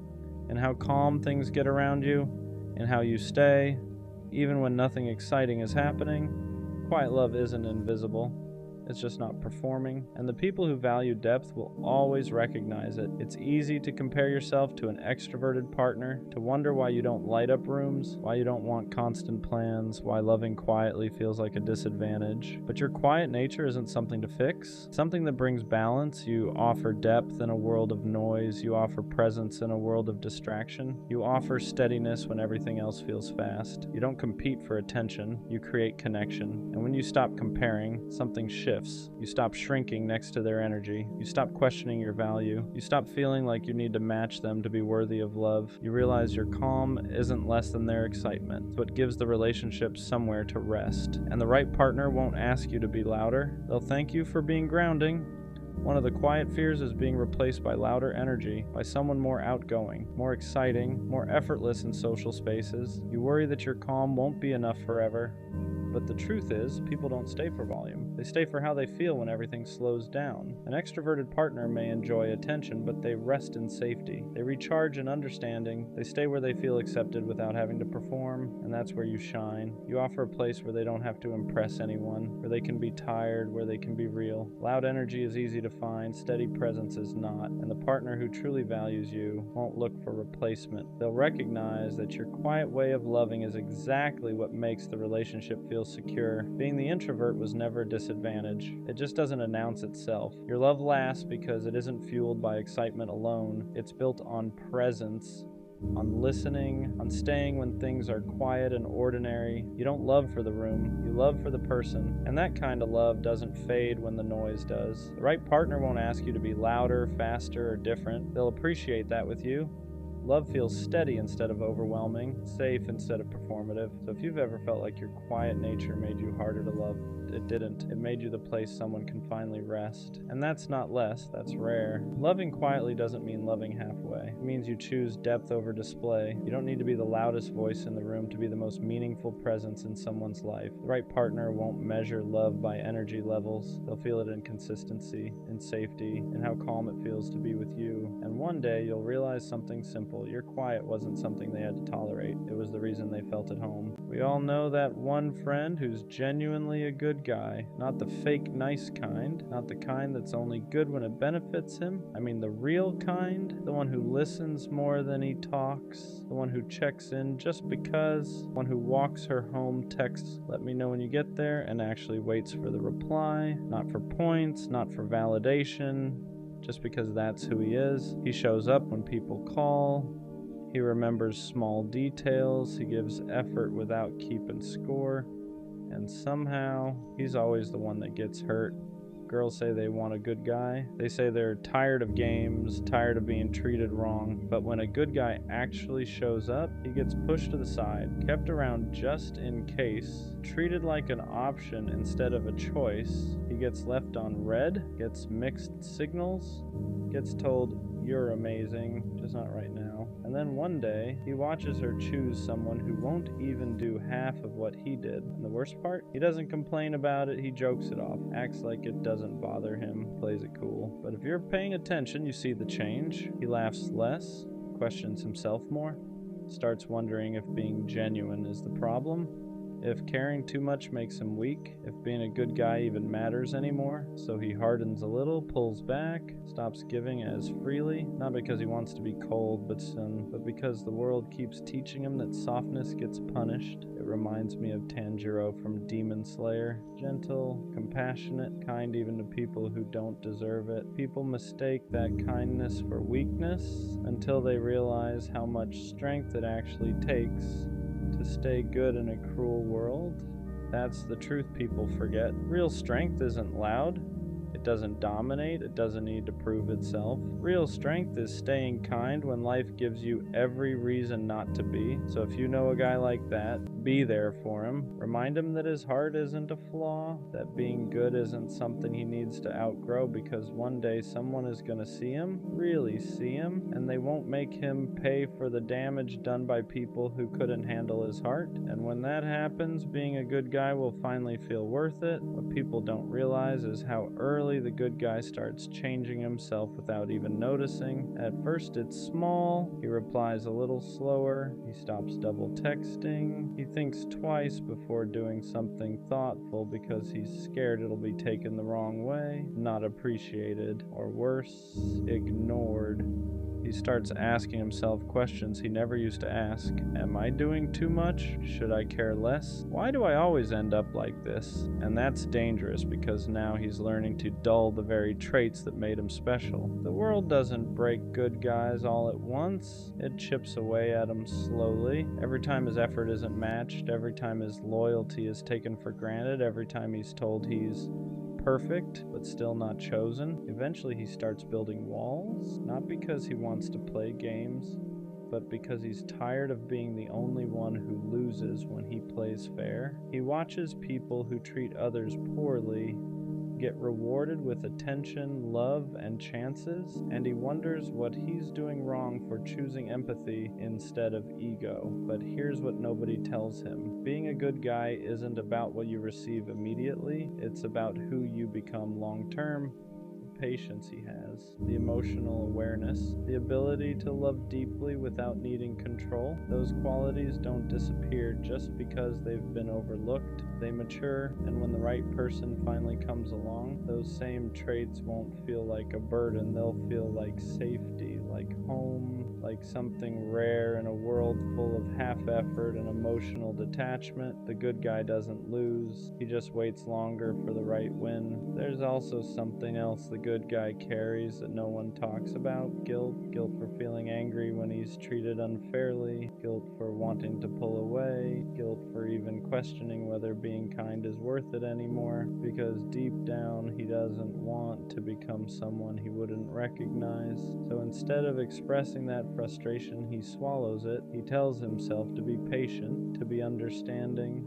and how calm things get around you, and how you stay, even when nothing exciting is happening. Quiet love isn't invisible. It's just not performing, and the people who value depth will always recognize it. It's easy to compare yourself to an extroverted partner, to wonder why you don't light up rooms, why you don't want constant plans, why loving quietly feels like a disadvantage. But your quiet nature isn't something to fix, it's something that brings balance. You offer depth in a world of noise, you offer presence in a world of distraction, you offer steadiness when everything else feels fast. You don't compete for attention, you create connection, and when you stop comparing, something shifts. shifts. You stop shrinking next to their energy. You stop questioning your value. You stop feeling like you need to match them to be worthy of love. You realize your calm isn't less than their excitement. It's what gives the relationship somewhere to rest. And the right partner won't ask you to be louder. They'll thank you for being grounding. One of the quiet fears is being replaced by louder energy, by someone more outgoing, more exciting, more effortless in social spaces. You worry that your calm won't be enough forever. But the truth is, people don't stay for volume. They stay for how they feel when everything slows down. An extroverted partner may enjoy attention, but they rest in safety. They recharge in understanding. They stay where they feel accepted without having to perform, and that's where you shine. You offer a place where they don't have to impress anyone, where they can be tired, where they can be real. Loud energy is easy to find, steady presence is not, and the partner who truly values you won't look for replacement. They'll recognize that your quiet way of loving is exactly what makes the relationship feel secure. Being the introvert was never a disadvantage. It just doesn't announce itself. Your love lasts because it isn't fueled by excitement alone. It's built on presence, on listening, on staying when things are quiet and ordinary. You don't love for the room, you love for the person. And that kind of love doesn't fade when the noise does. The right partner won't ask you to be louder, faster, or different. They'll appreciate that with you. Love feels steady instead of overwhelming, safe instead of performative. So if you've ever felt like your quiet nature made you harder to love, it didn't. It made you the place someone can finally rest. And that's not less, that's rare. Loving quietly doesn't mean loving halfway. It means you choose depth over display. You don't need to be the loudest voice in the room to be the most meaningful presence in someone's life. The right partner won't measure love by energy levels. They'll feel it in consistency, in safety, in how calm it feels to be with you. And one day you'll realize something simple. Your quiet wasn't something they had to tolerate. It was the reason they felt at home. We all know that one friend who's genuinely a good guy. Not the fake nice kind. Not the kind that's only good when it benefits him. I mean the real kind. The one who listens more than he talks. The one who checks in just because. The one who walks her home, texts, "Let me know when you get there," and actually waits for the reply. Not for points, not for validation. Just because that's who he is. He shows up when people call. He remembers small details. He gives effort without keeping score. And somehow, he's always the one that gets hurt. Girls say they want a good guy. They say they're tired of games, tired of being treated wrong. But when a good guy actually shows up, he gets pushed to the side, kept around just in case, treated like an option instead of a choice. He gets left on red, gets mixed signals, gets told, "You're amazing, just not right now." And then one day, he watches her choose someone who won't even do half of what he did. And the worst part? He doesn't complain about it, he jokes it off, acts like it doesn't bother him, plays it cool. But if you're paying attention, you see the change. He laughs less, questions himself more, starts wondering if being genuine is the problem. If caring too much makes him weak, if being a good guy even matters anymore, so he hardens a little, pulls back, stops giving as freely, not because he wants to be cold, but because the world keeps teaching him that softness gets punished. It reminds me of Tanjiro from Demon Slayer. Gentle, compassionate, kind even to people who don't deserve it. People mistake that kindness for weakness until they realize how much strength it actually takes to stay good in a cruel world. That's the truth people forget. Real strength isn't loud. It doesn't dominate. It doesn't need to prove itself. Real strength is staying kind when life gives you every reason not to be. So if you know a guy like that, be there for him. Remind him that his heart isn't a flaw, that being good isn't something he needs to outgrow, because one day someone is going to see him, really see him, and they won't make him pay for the damage done by people who couldn't handle his heart. And when that happens, being a good guy will finally feel worth it. What people don't realize is how early the good guy starts changing himself without even noticing. At first it's small, he replies a little slower, he stops double texting, he thinks twice before doing something thoughtful because he's scared it'll be taken the wrong way, not appreciated, or worse, ignored. He starts asking himself questions he never used to ask. Am I doing too much? Should I care less? Why do I always end up like this? And that's dangerous, because now he's learning to dull the very traits that made him special. The world doesn't break good guys all at once. It chips away at him slowly. Every time his effort isn't matched, every time his loyalty is taken for granted, every time he's told he's perfect, but still not chosen. Eventually he starts building walls, not because he wants to play games, but because he's tired of being the only one who loses when he plays fair. He watches people who treat others poorly get rewarded with attention, love, and chances, and he wonders what he's doing wrong for choosing empathy instead of ego. But here's what nobody tells him. Being a good guy isn't about what you receive immediately, it's about who you become long-term. Patience he has, the emotional awareness, the ability to love deeply without needing control. Those qualities don't disappear just because they've been overlooked. They mature, and when the right person finally comes along, those same traits won't feel like a burden. They'll feel like safety, like home, like something rare in a world full of half-effort and emotional detachment. The good guy doesn't lose. He just waits longer for the right win. There's also something else the good guy carries that no one talks about. Guilt for feeling angry when he's treated unfairly, guilt for wanting to pull away, guilt for even questioning whether being kind is worth it anymore, because deep down he doesn't want to become someone he wouldn't recognize. So instead of expressing that frustration, he swallows it. He tells himself to be patient, to be understanding,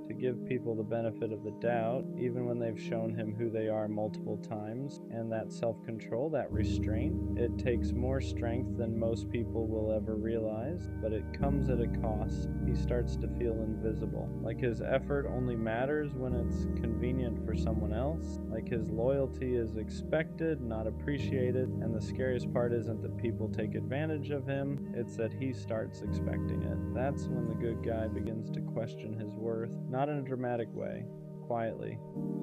to give people the benefit of the doubt, even when they've shown him who they are multiple times. And that self-control, that restraint, it takes more strength than most people will ever realize, but it comes at a cost. He starts to feel invisible, like his effort only matters when it's convenient for someone else, like his loyalty is expected, not appreciated, and the scariest part isn't that people take advantage of him, it's that he starts expecting it. That's when the good guy begins to question his worth, not in a dramatic way, quietly,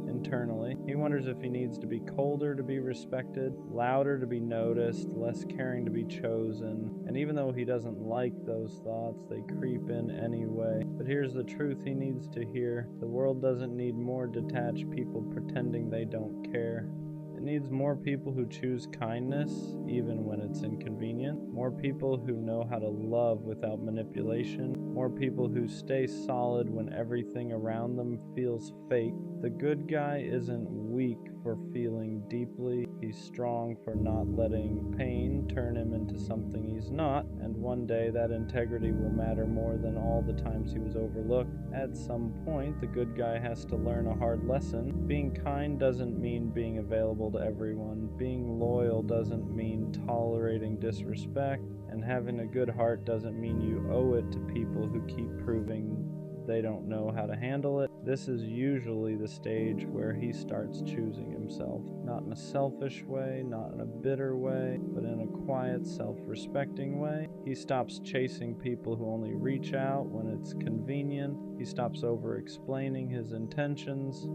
internally. He wonders if he needs to be colder to be respected, louder to be noticed, less caring to be chosen. And even though he doesn't like those thoughts, they creep in anyway. But here's the truth he needs to hear. The world doesn't need more detached people pretending they don't care. It needs more people who choose kindness, even when it's inconvenient. More people who know how to love without manipulation. More people who stay solid when everything around them feels fake. The good guy isn't weak for feeling deeply. He's strong for not letting pain turn him into something he's not. And one day that integrity will matter more than all the times he was overlooked. At some point, the good guy has to learn a hard lesson. Being kind doesn't mean being available to everyone. Being loyal doesn't mean tolerating disrespect. And having a good heart doesn't mean you owe it to people who keep proving they don't know how to handle it. This is usually the stage where he starts choosing himself. Not in a selfish way, not in a bitter way, but in a quiet, self-respecting way. He stops chasing people who only reach out when it's convenient. He stops over-explaining his intentions.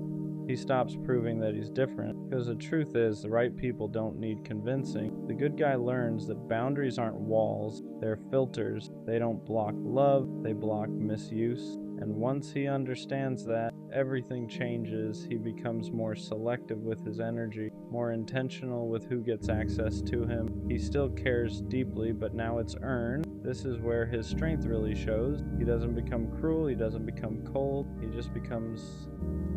He stops proving that he's different. Because the truth is, the right people don't need convincing. The good guy learns that boundaries aren't walls, they're filters. They don't block love, they block misuse. And once he understands that, everything changes. He becomes more selective with his energy, more intentional with who gets access to him. He still cares deeply, but now it's earned. This is where his strength really shows. He doesn't become cruel, he doesn't become cold, he just becomes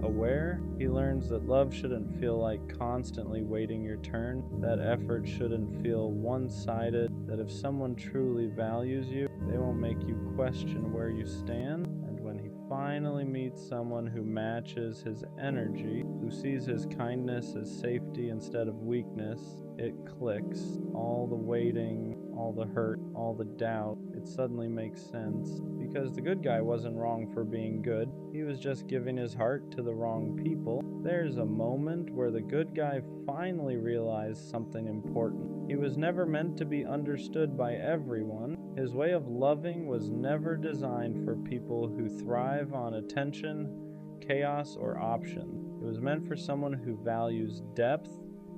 aware. He learns that love shouldn't feel like constantly waiting your turn, that effort shouldn't feel one-sided, that if someone truly values you, they won't make you question where you stand. And when he finally meets someone who matches his energy, who sees his kindness as safety instead of weakness, it clicks. All the waiting, all the hurt, all the doubt, it suddenly makes sense. Because the good guy wasn't wrong for being good. He was just giving his heart to the wrong people. There's a moment where the good guy finally realized something important. He was never meant to be understood by everyone. His way of loving was never designed for people who thrive on attention, chaos, or option. It was meant for someone who values depth,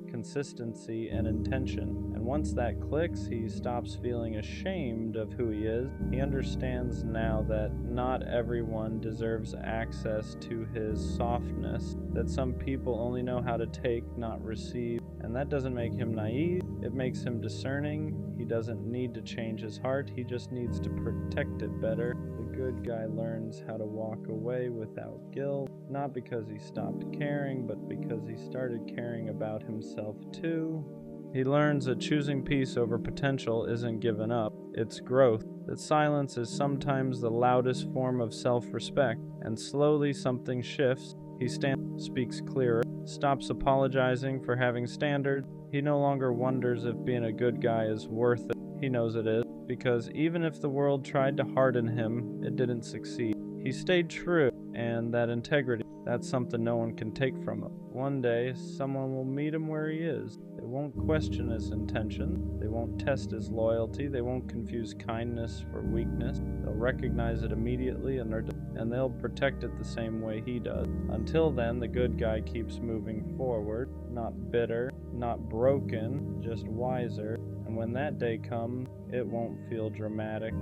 consistency, and intention. And once that clicks, he stops feeling ashamed of who he is. He understands now that not everyone deserves access to his softness, that some people only know how to take, not receive. And that doesn't make him naive, It makes him discerning. He doesn't need to change his heart, he just needs to protect it better. The good guy learns how to walk away without guilt, not because he stopped caring, but because he started caring about himself too. He learns that choosing peace over potential isn't giving up, it's growth. That silence is sometimes the loudest form of self-respect, and slowly something shifts. He speaks clearer, stops apologizing for having standards. He no longer wonders if being a good guy is worth it. He knows it is, because even if the world tried to harden him, it didn't succeed. He stayed true, and that integrity, that's something no one can take from him. One day, someone will meet him where he is. They won't question his intention. They won't test his loyalty. They won't confuse kindness for weakness. They'll recognize it immediately, and they'll protect it the same way he does. Until then, the good guy keeps moving forward, not bitter, not broken, just wiser. And when that day comes, it won't feel dramatic.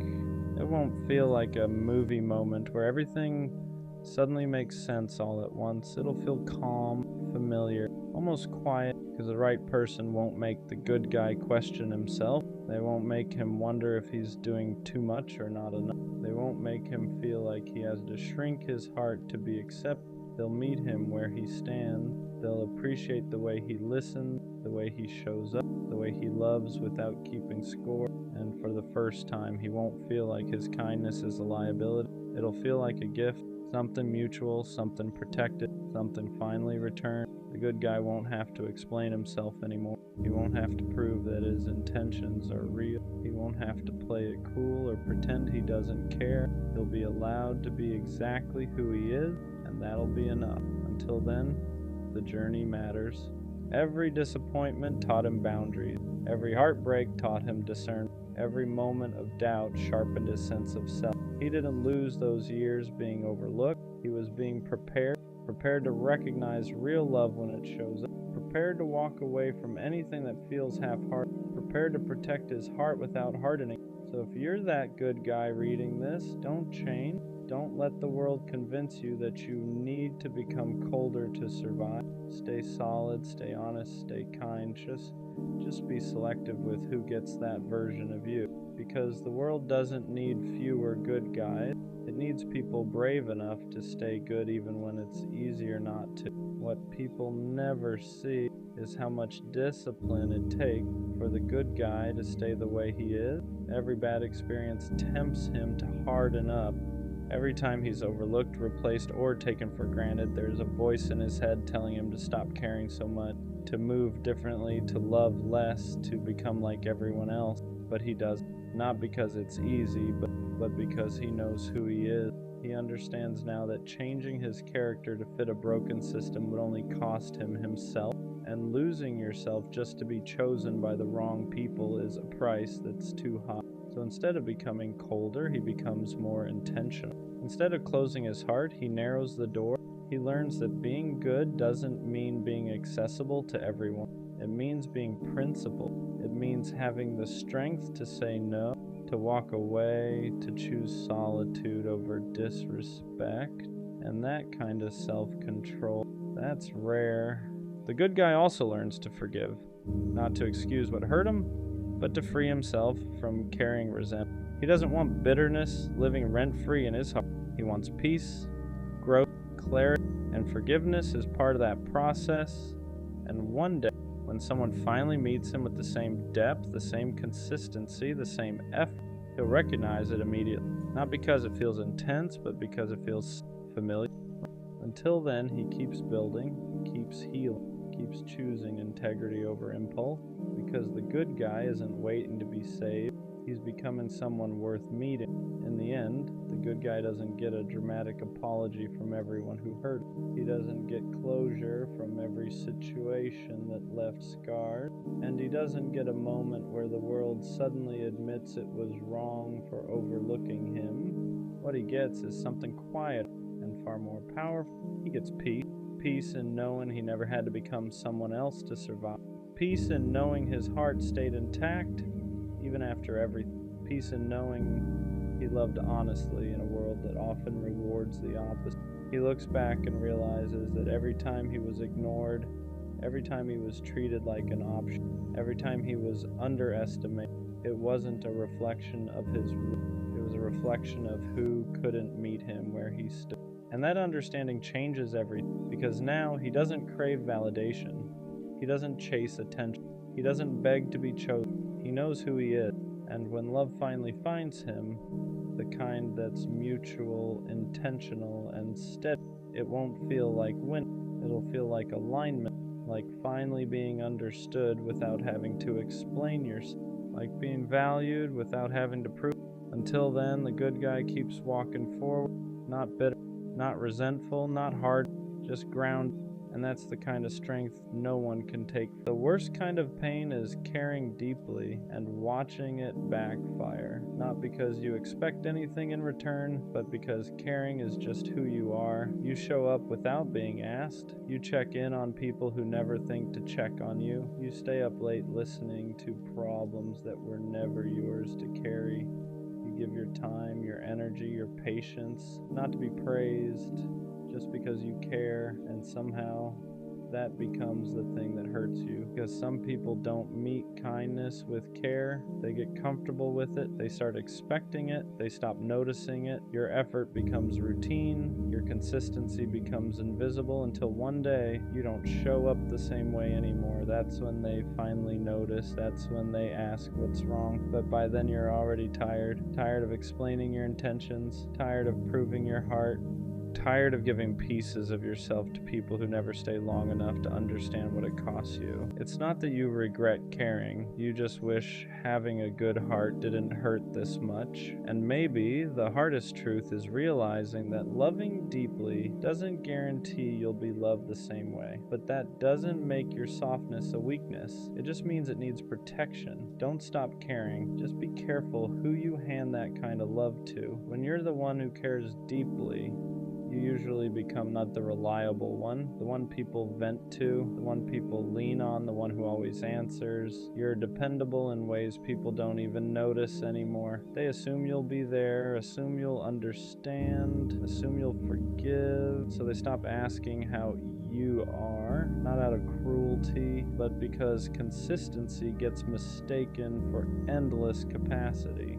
It won't feel like a movie moment where everything suddenly makes sense all at once. It'll feel calm, familiar, almost quiet, because the right person won't make the good guy question himself. They won't make him wonder if he's doing too much or not enough. They won't make him feel like he has to shrink his heart to be accepted. They'll meet him where he stands. They'll appreciate the way he listens, the way he shows up, the way he loves without keeping score. And for the first time, he won't feel like his kindness is a liability. It'll feel like a gift, something mutual, something protected, something finally returned. The good guy won't have to explain himself anymore. He won't have to prove that his intentions are real. He won't have to play it cool or pretend he doesn't care. He'll be allowed to be exactly who he is, and that'll be enough. Until then, the journey matters. Every disappointment taught him boundaries. Every heartbreak taught him discernment. Every moment of doubt sharpened his sense of self. He didn't lose those years being overlooked. He was being prepared to recognize real love when it shows up, prepared to walk away from anything that feels half-hearted, prepared to protect his heart without hardening. So if you're that good guy reading this, don't change. Don't let the world convince you that you need to become colder to survive. Stay solid, stay honest, stay kind. Just be selective with who gets that version of you. Because the world doesn't need fewer good guys. It needs people brave enough to stay good even when it's easier not to. What people never see is how much discipline it takes for the good guy to stay the way he is. Every bad experience tempts him to harden up. Every time he's overlooked, replaced, or taken for granted, there's a voice in his head telling him to stop caring so much, to move differently, to love less, to become like everyone else. But he doesn't. Not because it's easy, but because he knows who he is. He understands now that changing his character to fit a broken system would only cost him himself, and losing yourself just to be chosen by the wrong people is a price that's too high. So instead of becoming colder, he becomes more intentional. Instead of closing his heart, he narrows the door. He learns that being good doesn't mean being accessible to everyone. It means being principled. It means having the strength to say no, to walk away, to choose solitude over disrespect. And that kind of self-control, that's rare. The good guy also learns to forgive, not to excuse what hurt him, but to free himself from carrying resentment. He doesn't want bitterness living rent-free in his heart. He wants peace, growth, clarity, and forgiveness is part of that process. And one day, when someone finally meets him with the same depth, the same consistency, the same effort, he'll recognize it immediately. Not because it feels intense, but because it feels familiar. Until then, he keeps building, keeps healing, keeps choosing integrity over impulse, because the good guy isn't waiting to be saved. He's becoming someone worth meeting. In the end, the good guy doesn't get a dramatic apology from everyone who hurt him. He doesn't get closure from every situation that left scars. And he doesn't get a moment where the world suddenly admits it was wrong for overlooking him. What he gets is something quiet and far more powerful. He gets peace. Peace in knowing he never had to become someone else to survive. Peace in knowing his heart stayed intact even after everything. Peace in knowing he loved honestly in a world that often rewards the opposite. He looks back and realizes that every time he was ignored, every time he was treated like an option, every time he was underestimated, it wasn't a reflection of his root. It was a reflection of who couldn't meet him where he stood. And that understanding changes everything, because now he doesn't crave validation. He doesn't chase attention. He doesn't beg to be chosen. He knows who he is. And when love finally finds him, the kind that's mutual, intentional, and steady, it won't feel like winning. It'll feel like alignment, like finally being understood without having to explain yourself, like being valued without having to prove. Until then, the good guy keeps walking forward, not bitter, not resentful, not hard, just grounded. And that's the kind of strength no one can take. The worst kind of pain is caring deeply and watching it backfire. Not because you expect anything in return, but because caring is just who you are. You show up without being asked. You check in on people who never think to check on you. You stay up late listening to problems that were never yours to carry. You give your time, your energy, your patience, not to be praised, just because you care, and somehow that becomes the thing that hurts you. Because some people don't meet kindness with care. They get comfortable with it. They start expecting it. They stop noticing it. Your effort becomes routine. Your consistency becomes invisible until one day you don't show up the same way anymore. That's when they finally notice. That's when they ask what's wrong. But by then you're already tired. Tired of explaining your intentions. Tired of proving your heart. Tired of giving pieces of yourself to people who never stay long enough to understand what it costs you. It's not that you regret caring, you just wish having a good heart didn't hurt this much. And maybe the hardest truth is realizing that loving deeply doesn't guarantee you'll be loved the same way. But that doesn't make your softness a weakness. It just means it needs protection. Don't stop caring. Just be careful who you hand that kind of love to. When you're the one who cares deeply, you usually become not the reliable one, the one people vent to, the one people lean on, the one who always answers. You're dependable in ways people don't even notice anymore. They assume you'll be there, assume you'll understand, assume you'll forgive, so they stop asking how you are, not out of cruelty, but because consistency gets mistaken for endless capacity.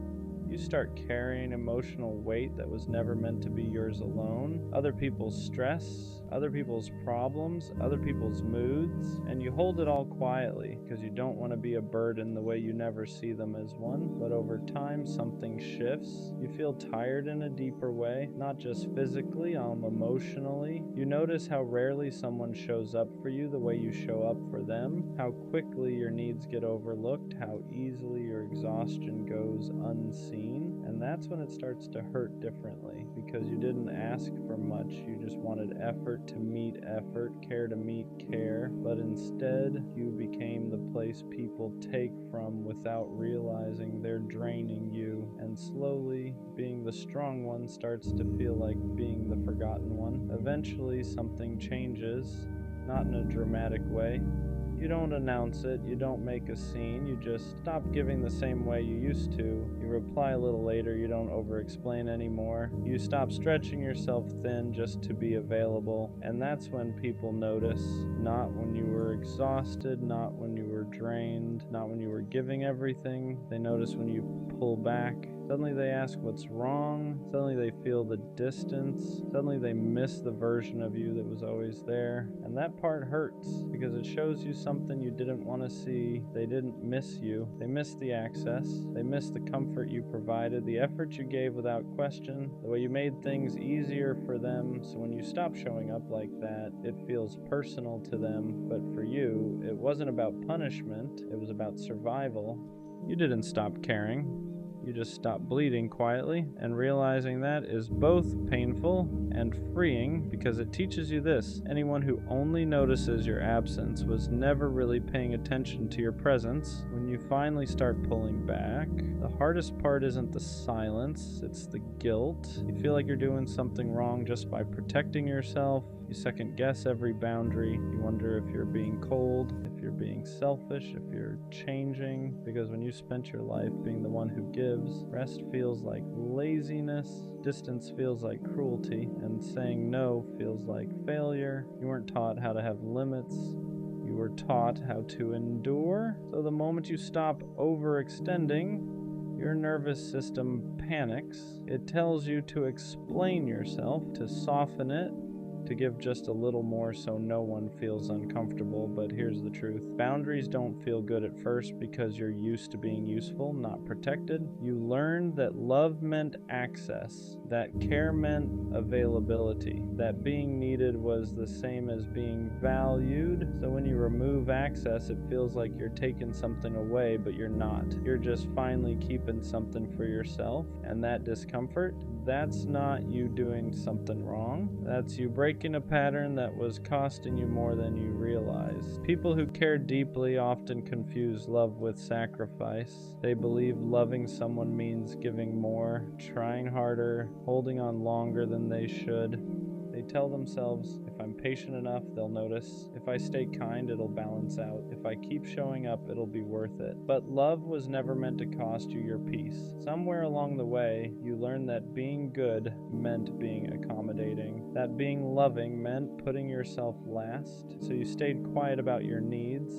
You start carrying emotional weight that was never meant to be yours alone, other people's stress, other people's problems, other people's moods, and you hold it all quietly because you don't want to be a burden the way you never see them as one. But over time, something shifts. You feel tired in a deeper way, not just physically, emotionally. You notice how rarely someone shows up for you the way you show up for them, how quickly your needs get overlooked, how easily your exhaustion goes unseen. And that's when it starts to hurt differently, because you didn't ask for much, you just wanted effort to meet effort, care to meet care, but instead you became the place people take from without realizing they're draining you, and slowly being the strong one starts to feel like being the forgotten one. Eventually something changes, not in a dramatic way. You don't announce it, you don't make a scene, you just stop giving the same way you used to. You reply a little later, you don't over-explain anymore. You stop stretching yourself thin just to be available, and that's when people notice. Not when you were exhausted, not when you were drained, not when you were giving everything. They notice when you pull back. Suddenly they ask what's wrong. Suddenly they feel the distance. Suddenly they miss the version of you that was always there. And that part hurts because it shows you something you didn't want to see. They didn't miss you. They missed the access. They missed the comfort you provided, the effort you gave without question, the way you made things easier for them. So when you stop showing up like that, it feels personal to them. But for you, it wasn't about punishment. It was about survival. You didn't stop caring. You just stop bleeding quietly, and realizing that is both painful and freeing because it teaches you this: anyone who only notices your absence was never really paying attention to your presence. When you finally start pulling back, the hardest part isn't the silence, it's the guilt. You feel like you're doing something wrong just by protecting yourself. You second guess every boundary. You wonder if you're being cold, if you're being selfish, if you're changing. Because when you spent your life being the one who gives, rest feels like laziness, distance feels like cruelty, and saying no feels like failure. You weren't taught how to have limits. You You were taught how to endure. So the moment you stop overextending, your nervous system panics. It tells you to explain yourself, to soften it, to give just a little more so no one feels uncomfortable. But here's the truth. Boundaries don't feel good at first because you're used to being useful, not protected. You learned that love meant access, that care meant availability, that being needed was the same as being valued. So when you remove access, it feels like you're taking something away, but you're not. You're just finally keeping something for yourself. And that discomfort, that's not you doing something wrong. That's you breaking a pattern that was costing you more than you realized. People who care deeply often confuse love with sacrifice. They believe loving someone means giving more, trying harder, holding on longer than they should. They tell themselves, if I'm patient enough, they'll notice. If I stay kind, it'll balance out. If I keep showing up, it'll be worth it. But love was never meant to cost you your peace. Somewhere along the way, you learned that being good meant being accommodating, that being loving meant putting yourself last. So you stayed quiet about your needs.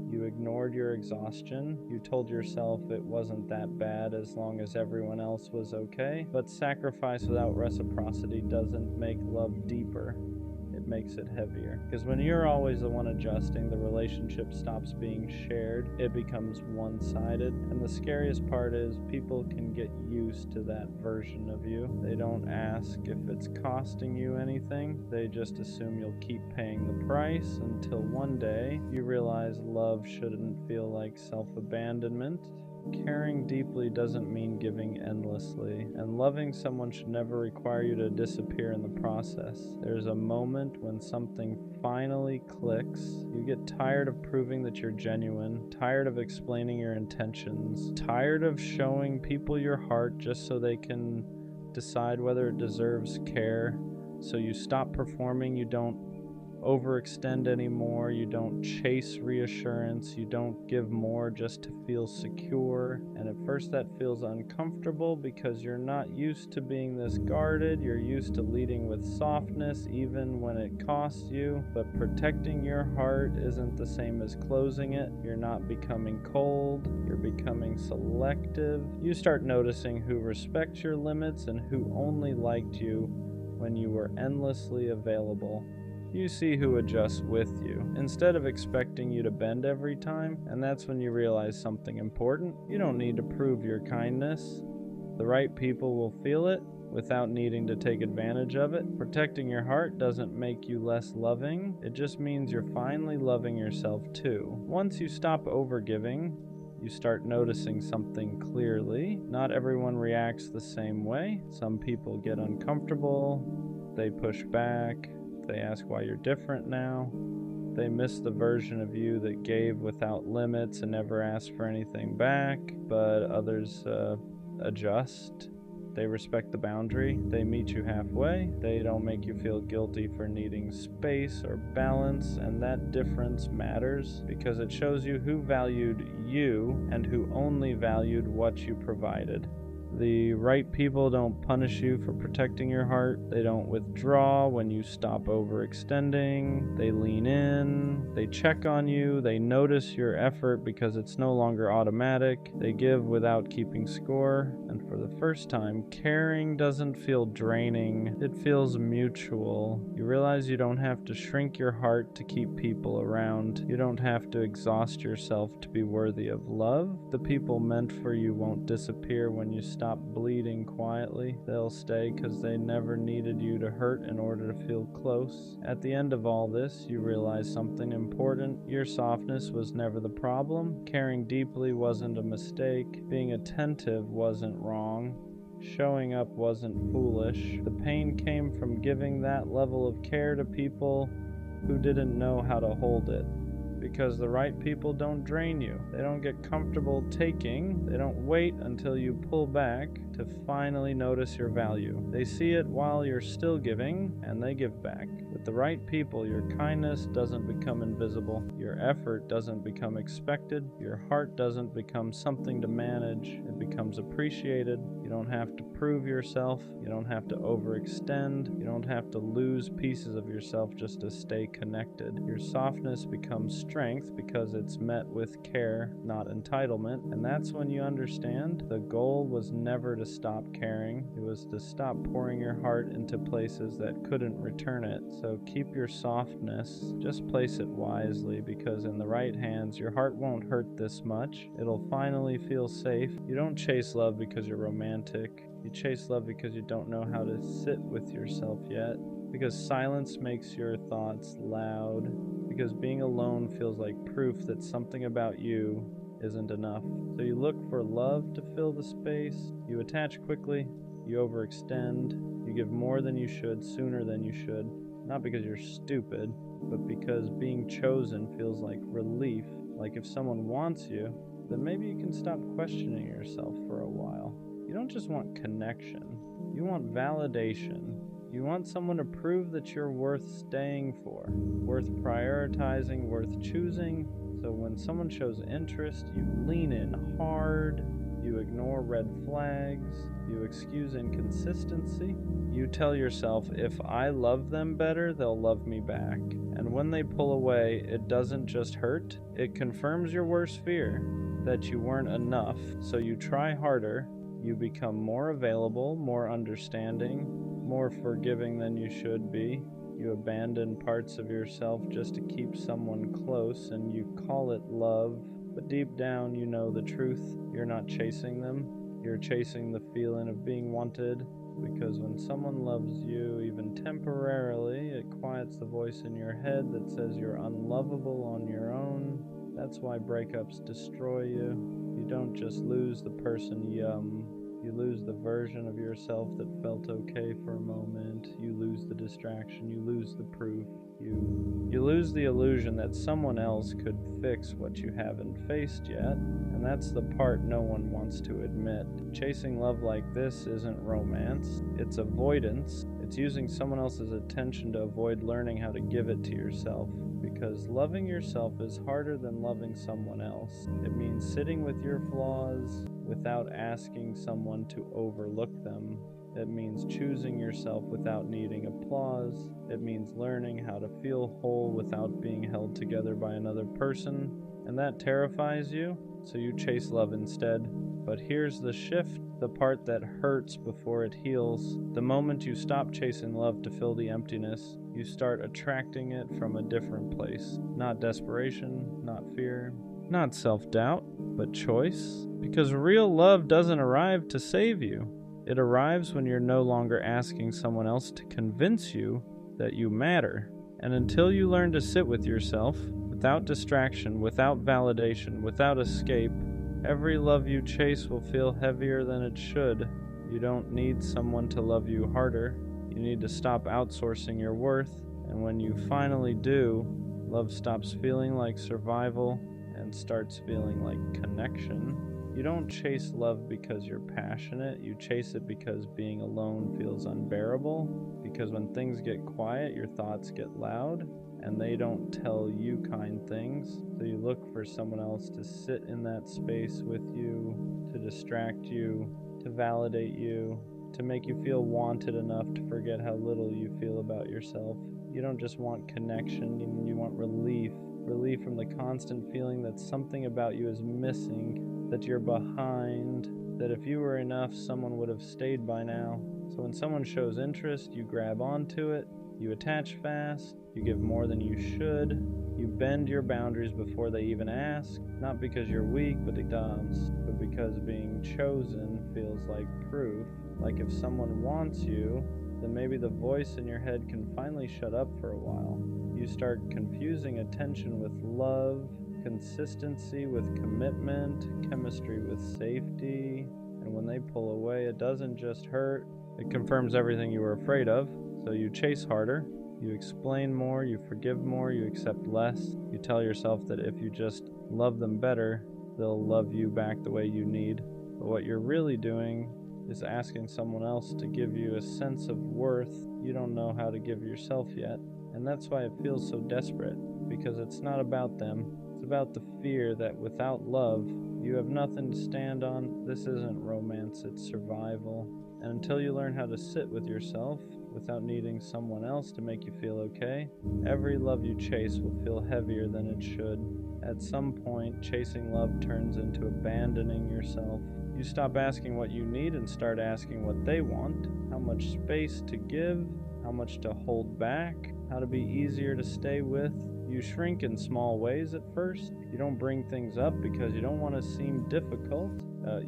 You ignored your exhaustion. You told yourself it wasn't that bad as long as everyone else was okay. But sacrifice without reciprocity doesn't make love deeper. It makes it heavier. Because when you're always the one adjusting, the relationship stops being shared. It becomes one-sided. And the scariest part is people can get used to that version of you. They don't ask if it's costing you anything. They just assume you'll keep paying the price until one day you realize love shouldn't feel like self-abandonment. Caring deeply doesn't mean giving endlessly, and loving someone should never require you to disappear in the process. There's a moment when something finally clicks. You get tired of proving that you're genuine, tired of explaining your intentions, tired of showing people your heart just so they can decide whether it deserves care. So you stop performing, you don't overextend anymore, you don't chase reassurance, you don't give more just to feel secure. And at first that feels uncomfortable because you're not used to being this guarded. You're used to leading with softness even when it costs you. But protecting your heart isn't the same as closing it. You're not becoming cold, you're becoming selective. You start noticing who respects your limits and who only liked you when you were endlessly available. You see who adjusts with you, instead of expecting you to bend every time, and that's when you realize something important. You don't need to prove your kindness. The right people will feel it without needing to take advantage of it. Protecting your heart doesn't make you less loving. It just means you're finally loving yourself too. Once you stop overgiving, you start noticing something clearly. Not everyone reacts the same way. Some people get uncomfortable, they push back, they ask why you're different now. They miss the version of you that gave without limits and never asked for anything back. But others adjust. They respect the boundary. They meet you halfway. They don't make you feel guilty for needing space or balance. And that difference matters because it shows you who valued you and who only valued what you provided. The right people don't punish you for protecting your heart. They don't withdraw when you stop overextending. They lean in. They check on you. They notice your effort because it's no longer automatic. They give without keeping score. And for the first time, caring doesn't feel draining. It feels mutual. You realize you don't have to shrink your heart to keep people around. You don't have to exhaust yourself to be worthy of love. The people meant for you won't disappear when you stop bleeding quietly. They'll stay because they never needed you to hurt in order to feel close. At the end of all this, you realize something important. Your softness was never the problem. Caring deeply wasn't a mistake. Being attentive wasn't wrong. Showing up wasn't foolish. The pain came from giving that level of care to people who didn't know how to hold it. Because the right people don't drain you. They don't get comfortable taking. They don't wait until you pull back to finally notice your value. They see it while you're still giving, and they give back. With the right people, your kindness doesn't become invisible. Your effort doesn't become expected. Your heart doesn't become something to manage. It becomes appreciated. You don't have to prove yourself. You don't have to overextend. You don't have to lose pieces of yourself just to stay connected. Your softness becomes strength because it's met with care, not entitlement. And that's when you understand the goal was never to stop caring. It was to stop pouring your heart into places that couldn't return it. So keep your softness. Just place it wisely, because in the right hands, your heart won't hurt this much. It'll finally feel safe. You don't chase love because you're romantic. You chase love because you don't know how to sit with yourself yet. Because silence makes your thoughts loud. Because being alone feels like proof that something about you isn't enough. So you look for love to fill the space. You attach quickly. You overextend. You give more than you should, sooner than you should. Not because you're stupid, but because being chosen feels like relief. Like if someone wants you, then maybe you can stop questioning yourself for a while. You don't just want connection. You want validation. You want someone to prove that you're worth staying for, worth prioritizing, worth choosing. So when someone shows interest, you lean in hard. You ignore red flags. You excuse inconsistency. You tell yourself, if I love them better, they'll love me back. And when they pull away, it doesn't just hurt. It confirms your worst fear, that you weren't enough. So you try harder. You become more available, more understanding, more forgiving than you should be. You abandon parts of yourself just to keep someone close, and you call it love. But deep down, you know the truth. You're not chasing them. You're chasing the feeling of being wanted. Because when someone loves you, even temporarily, it quiets the voice in your head that says you're unlovable on your own. That's why breakups destroy you. You don't just lose the person you lose the version of yourself that felt okay for a moment. You lose the distraction. You lose the proof. You lose the illusion that someone else could fix what you haven't faced yet. And that's the part no one wants to admit. Chasing love like this isn't romance. It's avoidance. It's using someone else's attention to avoid learning how to give it to yourself. Because loving yourself is harder than loving someone else. It means sitting with your flaws without asking someone to overlook them. It means choosing yourself without needing applause. It means learning how to feel whole without being held together by another person. And that terrifies you, so you chase love instead. But here's the shift, the part that hurts before it heals. The moment you stop chasing love to fill the emptiness, you start attracting it from a different place. Not desperation, not fear, not self-doubt, but choice. Because real love doesn't arrive to save you. It arrives when you're no longer asking someone else to convince you that you matter. And until you learn to sit with yourself, without distraction, without validation, without escape, every love you chase will feel heavier than it should. You don't need someone to love you harder. You need to stop outsourcing your worth. And when you finally do, love stops feeling like survival and starts feeling like connection. You don't chase love because you're passionate. You chase it because being alone feels unbearable. Because when things get quiet, your thoughts get loud, and they don't tell you kind things. So you look for someone else to sit in that space with you, to distract you, to validate you, to make you feel wanted enough to forget how little you feel about yourself. You don't just want connection, you want relief. Relief from the constant feeling that something about you is missing, that you're behind, that if you were enough, someone would have stayed by now. So when someone shows interest, you grab onto it, you attach fast, you give more than you should, you bend your boundaries before they even ask, not because you're weak, but because being chosen feels like proof. Like if someone wants you, then maybe the voice in your head can finally shut up for a while. You start confusing attention with love, consistency with commitment, chemistry with safety, and when they pull away, it doesn't just hurt, it confirms everything you were afraid of. So you chase harder, you explain more, you forgive more, you accept less. You tell yourself that if you just love them better, they'll love you back the way you need. But what you're really doing is asking someone else to give you a sense of worth you don't know how to give yourself yet. And that's why it feels so desperate, because it's not about them. It's about the fear that without love, You have nothing to stand on. This isn't romance, it's survival. And until you learn how to sit with yourself without needing someone else to make you feel okay, every love you chase will feel heavier than it should. At some point, chasing love turns into abandoning yourself. You stop asking what you need and start asking what they want, how much space to give, how much to hold back, how to be easier to stay with. You shrink in small ways at first. You don't bring things up because you don't want to seem difficult.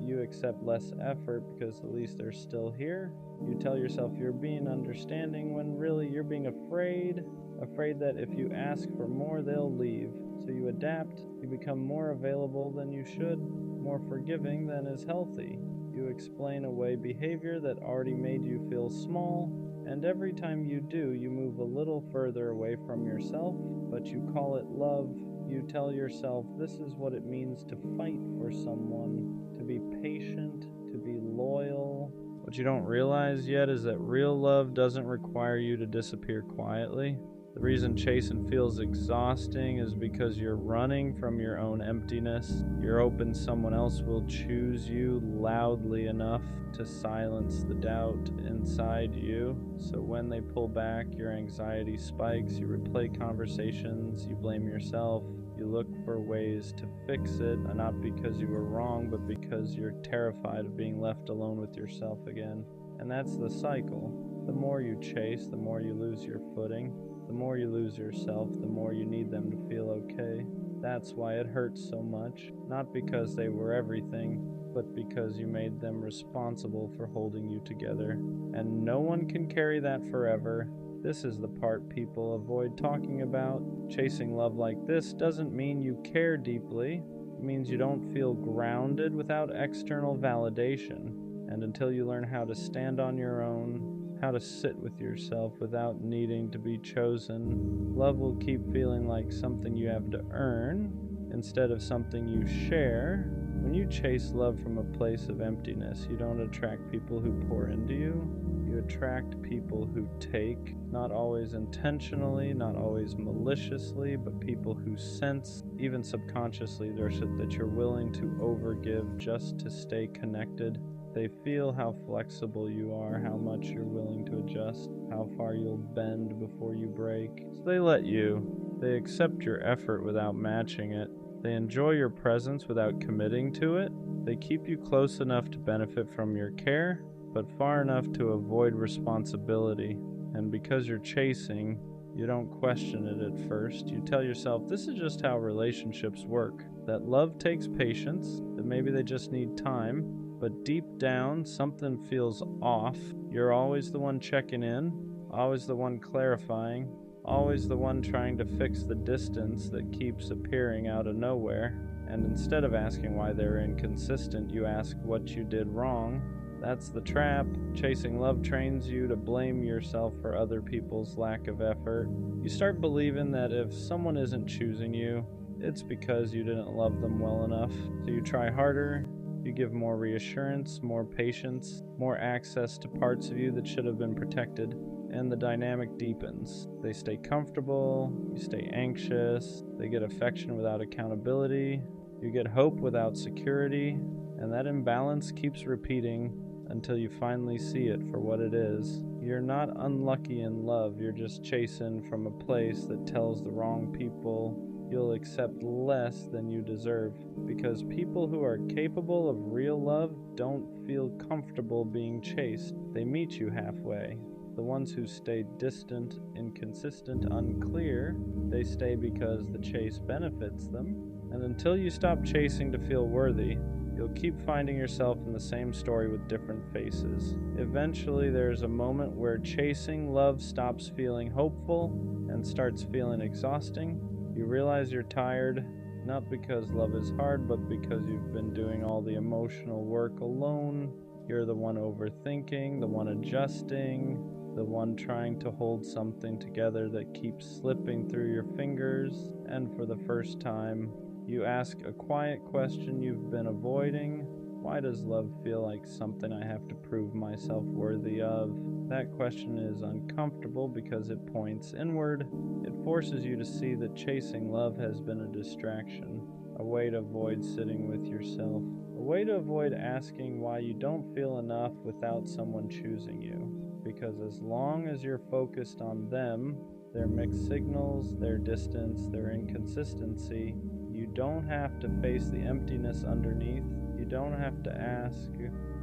You accept less effort because at least they're still here. You tell yourself you're being understanding when really you're being afraid that if you ask for more, they'll leave. So you adapt. You become more available than you should, more forgiving than is healthy. You explain away behavior that already made you feel small, and every time you do, you move a little further away from yourself, but you call it love. You tell yourself this is what it means to fight for someone, to be patient, to be loyal. What you don't realize yet is that real love doesn't require you to disappear quietly. The reason chasing feels exhausting is because you're running from your own emptiness. You're hoping someone else will choose you loudly enough to silence the doubt inside you. So when they pull back, your anxiety spikes, you replay conversations, you blame yourself, you look for ways to fix it, not because you were wrong, but because you're terrified of being left alone with yourself again. And that's the cycle. The more you chase, the more you lose your footing. The more you lose yourself, the more you need them to feel okay. That's why it hurts so much. Not because they were everything, but because you made them responsible for holding you together. And no one can carry that forever. This is the part people avoid talking about. Chasing love like this doesn't mean you care deeply. It means you don't feel grounded without external validation. And until you learn how to stand on your own, how to sit with yourself without needing to be chosen, love will keep feeling like something you have to earn instead of something you share. When you chase love from a place of emptiness, you don't attract people who pour into you. You attract people who take, not always intentionally, not always maliciously, but people who sense, even subconsciously, that you're willing to overgive just to stay connected. They feel how flexible you are, how much you're willing to adjust, how far you'll bend before you break. So they let you. They accept your effort without matching it. They enjoy your presence without committing to it. They keep you close enough to benefit from your care, but far enough to avoid responsibility. And because you're chasing, you don't question it at first. You tell yourself this is just how relationships work, that love takes patience, that maybe they just need time. But deep down, something feels off. You're always the one checking in, always the one clarifying, always the one trying to fix the distance that keeps appearing out of nowhere. And instead of asking why they're inconsistent, you ask what you did wrong. That's the trap. Chasing love trains you to blame yourself for other people's lack of effort. You start believing that if someone isn't choosing you, it's because you didn't love them well enough. So you try harder. You give more reassurance, more patience, more access to parts of you that should have been protected, and the dynamic deepens. They stay comfortable, you stay anxious, they get affection without accountability, you get hope without security, and that imbalance keeps repeating until you finally see it for what it is. You're not unlucky in love, you're just chasing from a place that tells the wrong people you'll accept less than you deserve, because people who are capable of real love don't feel comfortable being chased. They meet you halfway. The ones who stay distant, inconsistent, unclear, they stay because the chase benefits them. And until you stop chasing to feel worthy, you'll keep finding yourself in the same story with different faces. Eventually, there's a moment where chasing love stops feeling hopeful and starts feeling exhausting. You realize you're tired, not because love is hard, but because you've been doing all the emotional work alone. You're the one overthinking, the one adjusting, the one trying to hold something together that keeps slipping through your fingers. And for the first time, you ask a quiet question you've been avoiding. Why does love feel like something I have to prove myself worthy of? That question is uncomfortable because it points inward. It forces you to see that chasing love has been a distraction, a way to avoid sitting with yourself, a way to avoid asking why you don't feel enough without someone choosing you. Because as long as you're focused on them, their mixed signals, their distance, their inconsistency, you don't have to face the emptiness underneath. You don't have to ask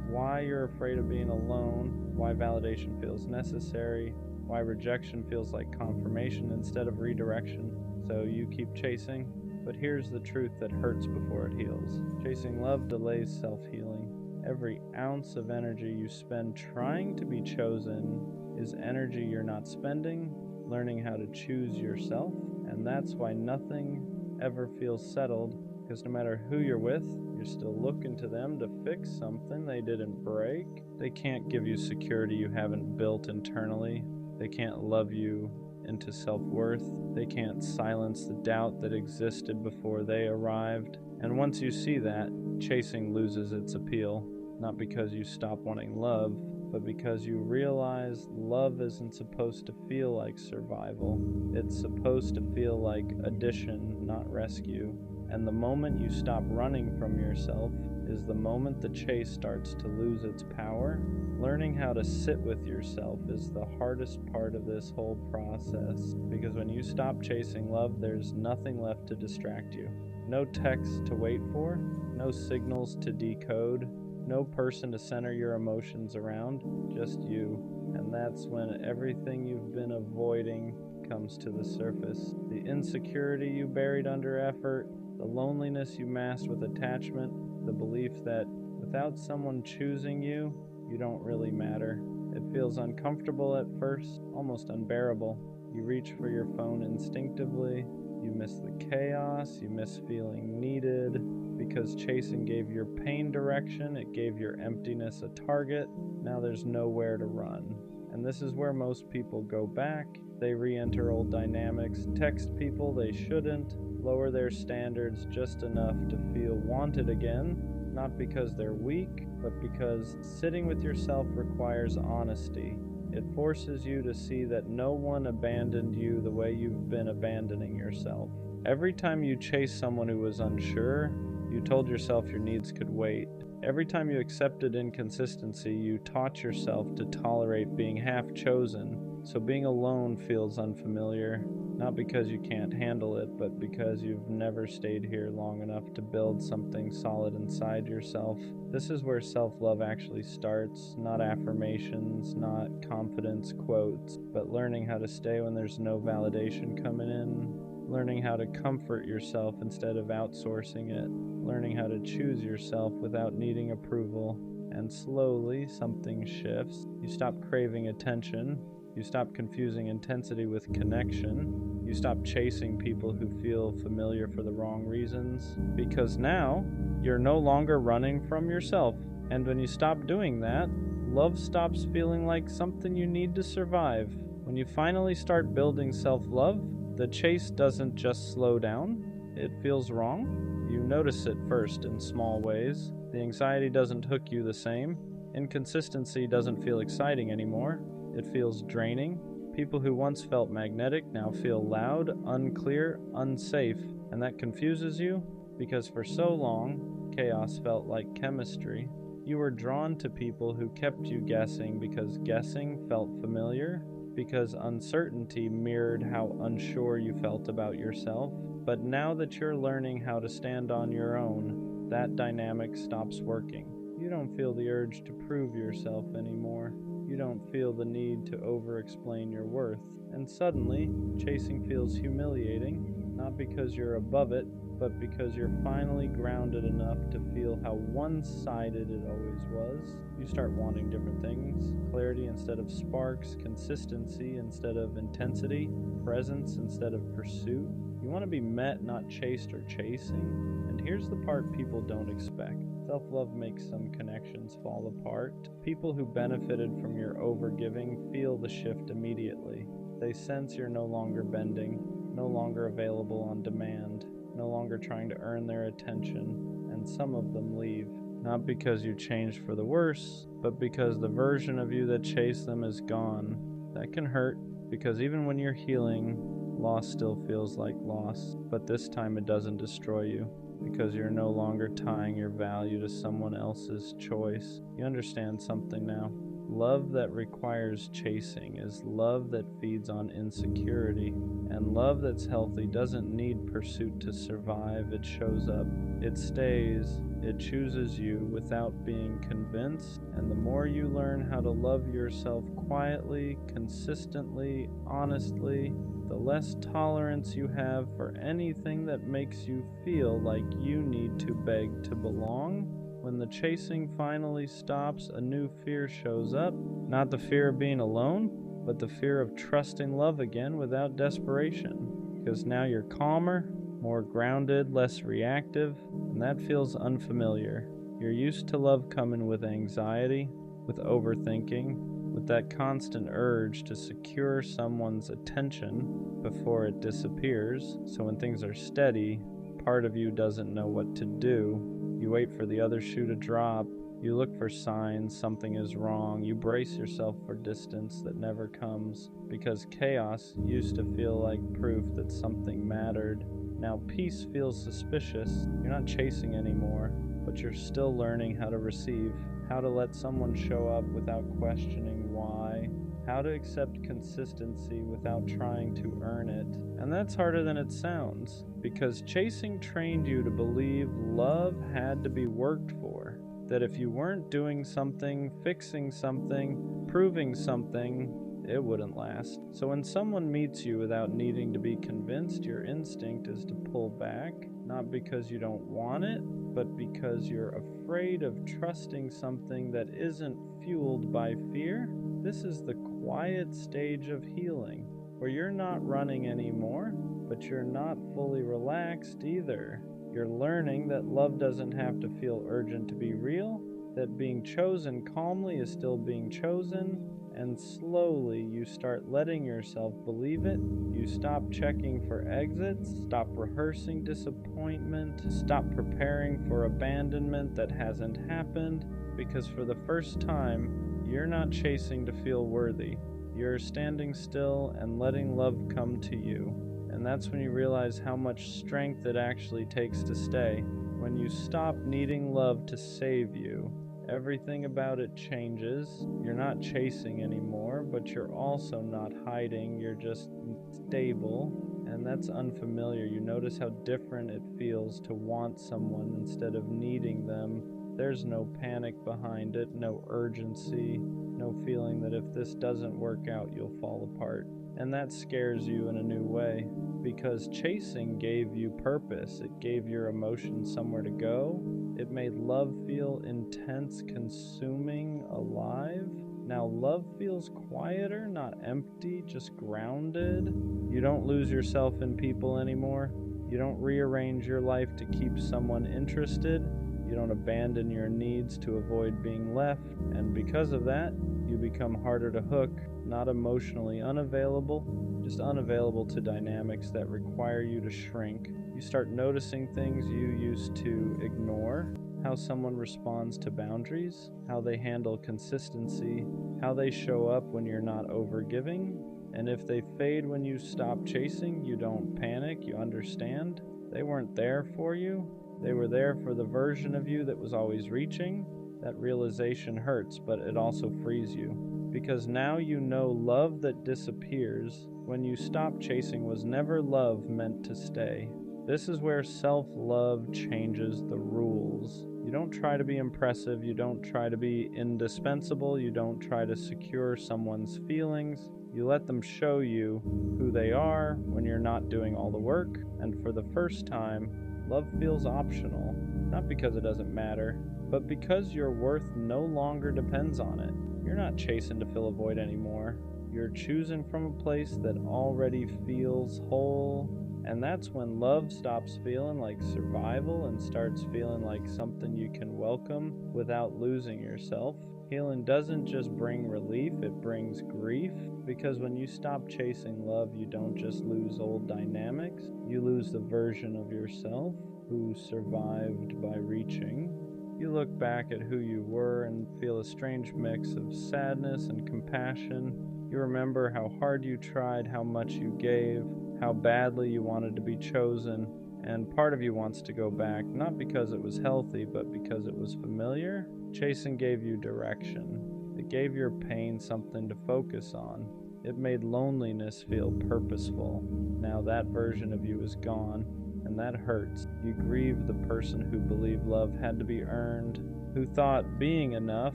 why you're afraid of being alone, why validation feels necessary, why rejection feels like confirmation instead of redirection. So you keep chasing. But here's the truth that hurts before it heals. Chasing love delays self-healing. Every ounce of energy you spend trying to be chosen is energy you're not spending, learning how to choose yourself. And that's why nothing ever feels settled, because no matter who you're with, you're still looking to them to fix something they didn't break. They can't give you security you haven't built internally. They can't love you into self-worth. They can't silence the doubt that existed before they arrived. And once you see that, chasing loses its appeal, not because you stop wanting love, but because you realize love isn't supposed to feel like survival. It's supposed to feel like addition, not rescue. And the moment you stop running from yourself is the moment the chase starts to lose its power. Learning how to sit with yourself is the hardest part of this whole process, because when you stop chasing love, there's nothing left to distract you. No text to wait for, no signals to decode, no person to center your emotions around, just you. And that's when everything you've been avoiding comes to the surface. The insecurity you buried under effort, the loneliness you masked with attachment, the belief that without someone choosing you, you don't really matter. It feels uncomfortable at first, almost unbearable. You reach for your phone instinctively. You miss the chaos. You miss feeling needed. Because chasing gave your pain direction, it gave your emptiness a target. Now there's nowhere to run. And this is where most people go back. They re-enter old dynamics, text people they shouldn't, lower their standards just enough to feel wanted again, not because they're weak, but because sitting with yourself requires honesty. It forces you to see that no one abandoned you the way you've been abandoning yourself. Every time you chased someone who was unsure, you told yourself your needs could wait. Every time you accepted inconsistency, you taught yourself to tolerate being half chosen. So being alone feels unfamiliar, not because you can't handle it, but because you've never stayed here long enough to build something solid inside yourself. This is where self-love actually starts, not affirmations, not confidence quotes, but learning how to stay when there's no validation coming in, learning how to comfort yourself instead of outsourcing it, learning how to choose yourself without needing approval. And slowly something shifts. You stop craving attention. You stop confusing intensity with connection. You stop chasing people who feel familiar for the wrong reasons. Because now, you're no longer running from yourself. And when you stop doing that, love stops feeling like something you need to survive. When you finally start building self-love, the chase doesn't just slow down. It feels wrong. You notice it first in small ways. The anxiety doesn't hook you the same. Inconsistency doesn't feel exciting anymore. It feels draining. People who once felt magnetic now feel loud, unclear, unsafe, and that confuses you because for so long, chaos felt like chemistry. You were drawn to people who kept you guessing because guessing felt familiar, because uncertainty mirrored how unsure you felt about yourself. But now that you're learning how to stand on your own, that dynamic stops working. You don't feel the urge to prove yourself anymore. You don't feel the need to over-explain your worth. And suddenly, chasing feels humiliating, not because you're above it, but because you're finally grounded enough to feel how one-sided it always was. You start wanting different things: clarity instead of sparks, consistency instead of intensity, presence instead of pursuit. You want to be met, not chased or chasing. And here's the part people don't expect. Self-love makes some connections fall apart. People who benefited from your overgiving feel the shift immediately. They sense you're no longer bending, no longer available on demand, no longer trying to earn their attention, and some of them leave. Not because you changed for the worse, but because the version of you that chased them is gone. That can hurt, because even when you're healing, loss still feels like loss, but this time it doesn't destroy you. because you're no longer tying your value to someone else's choice. You understand something now. Love that requires chasing is love that feeds on insecurity, and love that's healthy doesn't need pursuit to survive. It shows up, it stays, it chooses you without being convinced, and the more you learn how to love yourself quietly, consistently, honestly, the less tolerance you have for anything that makes you feel like you need to beg to belong. When the chasing finally stops, a new fear shows up. Not the fear of being alone, but the fear of trusting love again without desperation. Because now you're calmer, more grounded, less reactive, and that feels unfamiliar. You're used to love coming with anxiety, with overthinking, with that constant urge to secure someone's attention before it disappears. So when things are steady, part of you doesn't know what to do. You wait for the other shoe to drop. You look for signs something is wrong. You brace yourself for distance that never comes, because chaos used to feel like proof that something mattered. Now peace feels suspicious. You're not chasing anymore, but you're still learning how to receive, how to let someone show up without questioning why, how to accept consistency without trying to earn it. And that's harder than it sounds, because chasing trained you to believe love had to be worked for, that if you weren't doing something, fixing something, proving something, it wouldn't last. So when someone meets you without needing to be convinced, your instinct is to pull back, not because you don't want it, but because you're afraid of trusting something that isn't fueled by fear. This is the quiet stage of healing, where you're not running anymore, but you're not fully relaxed either. You're learning that love doesn't have to feel urgent to be real, that being chosen calmly is still being chosen, and slowly you start letting yourself believe it. You stop checking for exits, stop rehearsing disappointment, stop preparing for abandonment that hasn't happened, because for the first time, you're not chasing to feel worthy. You're standing still and letting love come to you. And that's when you realize how much strength it actually takes to stay. When you stop needing love to save you, everything about it changes. You're not chasing anymore, but you're also not hiding. You're just stable, and that's unfamiliar. You notice how different it feels to want someone instead of needing them. There's no panic behind it, no urgency, no feeling that if this doesn't work out, you'll fall apart. And that scares you in a new way, because chasing gave you purpose. It gave your emotions somewhere to go. It made love feel intense, consuming, alive. Now love feels quieter, not empty, just grounded. You don't lose yourself in people anymore. You don't rearrange your life to keep someone interested. You don't abandon your needs to avoid being left. And because of that, you become harder to hook, not emotionally unavailable, just unavailable to dynamics that require you to shrink. You start noticing things you used to ignore, how someone responds to boundaries, how they handle consistency, how they show up when you're not overgiving. And if they fade when you stop chasing, you don't panic, you understand. They weren't there for you. They were there for the version of you that was always reaching. That realization hurts, but it also frees you. Because now you know love that disappears when you stop chasing was never love meant to stay. This is where self-love changes the rules. You don't try to be impressive, you don't try to be indispensable, you don't try to secure someone's feelings. You let them show you who they are when you're not doing all the work, and for the first time, love feels optional, not because it doesn't matter, but because your worth no longer depends on it. You're not chasing to fill a void anymore. You're choosing from a place that already feels whole, and that's when love stops feeling like survival and starts feeling like something you can welcome without losing yourself. Healing doesn't just bring relief, it brings grief, because when you stop chasing love, you don't just lose old dynamics, you lose the version of yourself who survived by reaching. You look back at who you were and feel a strange mix of sadness and compassion. You remember how hard you tried, how much you gave, how badly you wanted to be chosen, And part of you wants to go back, not because it was healthy, but because it was familiar. Chasing gave you direction. It gave your pain something to focus on. It made loneliness feel purposeful. Now that version of you is gone, and that hurts. You grieve the person who believed love had to be earned, who thought being enough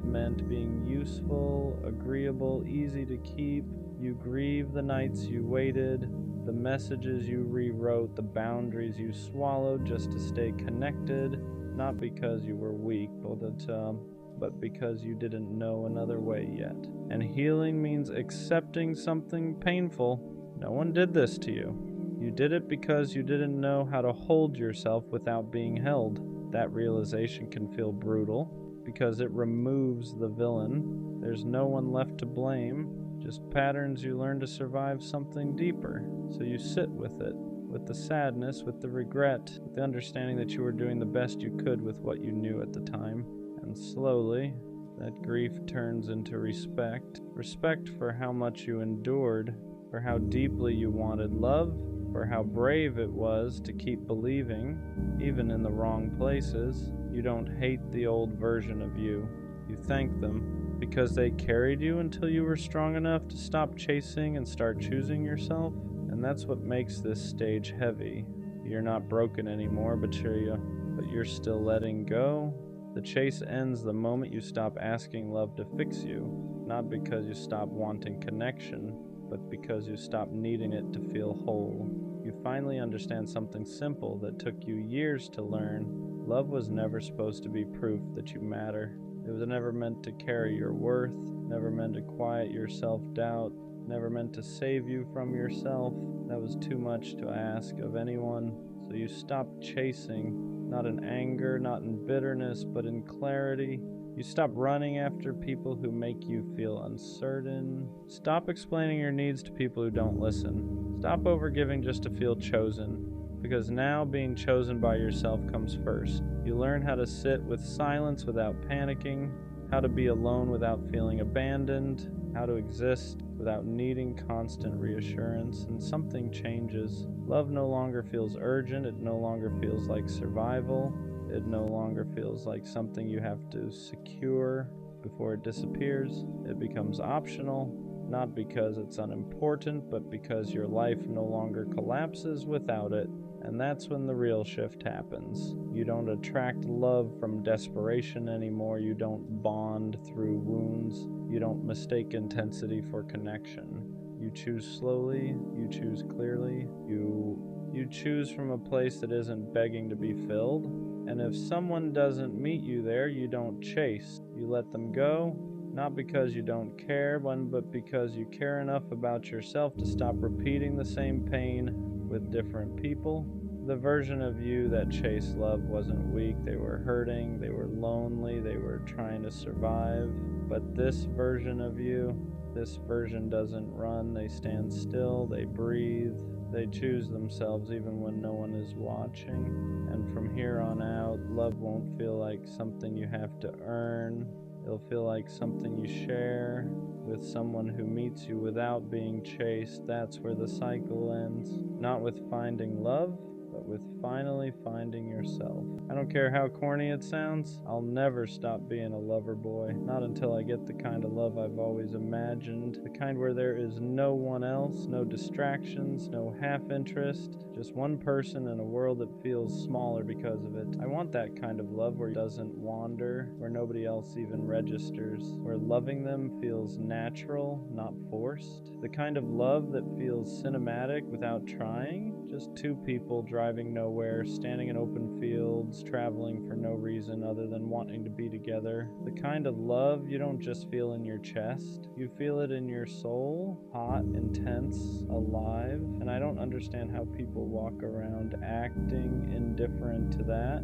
meant being useful, agreeable, easy to keep. You grieve the nights you waited, the messages you rewrote, the boundaries you swallowed just to stay connected, not because you were weak, but because you didn't know another way yet. And healing means accepting something painful. No one did this to you. You did it because you didn't know how to hold yourself without being held. That realization can feel brutal because it removes the villain. There's no one left to blame, just patterns you learn to survive something deeper. So you sit with it, with the sadness, with the regret, with the understanding that you were doing the best you could with what you knew at the time. And slowly, that grief turns into respect. Respect for how much you endured, for how deeply you wanted love, for how brave it was to keep believing, even in the wrong places. You don't hate the old version of you. You thank them because they carried you until you were strong enough to stop chasing and start choosing yourself. And that's what makes this stage heavy. You're not broken anymore, but you're still letting go. The chase ends the moment you stop asking love to fix you, not because you stop wanting connection, but because you stop needing it to feel whole. You finally understand something simple that took you years to learn. Love was never supposed to be proof that you matter. It was never meant to carry your worth, never meant to quiet your self-doubt, never meant to save you from yourself. That was too much to ask of anyone. So you stopped chasing, not in anger, not in bitterness, but in clarity. You stop running after people who make you feel uncertain. Stop explaining your needs to people who don't listen. Stop overgiving just to feel chosen, because now being chosen by yourself comes first. You learn how to sit with silence without panicking, how to be alone without feeling abandoned, how to exist without needing constant reassurance, and something changes. Love no longer feels urgent, it no longer feels like survival. It no longer feels like something you have to secure before it disappears. It becomes optional, not because it's unimportant, but because your life no longer collapses without it. And that's when the real shift happens. You don't attract love from desperation anymore. You don't bond through wounds. You don't mistake intensity for connection. You choose slowly. You choose clearly. You choose from a place that isn't begging to be filled. And if someone doesn't meet you there, you don't chase. You let them go, not because you don't care, but because you care enough about yourself to stop repeating the same pain with different people. The version of you that chased love wasn't weak. They were hurting, they were lonely, they were trying to survive. But this version of you, this version doesn't run. They stand still, they breathe, they choose themselves even when no one is watching. And from here on out, love won't feel like something you have to earn. It'll feel like something you share with someone who meets you without being chased. That's where the cycle ends. Not with finding love, but with finally finding yourself. I don't care how corny it sounds, I'll never stop being a lover boy. Not until I get the kind of love I've always imagined. The kind where there is no one else, no distractions, no half interest, just one person in a world that feels smaller because of it. I want that kind of love where it doesn't wander, where nobody else even registers, where loving them feels natural, not forced. The kind of love that feels cinematic without trying. Just two people driving nowhere, standing in open fields, traveling for no reason other than wanting to be together. The kind of love you don't just feel in your chest, you feel it in your soul, hot, intense, alive. And I don't understand how people walk around acting indifferent to that.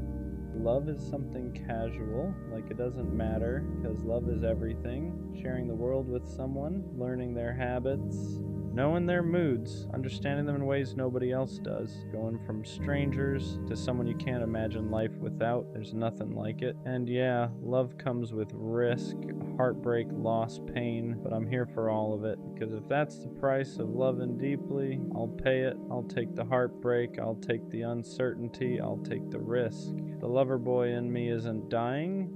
Love is something casual, like it doesn't matter, because love is everything. Sharing the world with someone, learning their habits, knowing their moods, understanding them in ways nobody else does, going from strangers to someone you can't imagine life without. There's nothing like it. And yeah, love comes with risk, heartbreak, loss, pain, but I'm here for all of it, because if that's the price of loving deeply, I'll pay it. I'll take the heartbreak, I'll take the uncertainty, I'll take the risk. The lover boy in me isn't dying.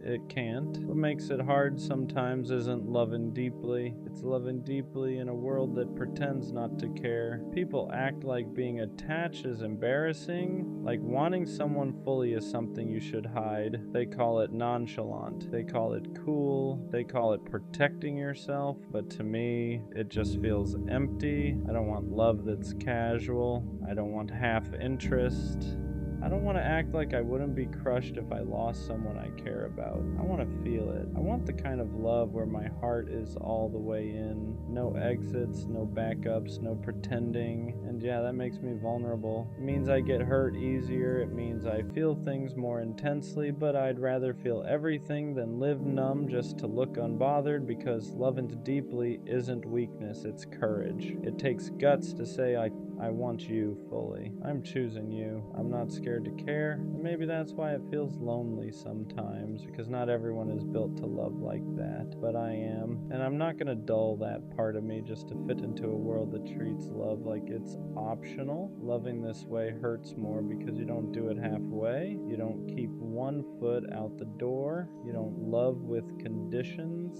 It can't. What makes it hard sometimes isn't loving deeply. It's loving deeply in a world that pretends not to care. People act like being attached is embarrassing, like wanting someone fully is something you should hide. They call it nonchalant. They call it cool. They call it protecting yourself. But to me, it just feels empty. I don't want love that's casual. I don't want half interest. I don't want to act like I wouldn't be crushed if I lost someone I care about. I want to feel it. I want the kind of love where my heart is all the way in. No exits, no backups, no pretending. And yeah, that makes me vulnerable. It means I get hurt easier. It means I feel things more intensely, but I'd rather feel everything than live numb just to look unbothered, because loving deeply isn't weakness, it's courage. It takes guts to say I want you fully. I'm choosing you. I'm not scared to care. And maybe that's why it feels lonely sometimes, because not everyone is built to love like that. But I am. And I'm not going to dull that part of me just to fit into a world that treats love like it's optional. Loving this way hurts more because you don't do it halfway. You don't keep one foot out the door. You don't love with conditions.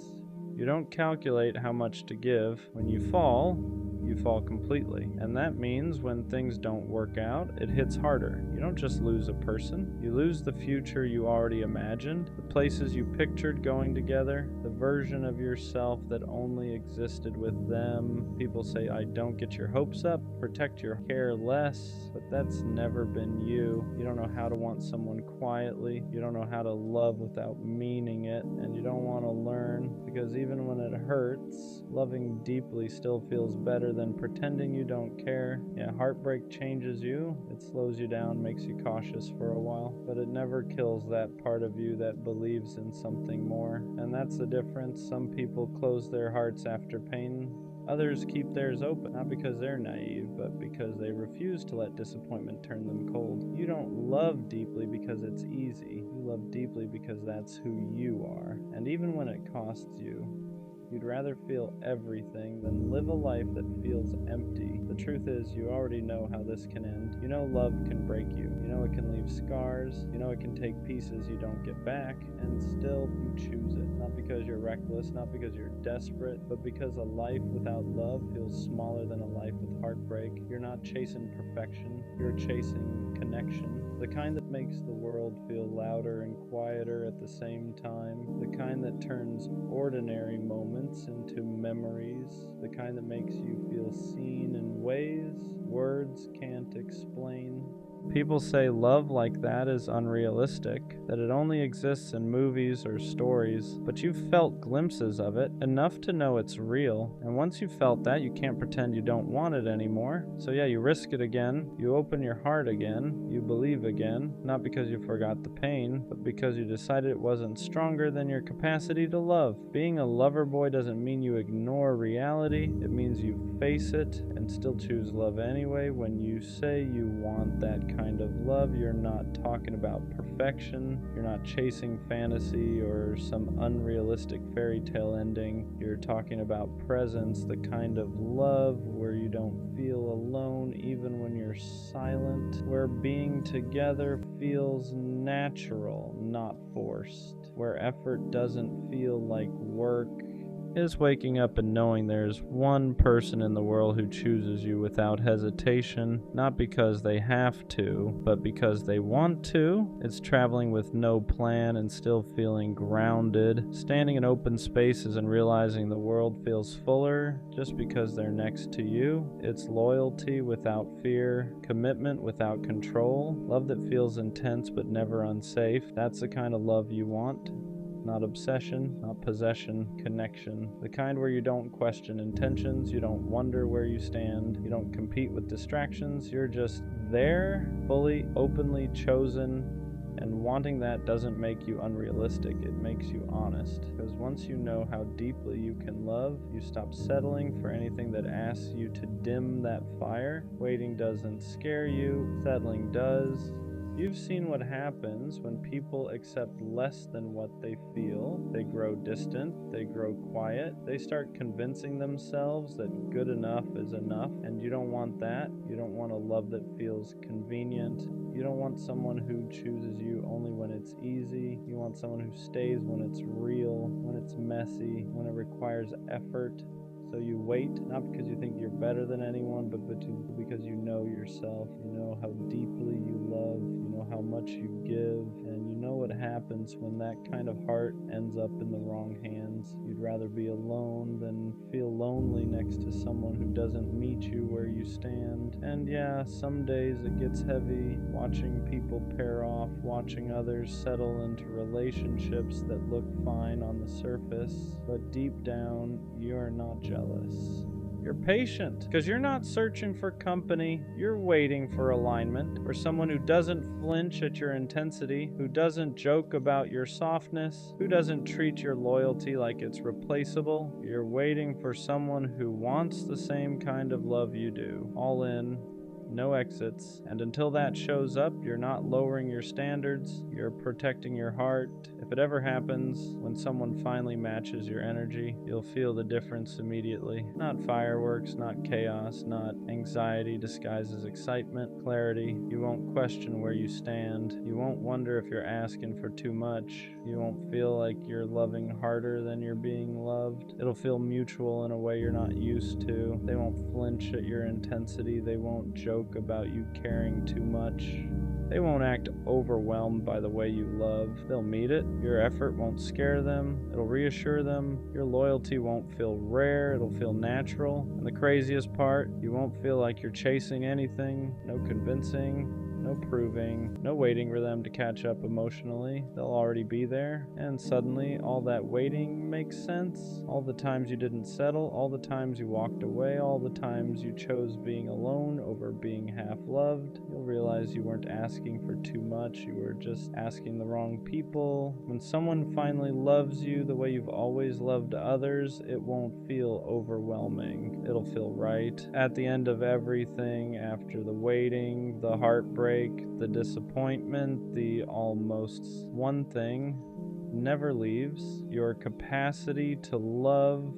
You don't calculate how much to give. When you fall completely. And that means when things don't work out, it hits harder. You don't just lose a person. You lose the future you already imagined, the places you pictured going together, the version of yourself that only existed with them. People say, I don't get your hopes up, protect your care less, but that's never been you. You don't know how to want someone quietly. You don't know how to love without meaning it, and you don't want to learn, because even when it hurts, loving deeply still feels better than pretending you don't care. Yeah, heartbreak changes you. It slows you down, makes you cautious for a while, but it never kills that part of you that believes in something more. And that's the difference. Some people close their hearts after pain. Others keep theirs open, not because they're naive, but because they refuse to let disappointment turn them cold. You don't love deeply because it's easy. You love deeply because that's who you are. And even when it costs you, you'd rather feel everything than live a life that feels empty. The truth is, you already know how this can end. You know love can break you. You know it can leave scars. You know it can take pieces you don't get back, and still you choose it. Not because you're reckless, not because you're desperate, but because a life without love feels smaller than a life with heartbreak. You're not chasing perfection. You're chasing connection. The kind that makes the world feel louder and quieter at the same time. The kind that turns ordinary moments into memories. The kind that makes you feel seen in ways words can't explain. People say love like that is unrealistic, that it only exists in movies or stories, but you've felt glimpses of it, enough to know it's real, and once you've felt that, you can't pretend you don't want it anymore. So yeah, you risk it again, you open your heart again, you believe again, not because you forgot the pain, but because you decided it wasn't stronger than your capacity to love. Being a lover boy doesn't mean you ignore reality, it means you face it and still choose love anyway. When you say you want that kind of love, you're not talking about perfection, you're not chasing fantasy or some unrealistic fairy tale ending. You're talking about presence, the kind of love where you don't feel alone even when you're silent, where being together feels natural, not forced, where effort doesn't feel like work. Is waking up and knowing there's one person in the world who chooses you without hesitation, not because they have to, but because they want to. It's traveling with no plan and still feeling grounded, standing in open spaces and realizing the world feels fuller just because they're next to you. It's loyalty without fear, commitment without control, love that feels intense but never unsafe. That's the kind of love you want. Not obsession, not possession, connection. The kind where you don't question intentions, you don't wonder where you stand, you don't compete with distractions, you're just there, fully, openly chosen, And wanting that doesn't make you unrealistic, it makes you honest. Because once you know how deeply you can love, you stop settling for anything that asks you to dim that fire. Waiting doesn't scare you, settling does. You've seen what happens when people accept less than what they feel. They grow distant, they grow quiet, they start convincing themselves that good enough is enough, and you don't want that. You don't want a love that feels convenient. You don't want someone who chooses you only when it's easy. You want someone who stays when it's real, when it's messy, when it requires effort. So you wait, not because you think you're better than anyone, but because you know yourself. You know how deeply you love, you know how much you give, and you know what happens when that kind of heart ends up in the wrong hands. You'd rather be alone than feel lonely next to someone who doesn't meet you where you stand. And yeah, some days it gets heavy, watching people pair off, watching others settle into relationships that look fine on the surface, but deep down, you're not jealous. You're patient, because you're not searching for company, you're waiting for alignment, for someone who doesn't flinch at your intensity, who doesn't joke about your softness, who doesn't treat your loyalty like it's replaceable. You're waiting for someone who wants the same kind of love you do, all in, no exits, and until that shows up, you're not lowering your standards, you're protecting your heart. If it ever happens, when someone finally matches your energy, you'll feel the difference immediately. Not fireworks, not chaos, not anxiety disguised as excitement, clarity. You won't question where you stand. You won't wonder if you're asking for too much. You won't feel like you're loving harder than you're being loved. It'll feel mutual in a way you're not used to. They won't flinch at your intensity. They won't joke about you caring too much. They won't act overwhelmed by the way you love. They'll meet it. Your effort won't scare them. It'll reassure them. Your loyalty won't feel rare. It'll feel natural. And the craziest part, you won't feel like you're chasing anything. No convincing. No proving, no waiting for them to catch up emotionally. They'll already be there. And suddenly, all that waiting makes sense. All the times you didn't settle, all the times you walked away, all the times you chose being alone over being half-loved. You'll realize you weren't asking for too much. You were just asking the wrong people. When someone finally loves you the way you've always loved others, it won't feel overwhelming. It'll feel right. At the end of everything, after the waiting, the heartbreak, the disappointment, the almost, one thing never leaves: your capacity to love.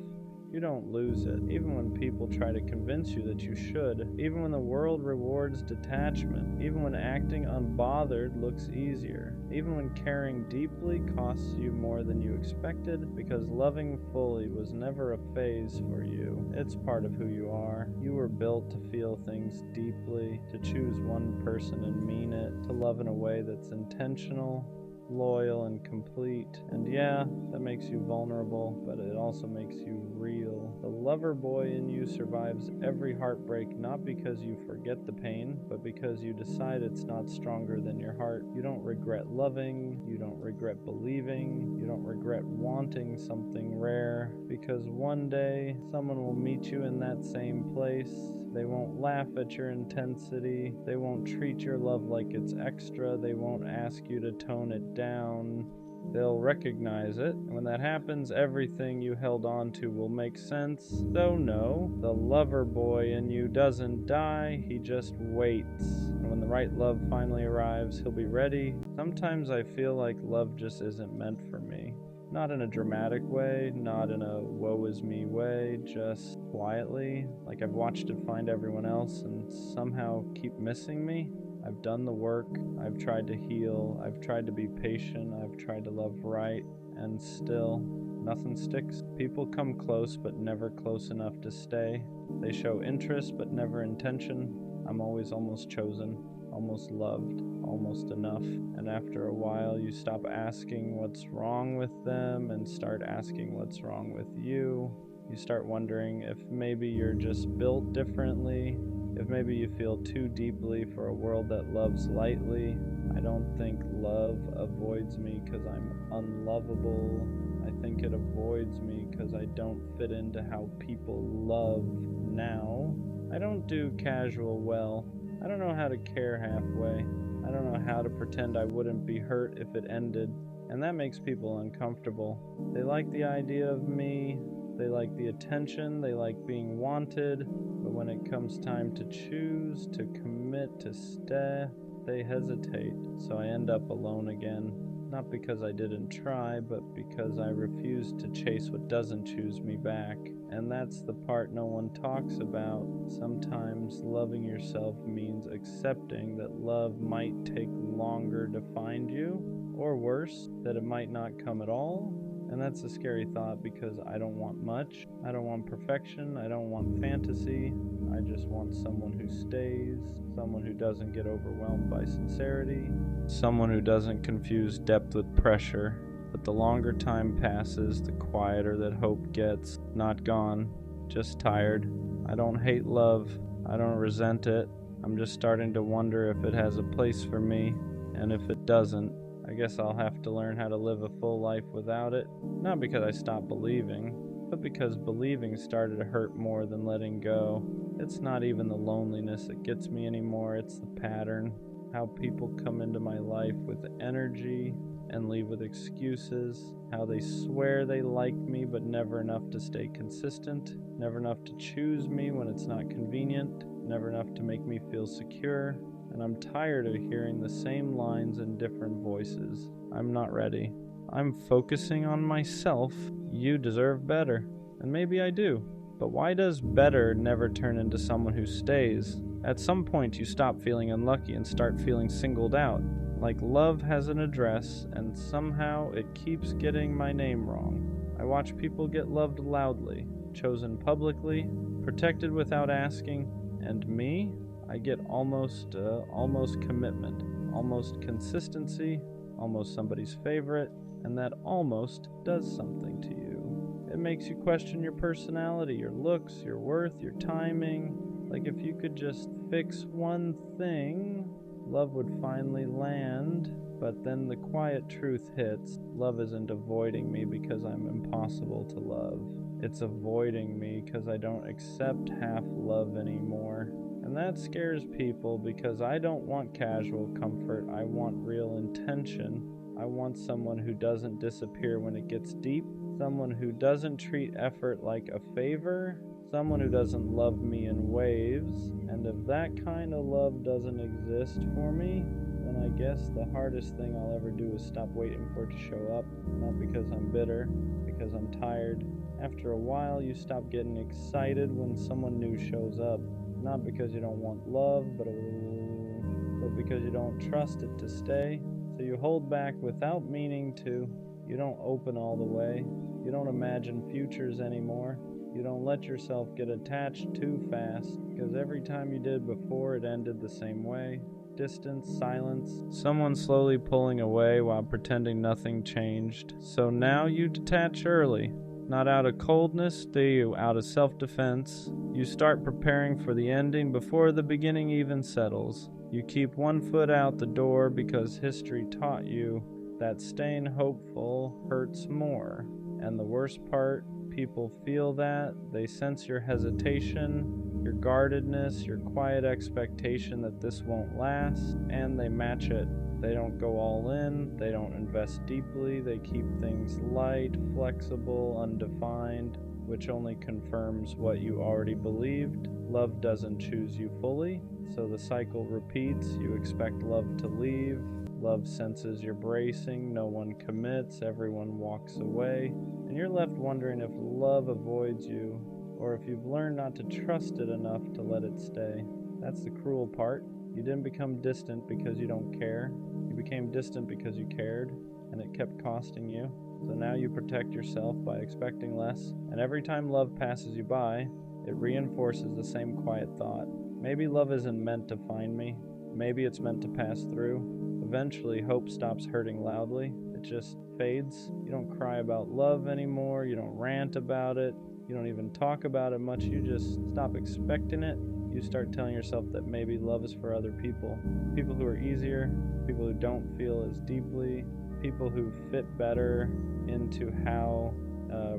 You don't lose it, even when people try to convince you that you should, even when the world rewards detachment, even when acting unbothered looks easier, even when caring deeply costs you more than you expected, because loving fully was never a phase for you. It's part of who you are. You were built to feel things deeply, to choose one person and mean it, to love in a way that's intentional, loyal, and complete. And yeah, that makes you vulnerable, but it also makes you real. The lover boy in you survives every heartbreak, not because you forget the pain, but because you decide it's not stronger than your heart. You don't regret loving, you don't regret believing, you don't regret wanting something rare, because one day someone will meet you in that same place. They won't laugh at your intensity. They won't treat your love like it's extra. They won't ask you to tone it down. They'll recognize it. And when that happens, everything you held on to will make sense. So no, the lover boy in you doesn't die. He just waits. And when the right love finally arrives, he'll be ready. Sometimes I feel like love just isn't meant for me. Not in a dramatic way, not in a woe is me way, just quietly, like I've watched it find everyone else and somehow keep missing me. I've done the work, I've tried to heal, I've tried to be patient, I've tried to love right, and still, nothing sticks. People come close, but never close enough to stay. They show interest, but never intention. I'm always almost chosen, almost loved, almost enough. And after a while, you stop asking what's wrong with them and start asking what's wrong with you. You start wondering if maybe you're just built differently, if maybe you feel too deeply for a world that loves lightly. I don't think love avoids me because I'm unlovable. I think it avoids me because I don't fit into how people love now. I don't do casual well. I don't know how to care halfway. I don't know how to pretend I wouldn't be hurt if it ended, and that makes people uncomfortable. They like the idea of me, they like the attention, they like being wanted, but when it comes time to choose, to commit, to stay, they hesitate, so I end up alone again. Not because I didn't try, but because I refused to chase what doesn't choose me back. And that's the part no one talks about. Sometimes loving yourself means accepting that love might take longer to find you, or worse, that it might not come at all. And that's a scary thought because I don't want much. I don't want perfection. I don't want fantasy. I just want someone who stays, someone who doesn't get overwhelmed by sincerity, someone who doesn't confuse depth with pressure. But the longer time passes, the quieter that hope gets. Not gone, just tired. I don't hate love. I don't resent it. I'm just starting to wonder if it has a place for me, and if it doesn't, I guess I'll have to learn how to live a full life without it. Not because I stopped believing, but because believing started to hurt more than letting go. It's not even the loneliness that gets me anymore, it's the pattern. How people come into my life with energy and leave with excuses. How they swear they like me, but never enough to stay consistent. Never enough to choose me when it's not convenient. Never enough to make me feel secure. And I'm tired of hearing the same lines in different voices. I'm not ready. I'm focusing on myself. You deserve better. And maybe I do. But why does better never turn into someone who stays? At some point you stop feeling unlucky and start feeling singled out. Like love has an address, and somehow it keeps getting my name wrong. I watch people get loved loudly, chosen publicly, protected without asking, and me? I get almost commitment, almost consistency, almost somebody's favorite, and that almost does something to you. It makes you question your personality, your looks, your worth, your timing. Like if you could just fix one thing, love would finally land. But then the quiet truth hits. Love isn't avoiding me because I'm impossible to love. It's avoiding me because I don't accept half love anymore. And that scares people because I don't want casual comfort. I want real intention. I want someone who doesn't disappear when it gets deep. Someone who doesn't treat effort like a favor. Someone who doesn't love me in waves. And if that kind of love doesn't exist for me, then I guess the hardest thing I'll ever do is stop waiting for it to show up. Not because I'm bitter, because I'm tired. After a while, you stop getting excited when someone new shows up. Not because you don't want love, but because you don't trust it to stay. So you hold back without meaning to. You don't open all the way. You don't imagine futures anymore. You don't let yourself get attached too fast, because every time you did before, it ended the same way. Distance, silence, someone slowly pulling away while pretending nothing changed. So now you detach early. Not out of coldness, out of self-defense. You start preparing for the ending before the beginning even settles. You keep one foot out the door because history taught you that staying hopeful hurts more. And the worst part, people feel that. They sense your hesitation, your guardedness, your quiet expectation that this won't last, and they match it. They don't go all in, they don't invest deeply, they keep things light, flexible, undefined, which only confirms what you already believed. Love doesn't choose you fully, so the cycle repeats. You expect love to leave. Love senses you're bracing, no one commits, everyone walks away, and you're left wondering if love avoids you, or if you've learned not to trust it enough to let it stay. That's the cruel part. You didn't become distant because you don't care. You became distant because you cared, and it kept costing you. So now you protect yourself by expecting less, and every time love passes you by, it reinforces the same quiet thought. Maybe love isn't meant to find me. Maybe it's meant to pass through. Eventually, hope stops hurting loudly. It just fades. You don't cry about love anymore. You don't rant about it. You don't even talk about it much. You just stop expecting it. You start telling yourself that maybe love is for other people. People who are easier, people who don't feel as deeply, people who fit better into how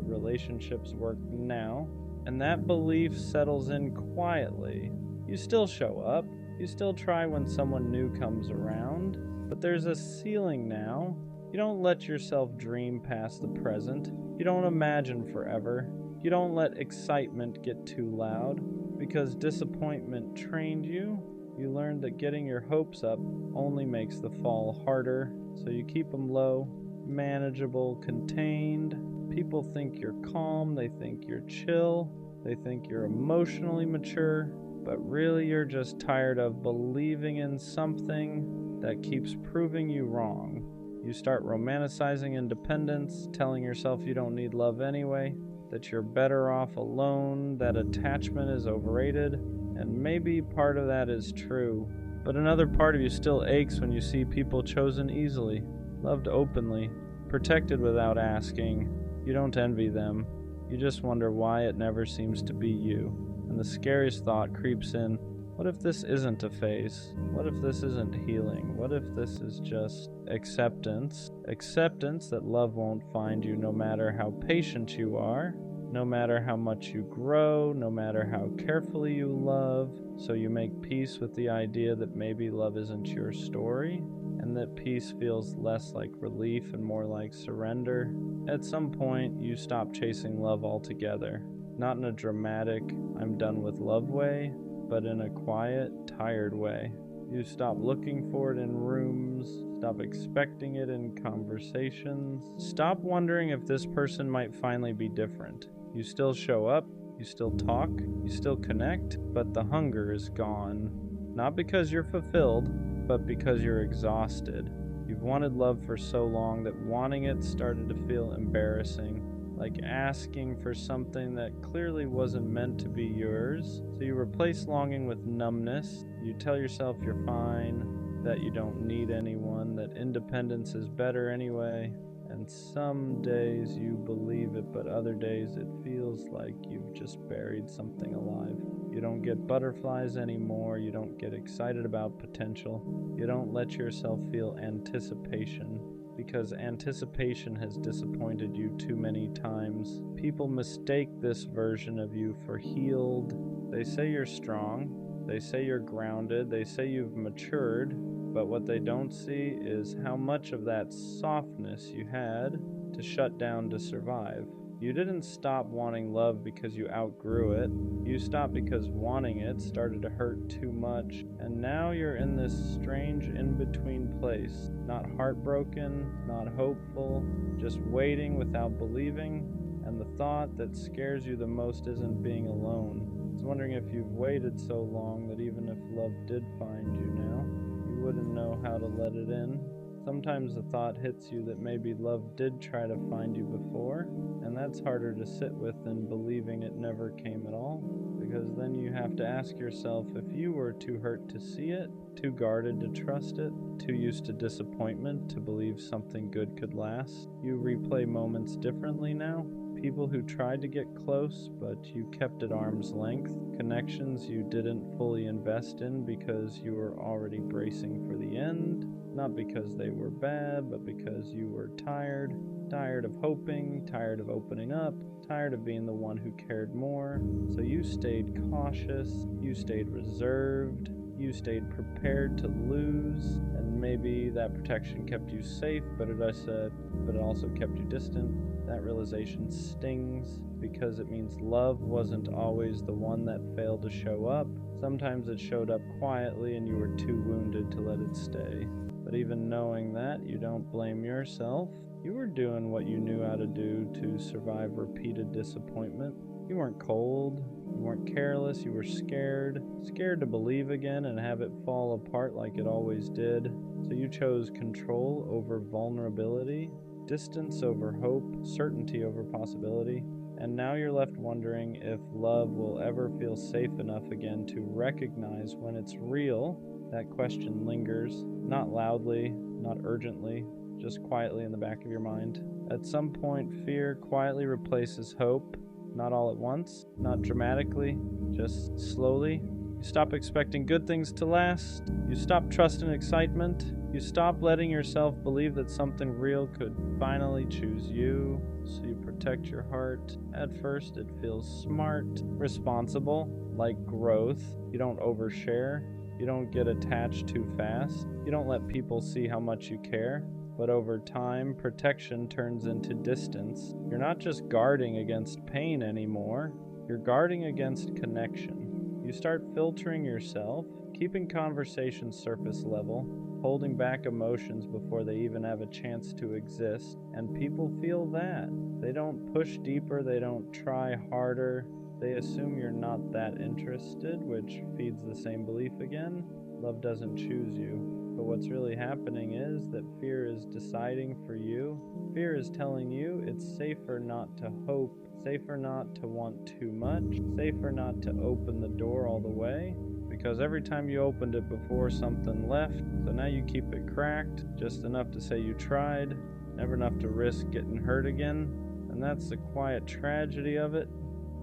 relationships work now. And that belief settles in quietly. You still show up. You still try when someone new comes around, but there's a ceiling now. You don't let yourself dream past the present. You don't imagine forever. You don't let excitement get too loud. Because disappointment trained you, you learned that getting your hopes up only makes the fall harder, so you keep them low, manageable, contained. People think you're calm, they think you're chill, they think you're emotionally mature, but really you're just tired of believing in something that keeps proving you wrong. You start romanticizing independence, telling yourself you don't need love anyway, that you're better off alone, that attachment is overrated, and maybe part of that is true. But another part of you still aches when you see people chosen easily, loved openly, protected without asking. You don't envy them. You just wonder why it never seems to be you. And the scariest thought creeps in, what if this isn't a phase? What if this isn't healing? What if this is just acceptance? Acceptance that love won't find you no matter how patient you are, no matter how much you grow, no matter how carefully you love. So you make peace with the idea that maybe love isn't your story, and that peace feels less like relief and more like surrender. At some point, you stop chasing love altogether. Not in a dramatic, I'm done with love way, but in a quiet, tired way. You stop looking for it in rooms, stop expecting it in conversations, stop wondering if this person might finally be different. You still show up, you still talk, you still connect, but the hunger is gone. Not because you're fulfilled, but because you're exhausted. You've wanted love for so long that wanting it started to feel embarrassing. Like asking for something that clearly wasn't meant to be yours. So you replace longing with numbness. You tell yourself you're fine, that you don't need anyone, that independence is better anyway. And some days you believe it, but other days it feels like you've just buried something alive. You don't get butterflies anymore. You don't get excited about potential. You don't let yourself feel anticipation. Because anticipation has disappointed you too many times. People mistake this version of you for healed. They say you're strong, they say you're grounded, they say you've matured, but what they don't see is how much of that softness you had to shut down to survive. You didn't stop wanting love because you outgrew it. You stopped because wanting it started to hurt too much. And now you're in this strange in-between place. Not heartbroken, not hopeful, just waiting without believing. And the thought that scares you the most isn't being alone. I was wondering if you've waited so long that even if love did find you now, you wouldn't know how to let it in. Sometimes the thought hits you that maybe love did try to find you before, and that's harder to sit with than believing it never came at all, because then you have to ask yourself if you were too hurt to see it, too guarded to trust it, too used to disappointment to believe something good could last. You replay moments differently now. People who tried to get close, but you kept at arm's length. Connections you didn't fully invest in because you were already bracing for the end. Not because they were bad, but because you were tired. Tired of hoping, tired of opening up, tired of being the one who cared more. So you stayed cautious, you stayed reserved, you stayed prepared to lose, and maybe that protection kept you safe, but it also kept you distant. That realization stings because it means love wasn't always the one that failed to show up. Sometimes it showed up quietly and you were too wounded to let it stay. But even knowing that, you don't blame yourself. You were doing what you knew how to do to survive repeated disappointment. You weren't cold, you weren't careless, you were scared. Scared to believe again and have it fall apart like it always did. So you chose control over vulnerability, distance over hope, certainty over possibility. And now you're left wondering if love will ever feel safe enough again to recognize when it's real. That question lingers, not loudly, not urgently, just quietly in the back of your mind. At some point, fear quietly replaces hope, not all at once, not dramatically, just slowly. You stop expecting good things to last. You stop trusting excitement. You stop letting yourself believe that something real could finally choose you. So you protect your heart. At first, it feels smart, responsible, like growth. You don't overshare. You don't get attached too fast. You don't let people see how much you care. But over time, protection turns into distance. You're not just guarding against pain anymore. You're guarding against connection. You start filtering yourself, keeping conversations surface level, holding back emotions before they even have a chance to exist, and people feel that. They don't push deeper, they don't try harder, they assume you're not that interested, which feeds the same belief again. Love doesn't choose you. But what's really happening is that fear is deciding for you. Fear is telling you it's safer not to hope, safer not to want too much, safer not to open the door all the way. Because every time you opened it before, something left, so now you keep it cracked, just enough to say you tried, never enough to risk getting hurt again. And that's the quiet tragedy of it.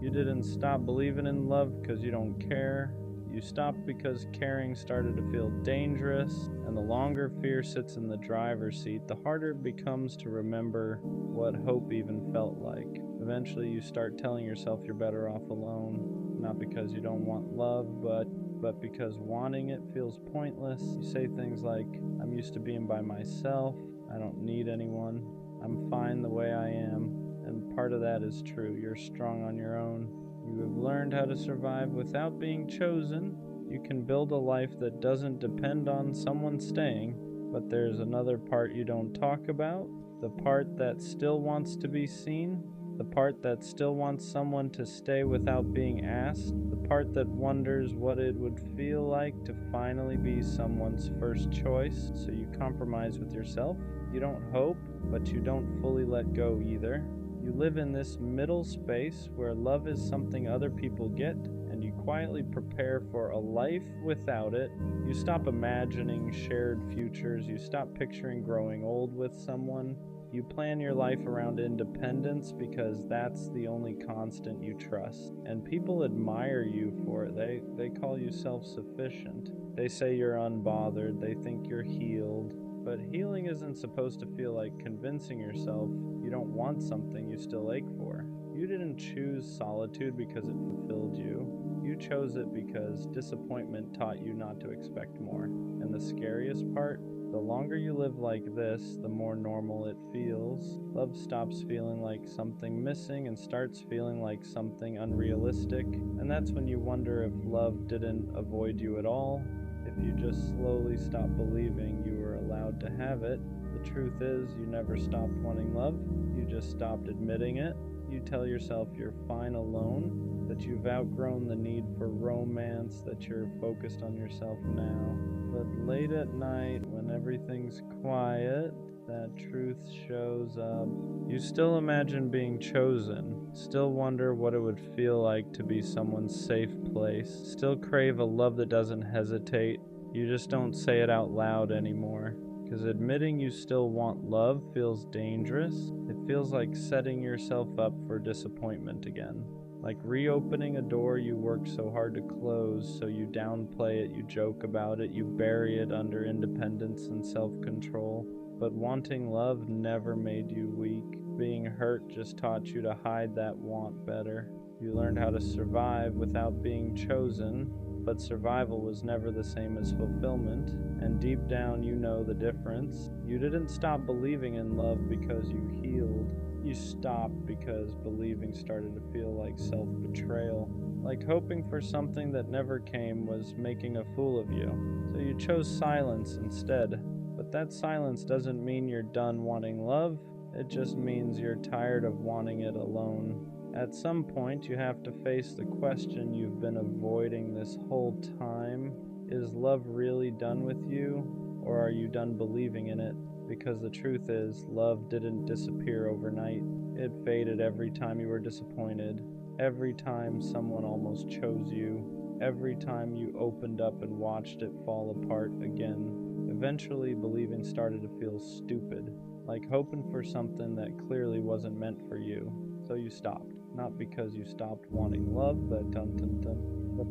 You didn't stop believing in love because you don't care. You stopped because caring started to feel dangerous, and the longer fear sits in the driver's seat, the harder it becomes to remember what hope even felt like. Eventually you start telling yourself you're better off alone, not because you don't want love, but because wanting it feels pointless. You say things like, I'm used to being by myself, I don't need anyone, I'm fine the way I am. And part of that is true. You're strong on your own. You have learned how to survive without being chosen. You can build a life that doesn't depend on someone staying. But there's another part you don't talk about. The part that still wants to be seen. The part that still wants someone to stay without being asked. The part that wonders what it would feel like to finally be someone's first choice. So you compromise with yourself. You don't hope, but you don't fully let go either. You live in this middle space where love is something other people get, and you quietly prepare for a life without it. You stop imagining shared futures. You stop picturing growing old with someone. You plan your life around independence because that's the only constant you trust. And people admire you for it. They call you self-sufficient. They say you're unbothered. They think you're healed. But healing isn't supposed to feel like convincing yourself you don't want something you still ache for. You didn't choose solitude because it fulfilled you. You chose it because disappointment taught you not to expect more. And the scariest part, the longer you live like this, the more normal it feels. Love stops feeling like something missing and starts feeling like something unrealistic. And that's when you wonder if love didn't avoid you at all. If you just slowly stopped believing you were allowed to have it. The truth is, you never stopped wanting love. You just stopped admitting it. You tell yourself you're fine alone, that you've outgrown the need for romance, that you're focused on yourself now. But late at night, when everything's quiet, that truth shows up. You still imagine being chosen, still wonder what it would feel like to be someone's safe place, still crave a love that doesn't hesitate. You just don't say it out loud anymore. Because admitting you still want love feels dangerous. It feels like setting yourself up for disappointment again. Like reopening a door you worked so hard to close, so you downplay it, you joke about it, you bury it under independence and self-control. But wanting love never made you weak. Being hurt just taught you to hide that want better. You learned how to survive without being chosen, but survival was never the same as fulfillment, and deep down you know the difference. You didn't stop believing in love because you healed. You stopped because believing started to feel like self-betrayal. Like hoping for something that never came was making a fool of you. So you chose silence instead. But that silence doesn't mean you're done wanting love. It just means you're tired of wanting it alone. At some point, you have to face the question you've been avoiding this whole time. Is love really done with you, or are you done believing in it? Because the truth is, love didn't disappear overnight. It faded every time you were disappointed, every time someone almost chose you, every time you opened up and watched it fall apart again. Eventually, believing started to feel stupid, like hoping for something that clearly wasn't meant for you. So you stopped. Not because you stopped wanting love, but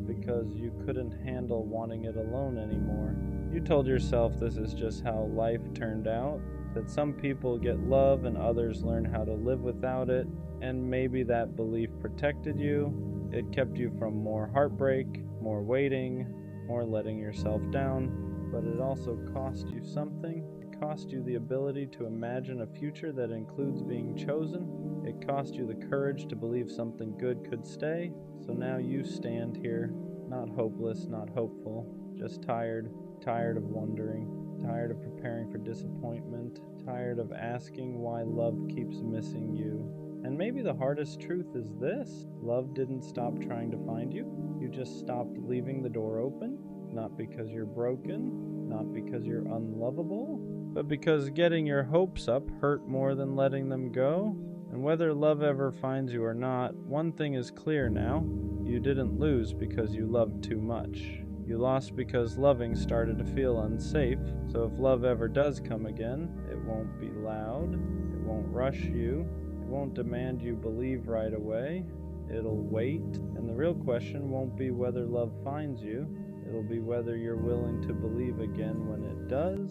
because you couldn't handle wanting it alone anymore. You told yourself this is just how life turned out, that some people get love and others learn how to live without it, and maybe that belief protected you. It kept you from more heartbreak, more waiting, or letting yourself down, but it also cost you something. It cost you the ability to imagine a future that includes being chosen. It cost you the courage to believe something good could stay. So now you stand here, not hopeless, not hopeful, just tired of wondering, tired of preparing for disappointment, tired of asking why love keeps missing you. And maybe the hardest truth is this: love didn't stop trying to find you. You just stopped leaving the door open, not because you're broken, not because you're unlovable, but because getting your hopes up hurt more than letting them go. And whether love ever finds you or not, one thing is clear now: you didn't lose because you loved too much. You lost because loving started to feel unsafe. So if love ever does come again, it won't be loud, it won't rush you, it won't demand you believe right away. It'll wait, and the real question won't be whether love finds you, it'll be whether you're willing to believe again when it does.